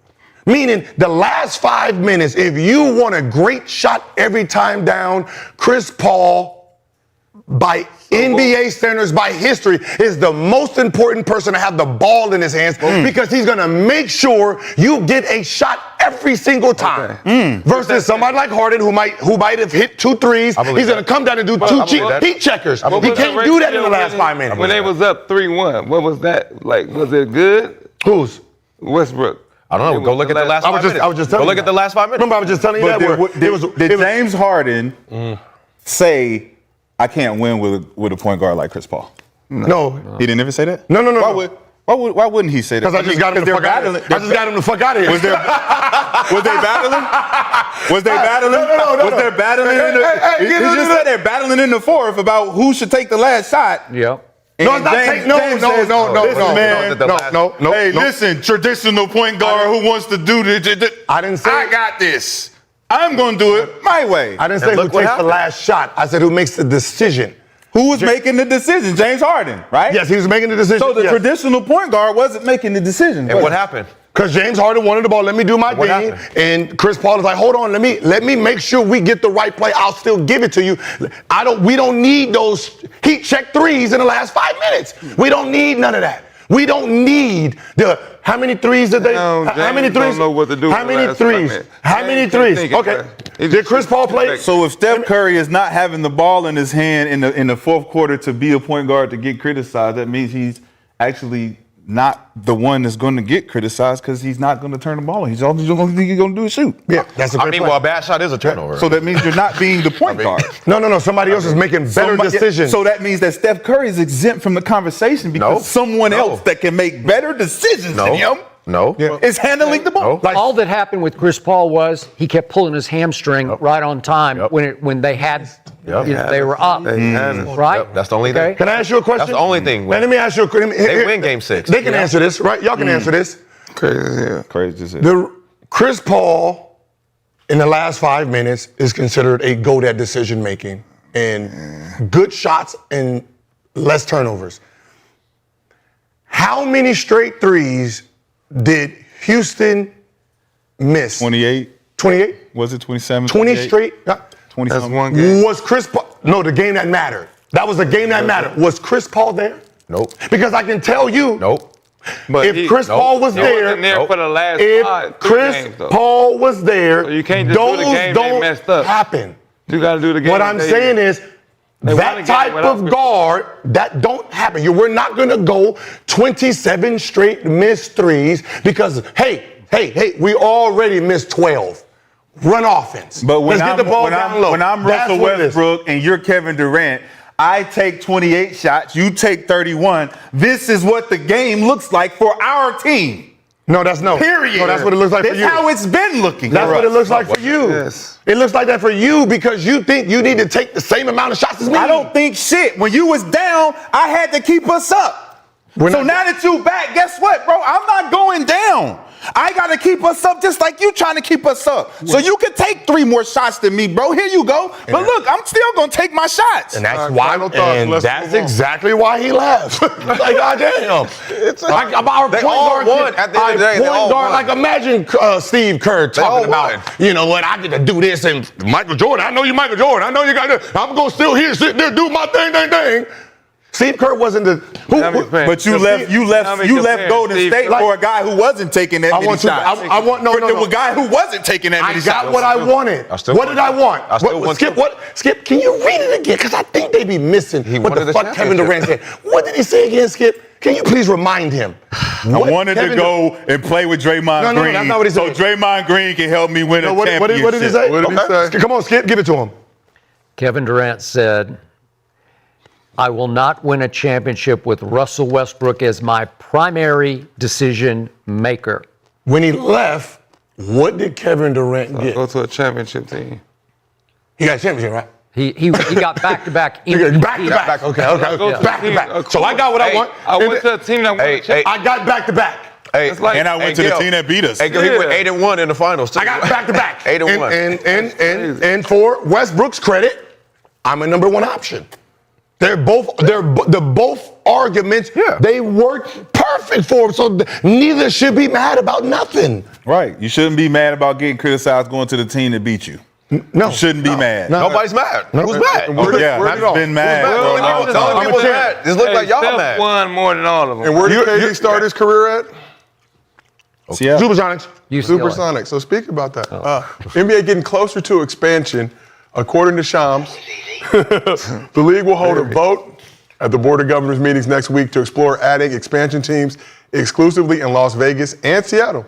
Meaning the last 5 minutes, if you want a great shot every time down, Chris Paul, by NBA standards, by history, is the most important person to have the ball in his hands because he's going to make sure you get a shot every single time. Versus somebody like Harden who might have hit 2 threes. He's going to come down and do 2 heat checkers. He can't do that in the last 5 minutes. When they was up 3-1, what was that like? Was it good? Who's? Westbrook. I don't know. Go look at the last 5 minutes. I was just telling Go you look at the last 5 minutes. Remember, I was just telling you But that. did James Harden say, I can't win with a point guard like Chris Paul? No. He didn't ever say that? No. Why wouldn't he say that? Because I just got him the fuck out of here. I just got him the fuck out of here. Was they battling? Was they battling? No. Was there battling? He just said they're battling in the fourth about who should take the last shot. Yep. No, it's not James no. Hey, listen, traditional point guard who wants to do this. I didn't say I got this. I'm going to do it my way. I didn't say who takes the last shot. I said who makes the decision. Who was making the decision? James Harden, right? Yes, he was making the decision. So the traditional point guard wasn't making the decision. And what happened? Because James Harden wanted the ball, let me do my thing. And Chris Paul is like, hold on, let me make sure we get the right play. I'll still give it to you. We don't need those heat check threes in the last 5 minutes. We don't need none of that. We don't need how many threes did they? No, how many James threes? don't know what to do How with the many last threes? 5 minutes. How many James threes? thinking, Okay. bro. Did Chris Paul play? So if Steph Curry is not having the ball in his hand in the fourth quarter to be a point guard to get criticized, that means he's actually not the one that's going to get criticized because he's not going to turn the ball. He's only going to do is shoot. Yeah, that's a great play. Well, a bad shot is a turnover. So that means you're not being the point guard. No. Somebody else is making better decisions. So that means that Steph Curry is exempt from the conversation because someone else that can make better decisions than him is handling the ball. All that happened with Chris Paul was he kept pulling his hamstring right on time when they had, they were up, right? That's the only thing. Can I ask you a question? That's the only thing. Let me ask you a question. They win Game 6. They can answer this, right? Y'all can answer this. Crazy. Chris Paul, in the last 5 minutes, is considered a GOAT at decision making and good shots and less turnovers. How many straight threes did Houston miss? 28. 28? Was it 27? 20 straight? 20 That's one game. Was Chris Paul? No, the game that mattered. That was the game that mattered. Was Chris Paul there? Nope. Because I can tell you, But if Chris Paul was he there, wasn't there for the last if 3 Chris games, though. Paul was there, So you can't just do the game they don't messed up. happen. You got to do the game. What I'm saying is, They won a that game type without of Chris guard, that don't happen. We're not going to go 27 straight missed threes because, hey, we already missed 12. Run offense. But when Let's get the ball down low. When I'm That's Russell what it is. Westbrook and you're Kevin Durant, I take 28 shots, you take 31. This is what the game looks like for our team. No, that's no. Period. No, that's what it looks like for you. That's how it's been looking. That's what it looks like for you. Yes. It looks like that for you because you think you need to take the same amount of shots as me. I don't think shit. When you was down, I had to keep us up. So now that you back, guess what, bro? I'm not going down. I got to keep us up just like you trying to keep us up. So you can take 3 more shots than me, bro. Here you go. But look, I'm still going to take my shots. And that's why. And that's exactly why he left. Like, goddamn. It's like our point guard. Won. At the end of the day, they all won. Like, imagine Steve Kerr talking about, you know what, I get to do this, and Michael Jordan. I know you, Michael Jordan. I know you got to. I'm gonna still here, sit there, do my thing. Steve Kerr wasn't the. But you left Golden State for a guy who wasn't taking that many shots. I want a guy who wasn't taking that many shots. I got what I wanted. What did I want? Skip, can you read it again? Because I think they be missing what the fuck Kevin Durant said. What did he say again, Skip? Can you please remind him? I wanted to go and play with Draymond Green. That's not what he said. So Draymond Green can help me win a championship. What did he say? What did he say? Come on, Skip, give it to him. Kevin Durant said, I will not win a championship with Russell Westbrook as my primary decision maker. When he left, what did Kevin Durant get? Go to a championship team. He got a championship, right? He got back-to-back Back-to-back. Okay. Back-to-back. So I got what I want. I went to a team that won a championship. I got back-to-back. Hey, and I went to the team that beat us. He went 8-1 in the finals. Too. I got back-to-back. 8-1. And for Westbrook's credit, I'm a number 1 option. They're both arguments. Yeah. They worked perfect for him, so neither should be mad about nothing. Right. You shouldn't be mad about getting criticized going to the team that beat you. No. You shouldn't be mad. No. Nobody's mad. Who's mad? I've been mad. Telling people mad. This looks like y'all mad. Won more than all of them. And where did KD start his career at? Yeah. Supersonics. Supersonics. So speak about that. NBA getting closer to expansion. According to Shams, the league will hold a vote at the Board of Governors meetings next week to explore adding expansion teams exclusively in Las Vegas and Seattle,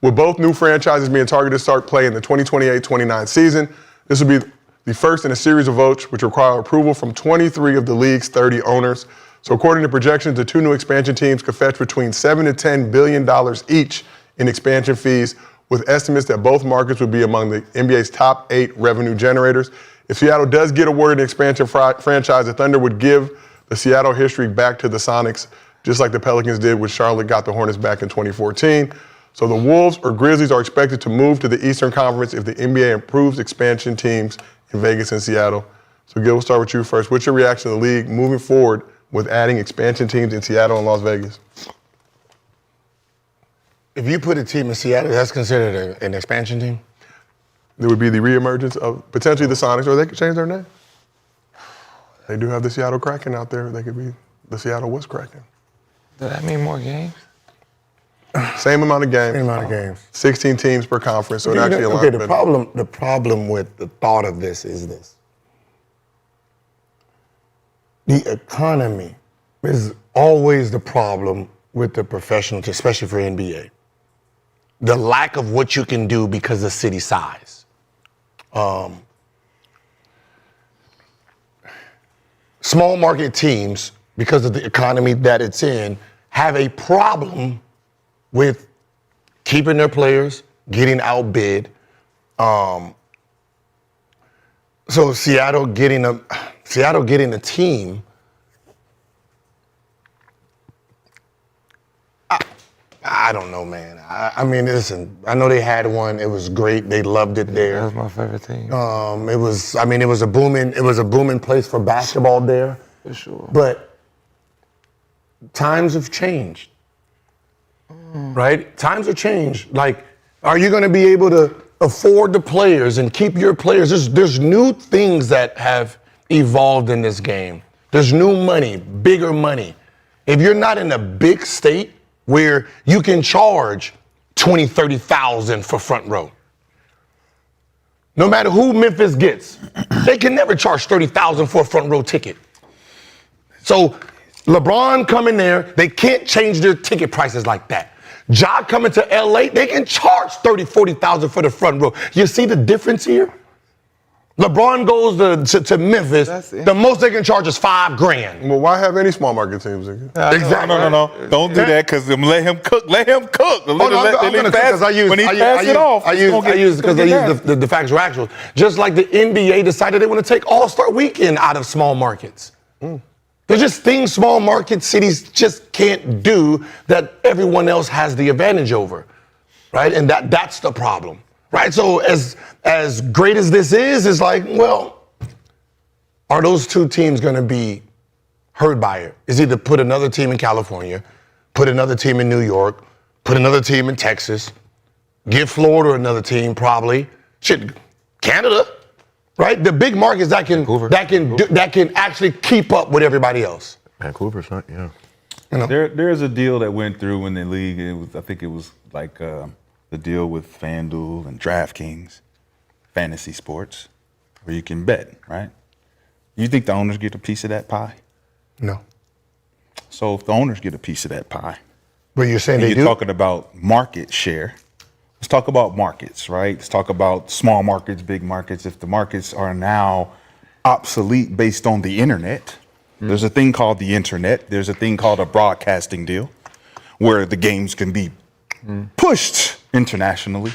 with both new franchises being targeted to start play in the 2028-29 season. This will be the first in a series of votes which require approval from 23 of the league's 30 owners. So according to projections, the 2 new expansion teams could fetch between $7 to $10 billion each in expansion fees, with estimates that both markets would be among the NBA's top 8 revenue generators. If Seattle does get awarded an expansion franchise, the Thunder would give the Seattle history back to the Sonics, just like the Pelicans did when Charlotte got the Hornets back in 2014. So the Wolves or Grizzlies are expected to move to the Eastern Conference if the NBA improves expansion teams in Vegas and Seattle. So Gil, we'll start with you first. What's your reaction to the league moving forward with adding expansion teams in Seattle and Las Vegas? If you put a team in Seattle, that's considered an expansion team? There would be the reemergence of potentially the Sonics, or they could change their name. They do have the Seattle Kraken out there. They could be the Seattle West Kraken. Does that mean more games? Same amount of games. Same amount of games. 16 teams per conference, so it actually aligns better. The problem with the thought of this is this. The economy is always the problem with the professional, especially for NBA. The lack of what you can do because of city size. Small market teams, because of the economy that it's in, have a problem with keeping their players, getting outbid. So Seattle getting a team. I don't know, man. I mean, listen. I know they had one. It was great. They loved it there. That was my favorite team. It was a booming place for basketball there. For sure. But times have changed, right? Times have changed. Like, are you going to be able to afford the players and keep your players? There's new things that have evolved in this game. There's new money, bigger money. If you're not in a big state where you can charge $20,000, $30,000 for front row. No matter who Memphis gets, they can never charge $30,000 for a front row ticket. So LeBron coming there, they can't change their ticket prices like that. Ja coming to LA, they can charge $30,000, $40,000 for the front row. You see the difference here? LeBron goes to Memphis. The most they can charge is $5,000. Well, why have any small market teams? Exactly. No. Don't do that because let him cook. Let him cook. I'm going to pass it off. I use the factual actuals. Just like the NBA decided they want to take All-Star Weekend out of small markets. There's just things small market cities just can't do that everyone else has the advantage over, right? And that's the problem, right? So as great as this is, it's like, well, are those two teams going to be hurt by it? Is either put another team in California, put another team in New York, put another team in Texas, give Florida another team probably, Canada. Right, the big markets that can actually keep up with everybody else. Vancouver's not, yeah. There's a deal that went through in the league. I think it was like the deal with FanDuel and DraftKings, fantasy sports, where you can bet. Right? You think the owners get a piece of that pie? No. So if the owners get a piece of that pie, but you're saying you're talking about market share. Let's talk about markets, right? Let's talk about small markets, big markets. If the markets are now obsolete based on the internet, there's a thing called the internet. There's a thing called a broadcasting deal where the games can be pushed internationally.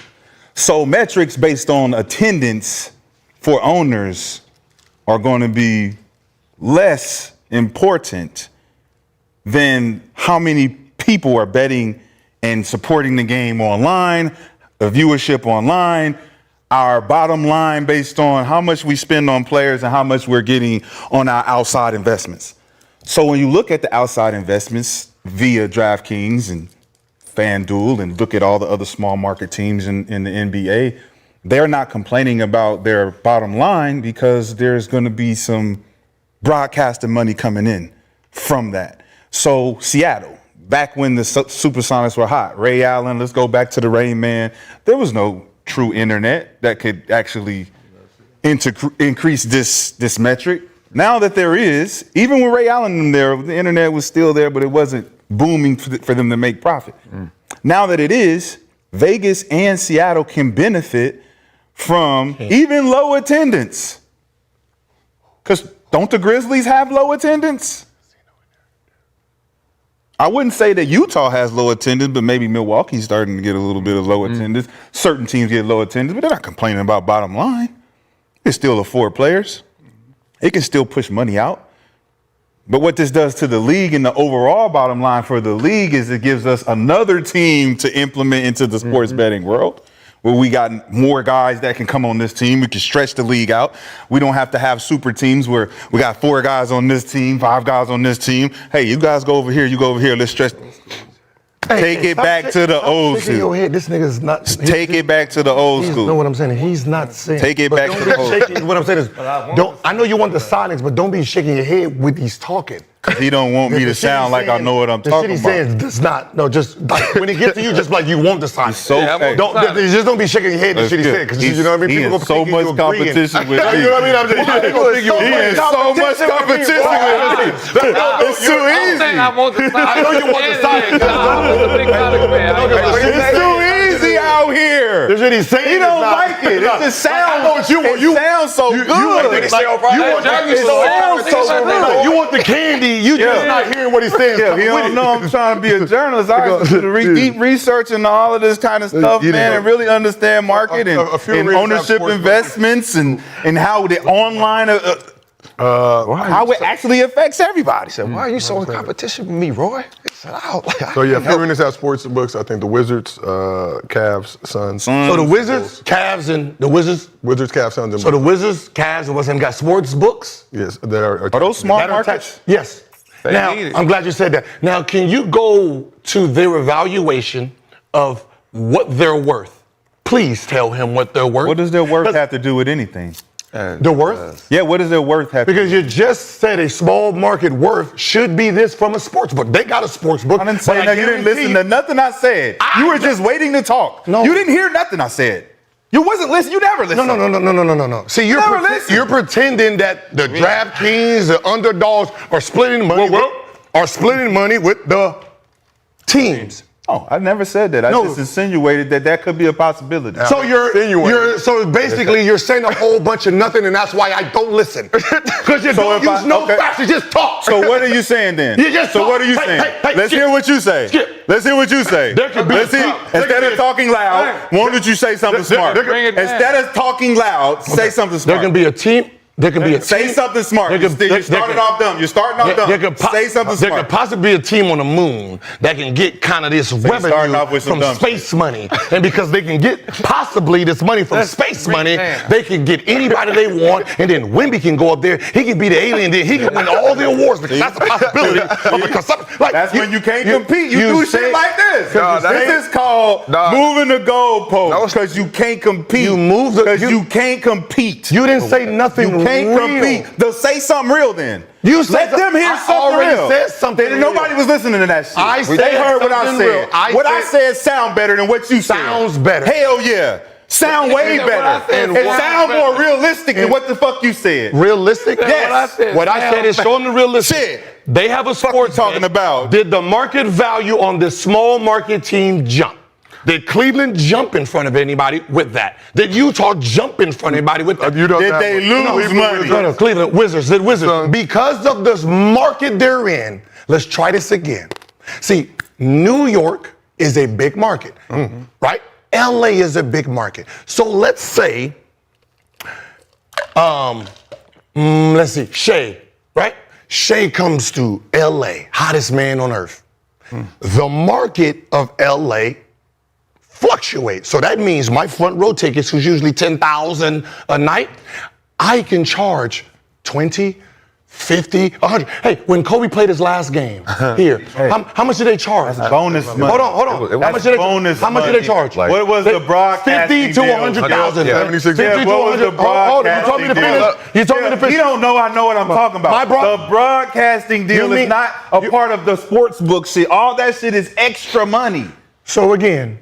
So metrics based on attendance for owners are going to be less important than how many people are betting and supporting the game online, the viewership online, our bottom line based on how much we spend on players and how much we're getting on our outside investments. So when you look at the outside investments via DraftKings and FanDuel and look at all the other small market teams in the NBA, they're not complaining about their bottom line because there's going to be some broadcasting money coming in from that. So Seattle, back when the Supersonics were hot, Ray Allen, let's go back to the Rain Man. There was no true internet that could actually increase this metric. Now that there is, even with Ray Allen there, the internet was still there, but it wasn't booming for them to make profit. Now that it is, Vegas and Seattle can benefit from even low attendance. Because don't the Grizzlies have low attendance? I wouldn't say that Utah has low attendance, but maybe Milwaukee's starting to get a little bit of low attendance. Certain teams get low attendance, but they're not complaining about bottom line. They still afford players. It can still push money out. But what this does to the league and the overall bottom line for the league is it gives us another team to implement into the sports betting world, where we got more guys that can come on this team. We can stretch the league out. We don't have to have super teams where we got 4 guys on this team, 5 guys on this team. Hey, you guys go over here, you go over here. Let's stretch. Take it back to the old school. This nigga's not. Take it back to the old school. You know what I'm saying? He's not saying. Take it back to the old school. What I'm saying is, I know you want the silence, but don't be shaking your head with these talking. He don't want me to sound like I know what I'm talking about. The shit he's saying does not. No, just like when it gets to you, just like you want the silence. So just don't be shaking your head. The shit he's saying, because you know what I mean. He is so much competition with me. You know what I mean? I'm just. He is so much competition with me. It's too easy. I know you want the silence. It's too easy out here. That's what he's saying. He don't like it. It just sounds. It sounds so good. You want the candy. You just not hearing what he's saying. Yeah, you don't know I'm trying to be a journalist. I got to do deep research and all of this kind of stuff, man, and really understand market and ownership investments and how the online how it actually affects everybody. So why are you so in competition with me, Roy? So yeah, if you're in this sports books, I think the Wizards, Cavs, Suns. So the Wizards, Cavs, and the Wizards. Wizards, Cavs, Suns. And so the Wizards, Cavs, and what's them got sports books? Yes, are those smart markets? Yes. Now, I'm glad you said that. Now, can you go to their evaluation of what they're worth? Please tell him what they're worth. What does their worth have to do with anything? Their worth? Yeah, what does their worth have to do? Because you just said a small market worth should be this from a sports book. They got a sports book. I didn't say that. You didn't listen to nothing I said. You were just waiting to talk. No. You didn't hear nothing I said. You wasn't listening. You never listened. No. See, you're pretending that the DraftKings, the underdogs are splitting money. Are splitting money with the teams. Oh, I never said that. I just insinuated that could be a possibility. So so basically you're saying a whole bunch of nothing, and that's why I don't listen. Because you don't use no facts, you just talk. So what are you saying then? You just so talk. what are you saying? Let's hear what you say. Let's hear what you say. Let's see. Instead of talking loud, why don't you say something smart? Instead of talking loud, say something smart. There can be a team. There can be a team. Say something smart. You started off dumb. You're starting off dumb. Say something smart. There could possibly be a team on the moon that can get kind of this revenue from space money. And because they can get possibly this money from space money, they can get anybody they want. And then Wemby can go up there. He can be the alien. Then he can win all the awards. Because that's a possibility of a consumption. Like, that's when you can't compete. You do shit like this. This is called moving the goalpost. Because you can't compete. Because you can't compete. You didn't say nothing. Can't compete. They'll say something real then. Let them hear something real. Said something real. Nobody was listening to that shit. They heard what I said. I said sound better than what you said. Sounds better. Hell yeah. Sound way better. It sound more realistic than what the fuck you said. Realistic? Yes. What I said is show them the realistic. Shit. They have a sports talking about. Did the market value on this small market team jump? Did Cleveland jump in front of anybody with that? Did Utah jump in front of anybody with that? Did they lose money? No, Cleveland Wizards. Did Wizards. Because of this market they're in, let's try this again. See, New York is a big market, right? LA is a big market. So let's say, let's see, Shea, right? Shea comes to LA, hottest man on earth. The market of LA fluctuate. So that means my front row tickets, who's usually $10,000 a night, I can charge 20, 50, 100. Hey, when Kobe played his last game here, how much did they charge? That's bonus money. Hold on. How much did they charge? Like, what was the broadcasting 50 to 100,000. 76. 50 to 100. Hold on, you told me to finish. You told me to finish. You don't know I know what I'm talking about. The broadcasting deal is not a part of the sports book shit. All that shit is extra money. So again,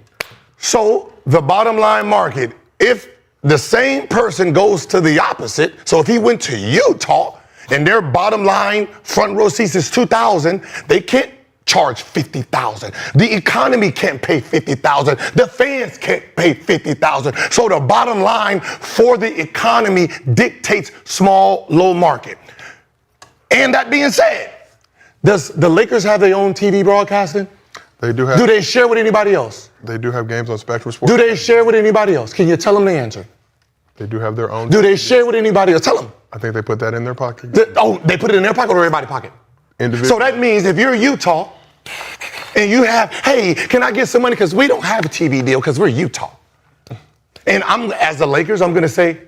the bottom line market, if the same person goes to the opposite, so if he went to Utah and their bottom line front row seats is $2,000, they can't charge $50,000. The economy can't pay $50,000. The fans can't pay $50,000. So the bottom line for the economy dictates small, low market. And that being said, does the Lakers have their own TV broadcasting? They do have. Do they share with anybody else? They do have games on Spectrum Sports. Do they share with anybody else? Can you tell them the answer? They do have their own. Do they share with anybody else? Tell them. I think they put that in their pocket. They put it in their pocket or everybody's pocket? Individual. So that means if you're Utah and you have, hey, can I get some money? Because we don't have a TV deal because we're Utah. And as the Lakers, I'm going to say,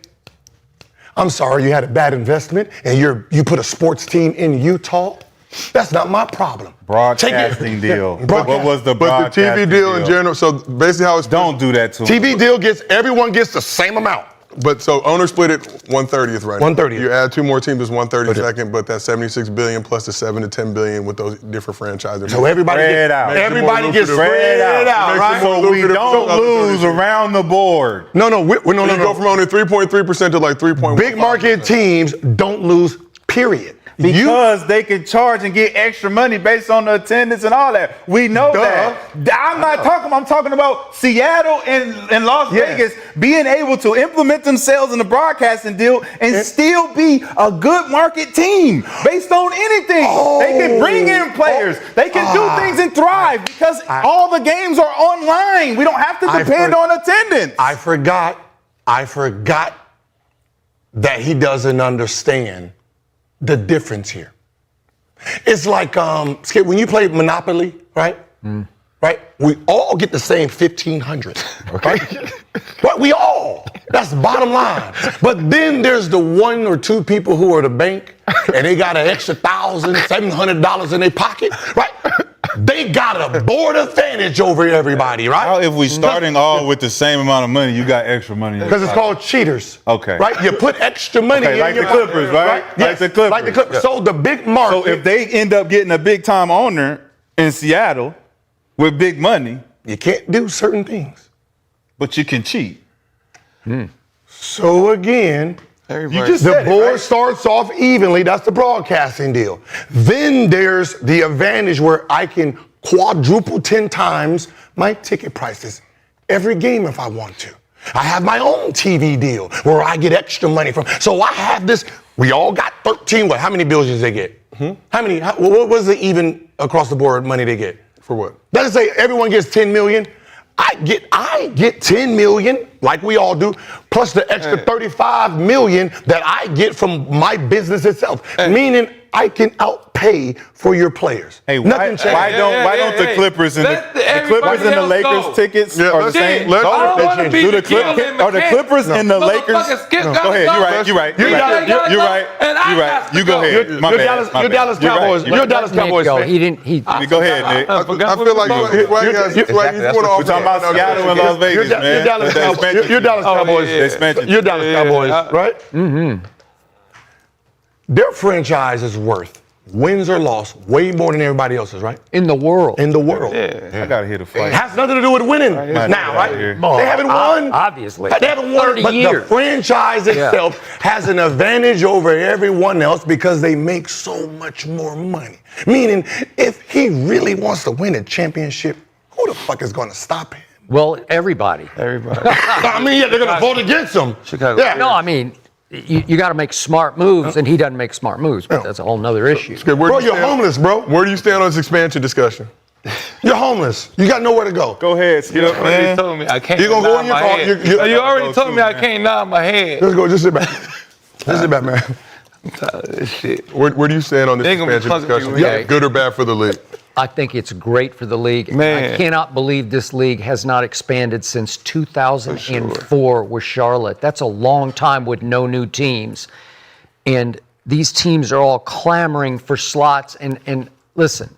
I'm sorry, you had a bad investment and you put a sports team in Utah. That's not my problem. Broadcasting deal. What was the But the TV deal in general, so basically how it's... Don't do that to TV deal everyone gets the same amount. But so owner split it 1/30th right now. 1/30th. You add two more teams, it's 1/32nd, but that's $76 billion plus the $7 to $10 billion with those different franchises. So everybody gets spread out, right? So we don't lose around the board. No. You go from owning 3.3% to like 3.1%. Big market teams don't lose, period. Because they can charge and get extra money based on the attendance and all that. We know that. I'm talking about Seattle and Las Vegas being able to implement themselves in the broadcasting deal and still be a good market team based on anything. They can bring in players. They can do things and thrive because all the games are online. We don't have to depend on attendance. I forgot that he doesn't understand the difference here. It's like Skip, when you play Monopoly, right? Right? We all get the same 1,500. Okay. Right? We all. That's the bottom line. But then there's the one or two people who are the bank and they got an extra $1,700 in their pocket, right? They got a board advantage over everybody, right? How if we starting all with the same amount of money, you got extra money? Because it's called cheaters. Okay. Right? You put extra money in like your the Clippers, right? Yes, Like the Clippers. Like the Clippers. So the big market. So if they end up getting a big time owner in Seattle with big money, you can't do certain things. But you can cheat. So again, the board starts off evenly. That's the broadcasting deal. Then there's the advantage where I can quadruple 10 times my ticket prices every game if I want to. I have my own TV deal where I get extra money from. So I have this. We all got 13. How many billions they get? What was the even across the board money they get? For what? Let's say everyone gets 10 million. I get 10 million, like we all do, plus the extra 35 million that I get from my business itself. Meaning I can outpay for your players. Hey, Nothing changed. why don't the Clippers and the Clippers and the Lakers tickets are the same? let's- Do the Clippers and the Lakers? Go ahead. You're right. You go ahead. You're Dallas Cowboys. You're a Dallas Cowboys fan. He didn't. Go ahead, Nick. I feel like Swaggy went off. We're talking about Seattle and Las Vegas, man. You're Dallas Cowboys. You're Dallas Cowboys. They spent you. You're Dallas Cowboys, right? Mm-hmm. Their franchise is worth, wins or loss, way more than everybody else's, right? In the world. In the world. I gotta hear the fight. It has nothing to do with winning now, right? here. They haven't won. Obviously. They haven't won, 30 but years. the franchise itself has an advantage over everyone else because they make so much more money. Meaning, if he really wants to win a championship, who the fuck is going to stop him? Well, everybody. I mean, yeah, they're going to vote against him. Chicago. Yeah. No, I mean, you got to make smart moves, and he doesn't make smart moves, but that's a whole nother issue. Bro, you're homeless, bro. Where do you stand on this expansion discussion? You're homeless. You got nowhere to go. Go ahead, Skip, You already man. told me I can't. You're gonna go nod in your my car, head. you- You already told me I can't nod my head. Let's go. Just sit back. Just sit back, man. I'm tired of this shit. Where do you stand on this They ain't gonna be expansion fucking discussion? me with Good or bad for the league? I think it's great for the league. Man. I cannot believe this league has not expanded since 2004 with Charlotte. That's a long time with no new teams. And these teams are all clamoring for slots. And listen,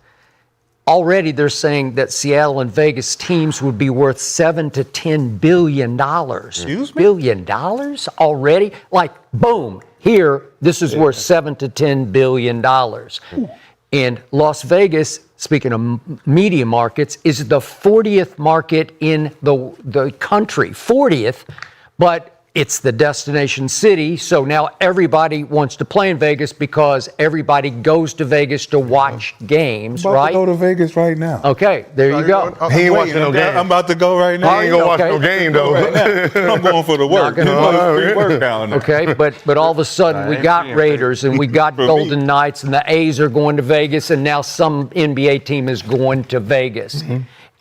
already they're saying that Seattle and Vegas teams would be worth $7 to $10 billion. Excuse me? $1 billion already? Like, boom, here, this is worth $7 to $10 billion. And Las Vegas, speaking of media markets, is the 40th market in the country. 40th, but it's the destination city, so now everybody wants to play in Vegas because everybody goes to Vegas to watch games, I'm about right? to go to Vegas right now. Okay, there you go. He ain't watching no game. I'm about to go right now. He ain't gonna watch Okay. no game, though. I'm going for the work. Not You gonna- know, it's free work down there. Okay, but all of a sudden we got Raiders and we got For me. Golden Knights and the A's are going to Vegas and now some NBA team is going to Vegas.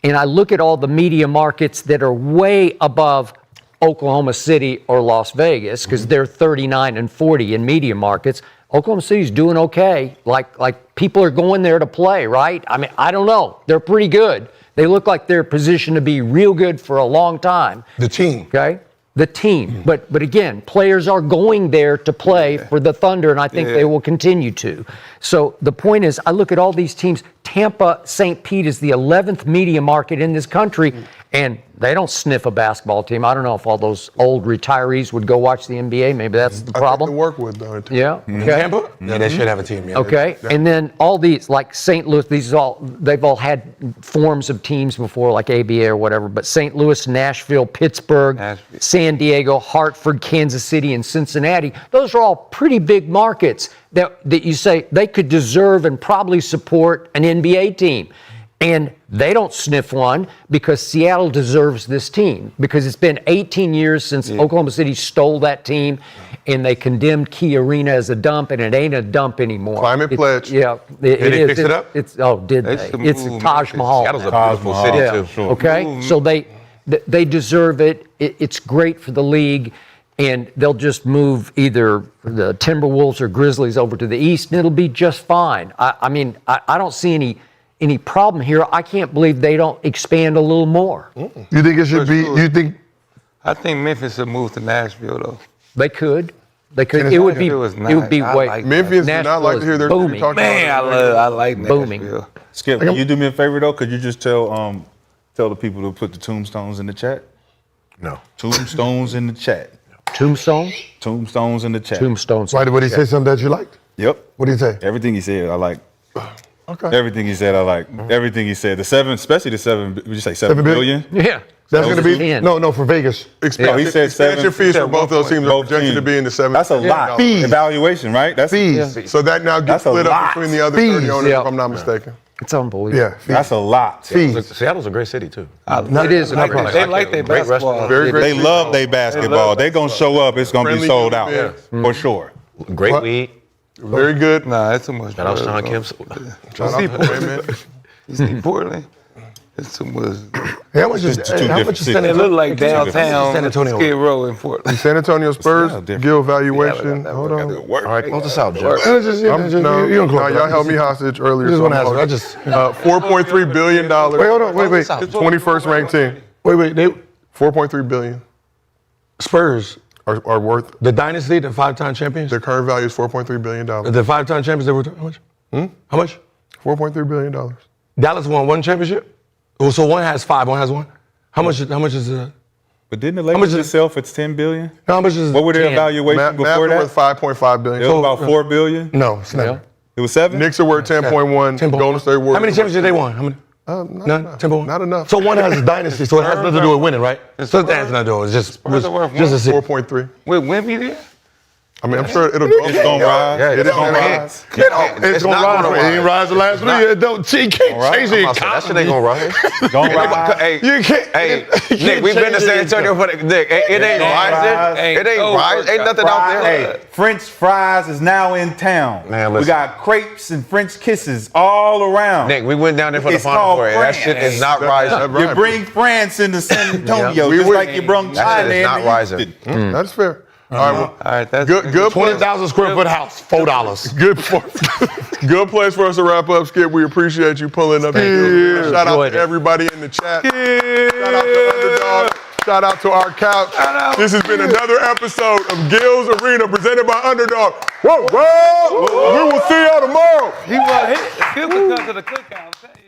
And I look at all the media markets that are way above Oklahoma City or Las Vegas because they're 39 and 40 in media markets. Oklahoma City's doing okay. Like people are going there to play, right? I mean, I don't know. They're pretty good. They look like they're positioned to be real good for a long time. The team. Okay? The team. But again, players are going there to play for the Thunder, and I think they will continue to. So the point is, I look at all these teams. Tampa, St. Pete is the 11th media market in this country, and they don't sniff a basketball team. I don't know if all those old retirees would go watch the NBA. Maybe that's the I think problem. to work with, though. Yeah. Okay. Tampa? Yeah, they should have a team. Yeah. Okay, and then all these, like St. Louis, they've all had forms of teams before, like ABA or whatever, but St. Louis, Nashville, Pittsburgh, San Diego, Hartford, Kansas City, and Cincinnati, those are all pretty big markets that you say they could deserve and probably support an NBA team. And they don't sniff one because Seattle deserves this team because it's been 18 years since Oklahoma City stole that team and they condemned Key Arena as a dump and it ain't a dump anymore. Climate pledge. Yeah, Did they fix it up? Did they? It's Taj Mahal. Seattle's a now. beautiful city, Yeah, too. okay, so they deserve it. It's great for the league. And they'll just move either the Timberwolves or Grizzlies over to the east, and it'll be just fine. I mean, I don't see any problem here. I can't believe they don't expand a little more. You think it should be? You think? I think Memphis should move to Nashville though. They could. It would be. It was It would be nice. I way. like Memphis do not Nashville like to hear their city booming. talk Man, about I like Booming. Nashville. Skip, can you do me a favor though? Could you just tell the people to put the tombstones in the chat? No. Tombstones in the chat. Tombstone? Tombstones in the chat. Tombstones. Why did he say something that you liked? Yep. What did he say? Everything he said, I like. Okay. Everything he said, I like. Everything he said. The 7, especially the 7. Would you say 7 $7 billion? billion? Yeah. That's going to be 10. no for Vegas. No, he said 7. Expansion fees for both of those teams are Both projected to teams. be in the 7. That's a lot. Fees. Evaluation, right? That's Fees. So that now gets That's a split up lot. between the other Fees. 30 owners, Yeah. if I'm not mistaken. It's unbelievable. Yeah, That's a lot. Seattle's a great city too. It is. not Great. They like their Great basketball. restaurant. Very great. They love their basketball. They're going to show up. It's going to be Friendly sold human out beings. for sure. Great weed. Very good. Nah, it's too much. Shout out Sean Kemp's. Shout out to Portland. You see Portland? It's too much. Hey, how much is It's two how different much is cities. San It Antonio? look like downtown San Antonio. Skid Row in Portland. San Antonio Spurs, different. Gil valuation. Hold on. All right, close this out, Joe. No, you don't close. y'all held me hostage earlier. Just so want to I'm ask you. I holding. just $4.3 billion. wait. Hold on. Wait. 21st ranked team. Wait. They 4.3 billion Spurs, are worth. the dynasty, the 5-time champions. Their current value is $4.3 billion. The 5-time champions. They were how much? How much? $4.3 billion. Dallas won one championship. Oh, so one has 5, one has 1. How much is But didn't the much Lakers is- just sell for $10 billion? how much is What were their 10? evaluation before that? worth 5.5 billion. It was about $4 billion. No, it's not. It was 7. Knicks are worth 10.1. 10.1. Golden State Warriors. How many championships they won? How many? None. 10.1. Not enough. So one has a dynasty, so it has nothing to do with winning, right? So it has nothing to do with it. It's Spurs are worth just a 4.3. With Wemby there? I mean, I'm sure it'll go. It's going to rise. Yeah, It's going to rise. It's gonna rise. It ain't rise the last 3 years. You can't change the That shit ain't gonna rise. Going to rise. Hey, You can't. hey, you Nick, can't we've been to change San it. Antonio for the Nick. It ain't rising. Ain't It ain't no rising. Ain't nothing out there. Hey, French fries is now in town. Man, we listen. got crepes and French kisses all around. Nick, we went down there for the It's Final called Four. That France. shit is not rising. You bring France into San Antonio We just would- like you brung That China shit is not into rising. Houston. That's fair. All right, well, All right, that's good place. 20,000 square foot house, $4. Good place for us to wrap up, Skip. We appreciate you pulling up. Shout out Enjoyed to it. everybody in the chat. Shout out to Underdog. Shout out to our couch. This has been another episode of Gil's Arena presented by Underdog. Whoa, whoa! We will see y'all tomorrow. He was. He could come to the cookout. I'm telling you.